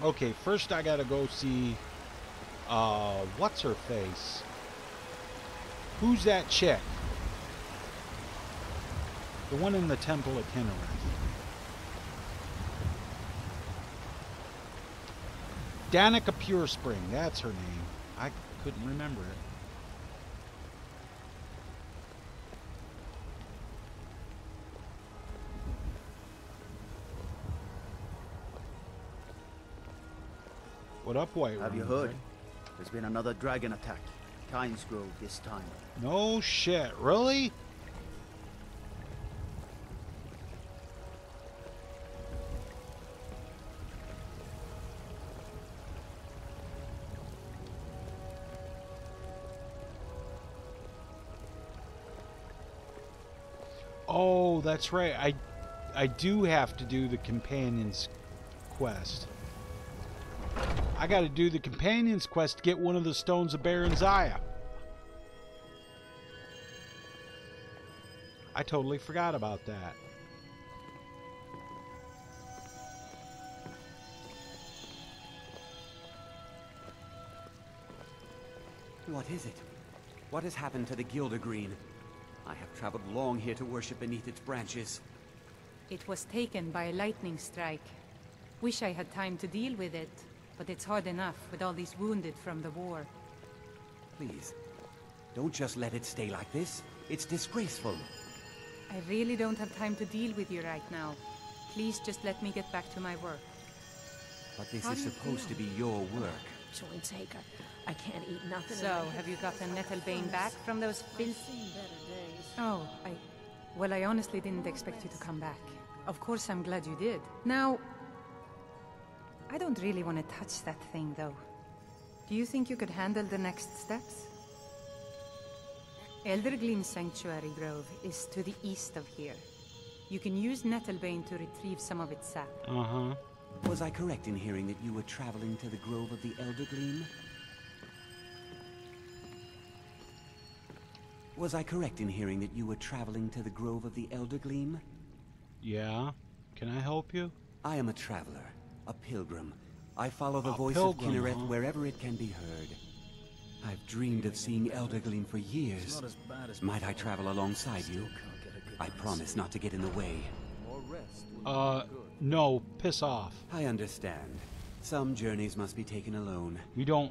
Okay, first I gotta go see, what's her face? Who's that chick? The one in the Temple of Kinnereth. Danica Purespring, that's her name. I couldn't remember it. What up, White? Have you heard? There's been another dragon attack. Kynes Grove this time. No shit, really? Oh, that's right. I do have to do the companion's quest. I got to do the companion's quest to get one of the stones of Baron Zaya. I totally forgot about that. What is it? What has happened to the Gildergreen? I have traveled long here to worship beneath its branches. It was taken by a lightning strike. Wish I had time to deal with it, but it's hard enough with all these wounded from the war. Please, don't just let it stay like this. It's disgraceful. I really don't have time to deal with you right now. Please just let me get back to my work. But this is supposed to be your work. Joints ache. I can't eat nothing. So, have you gotten Nettlebane back from those Oh, Well, I honestly didn't expect you to come back. Of course, I'm glad you did. Now, I don't really want to touch that thing, though. Do you think you could handle the next steps? Eldergleam Sanctuary Grove is to the east of here. You can use Nettlebane to retrieve some of its sap. Uh-huh. Was I correct in hearing that you were traveling to the Grove of the Eldergleam? Was I correct in hearing that you were traveling to the Grove of the Eldergleam? Yeah. Can I help you? I am a traveler, a pilgrim. I follow the voice of Kinnereth wherever it can be heard. I've dreamed of seeing Eldergleam for years. Might I travel alongside you? I promise not to get in the way. No, piss off. I understand. Some journeys must be taken alone. We don't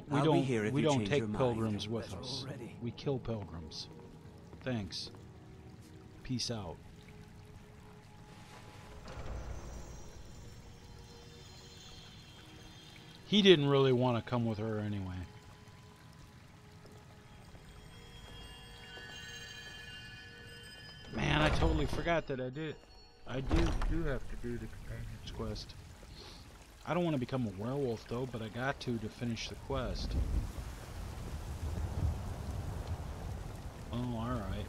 take your pilgrims mind. with us. We kill pilgrims. Thanks. Peace out. He didn't really want to come with her anyway. Man, I totally forgot that I do have to do the companion's quest. I don't want to become a werewolf though, but I got to finish the quest. Oh, alright.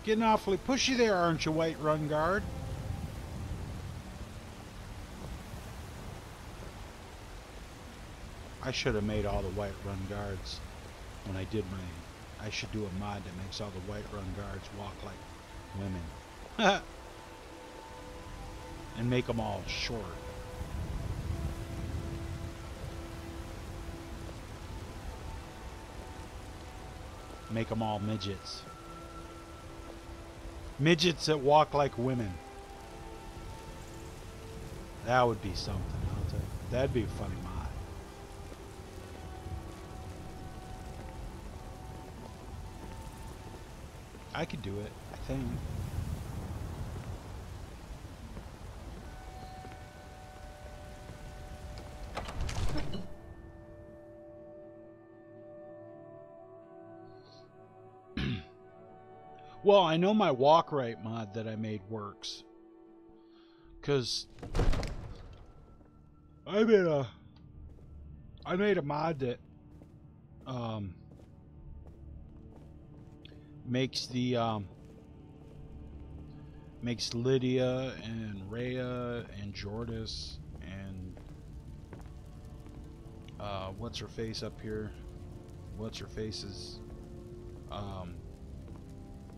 Getting awfully pushy there, aren't you, White Run Guard? I should have made all the White Run Guards when I did my... I should do a mod that makes all the White Run Guards walk like women. And make them all short. Make them all midgets. Midgets that walk like women. That would be something, I'll tell you. That'd be a funny mod. I could do it, I think. Well, I know my walk right mod that I made works. Cause I made a mod that makes the makes Lydia and Rhea and Jordis and what's her face up here? What's her face's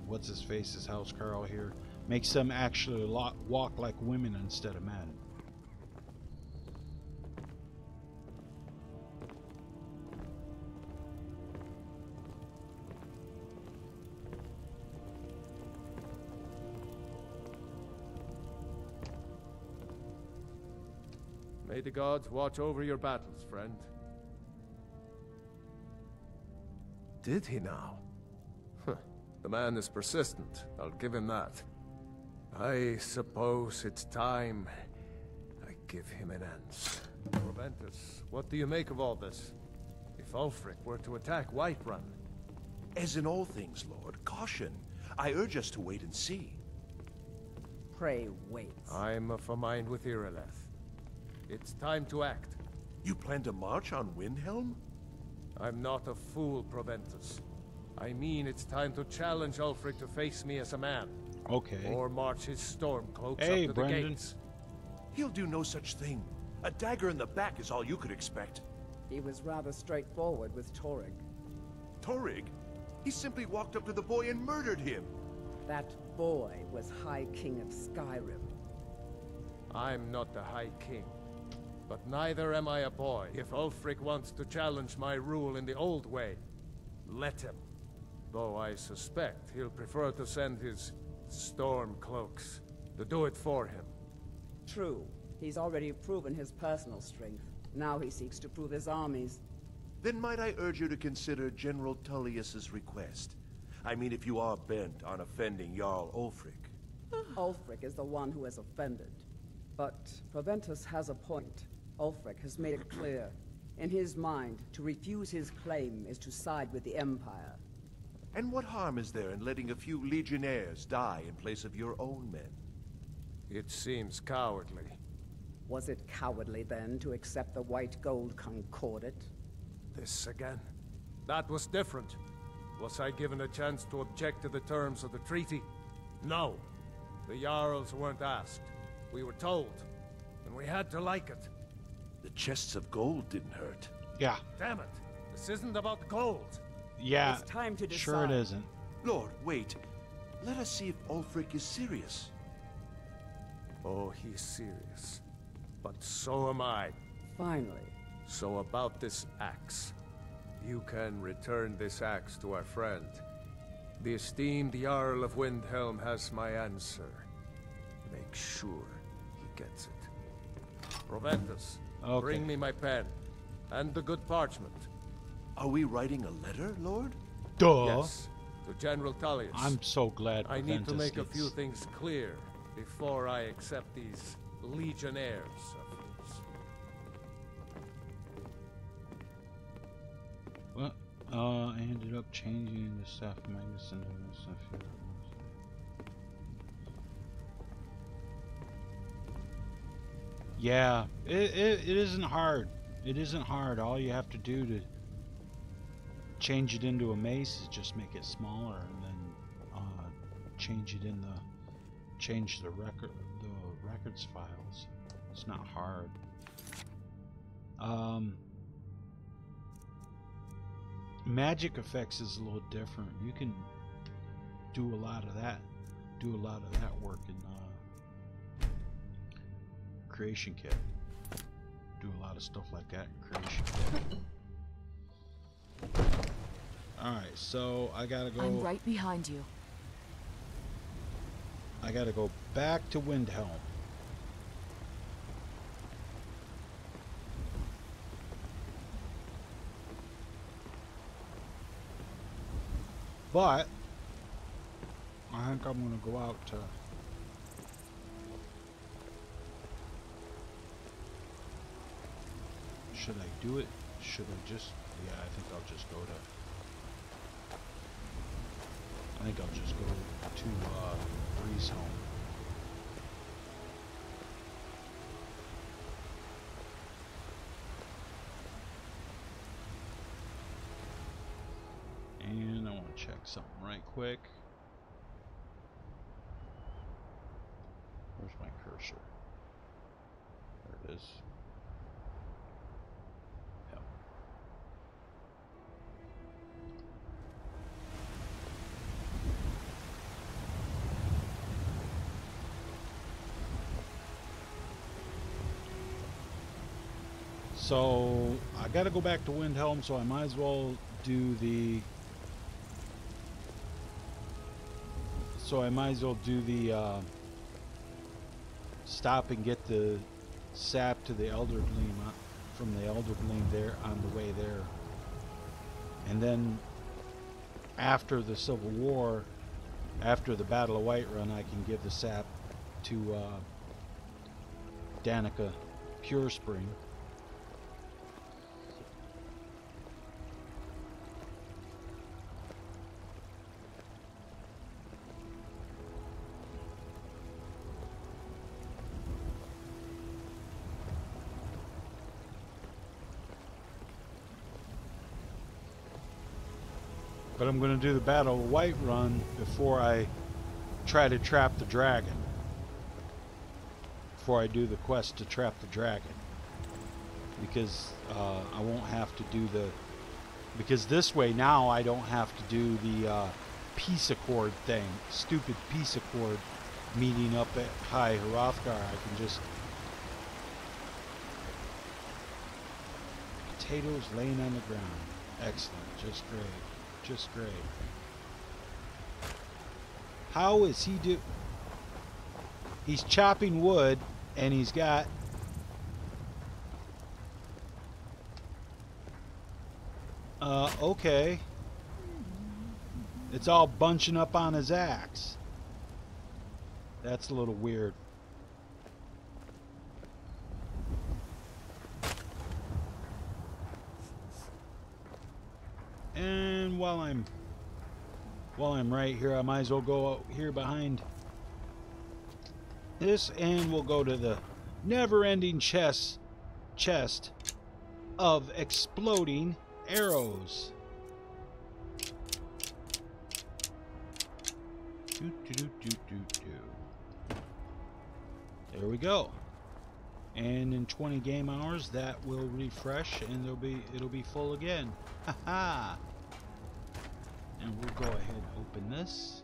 what's his face's house Carl here? Makes them actually walk like women instead of men. May the gods watch over your battles, friend. Did he now? The man is persistent, I'll give him that. I suppose it's time I give him an answer. Proventus, what do you make of all this? If Ulfric were to attack Whiterun... As in all things, Lord, caution. I urge us to wait and see. Pray wait. I'm of a mind with Irileth. It's time to act. You plan to march on Windhelm? I'm not a fool, Proventus. I mean, it's time to challenge Ulfric to face me as a man. Okay. Or march his Stormcloaks hey, up to Brendan. the gates. He'll do no such thing. A dagger in the back is all you could expect. He was rather straightforward with Torrig. Torrig? He simply walked up to the boy and murdered him. That boy was High King of Skyrim. I'm not the High King. But neither am I a boy. If Ulfric wants to challenge my rule in the old way, let him. Though I suspect he'll prefer to send his storm cloaks to do it for him. True. He's already proven his personal strength. Now he seeks to prove his armies. Then might I urge you to consider General Tullius's request? I mean, if you are bent on offending Jarl Ulfric. Ulfric is the one who has offended. But Proventus has a point. Ulfric has made it clear. In his mind, to refuse his claim is to side with the Empire. And what harm is there in letting a few legionnaires die in place of your own men? It seems cowardly. Was it cowardly then to accept the white gold concordat? This again? That was different. Was I given a chance to object to the terms of the treaty? No. The Jarls weren't asked. We were told. And we had to like it. The chests of gold didn't hurt. Yeah. Damn it. This isn't about gold. Yeah. It's time to decide. Sure it isn't. Lord, wait. Let us see if Ulfric is serious. Oh, he's serious. But so am I. Finally. So about this axe. You can return this axe to our friend. The esteemed Jarl of Windhelm has my answer. Make sure he gets it. Proventus, okay. Bring me my pen. And the good parchment. Are we writing a letter, Lord? Duh. Yes, to General Tullius. I'm so glad I need to Proventus make a gets... few things clear before I accept these legionnaires of his. What? I ended up changing the staff magazine and stuff here. Yeah, it isn't hard. It isn't hard. All you have to do to change it into a mace is just make it smaller, and then change the records files. It's not hard. Magic effects is a little different. You can do a lot of that. Work in Creation Kit. Do a lot of stuff like that in Creation Kit. Alright, so I gotta go. I'm right behind you. I gotta go back to Windhelm. But I think I'm gonna go out to should I do it? Should I just yeah, I think I'll just go to Breeze home. And I want to check something right quick. Where's my cursor? There it is. Yep. So I got to go back to Windhelm, so I might as well do the stop and get the sap to the Elder Gleam from the Elder Gleam there on the way there. And then after the Civil War, after the Battle of Whiterun, I can give the sap to Danica Pure Spring. But I'm going to do the Battle of Whiterun before I try to trap the dragon. Before I do the quest to trap the dragon. Because I won't have to do the... Because this way now I don't have to do peace accord thing, stupid peace accord meeting up at High Hrothgar. I can just... Potatoes laying on the ground. Excellent. Just great. Just great. How is he do... He's chopping wood, and he's got... Okay. It's all bunching up on his axe. That's a little weird. And while I'm right here, I might as well go out here behind this, and we'll go to the never-ending chest of exploding arrows. There we go. And in 20 game hours, that will refresh, and it'll be full again. Haha. And we'll go ahead and open this.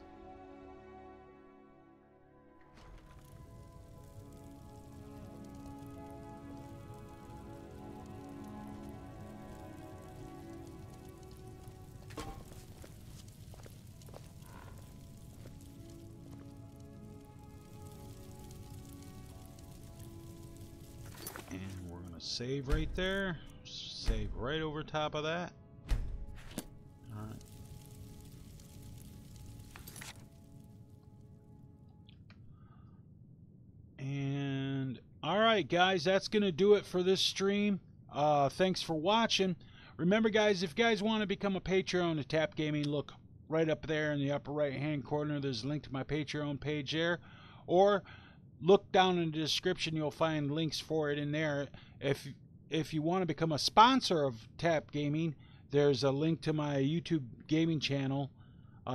Save right there. Save right over top of that. Alright. And alright guys, that's gonna do it for this stream. Thanks for watching. Remember guys, if you guys want to become a Patreon to T.A.P Gaming, look right up there in the upper right hand corner. There's a link to my Patreon page there. Or look down in the description, you'll find links for it in there. If you want to become a sponsor of T.A.P Gaming, there's a link to my YouTube gaming channel.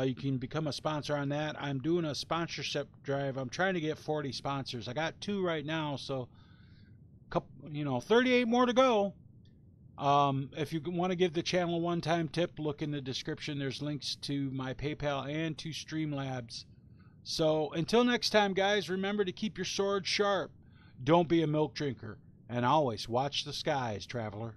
You can become a sponsor on that. I'm doing a sponsorship drive. I'm trying to get 40 sponsors. I got 2 right now, so 38 more to go. If you want to give the channel a one-time tip, look in the description. There's links to my PayPal and to Streamlabs. So until next time, guys, remember to keep your sword sharp. Don't be a milk drinker. And always watch the skies, traveler.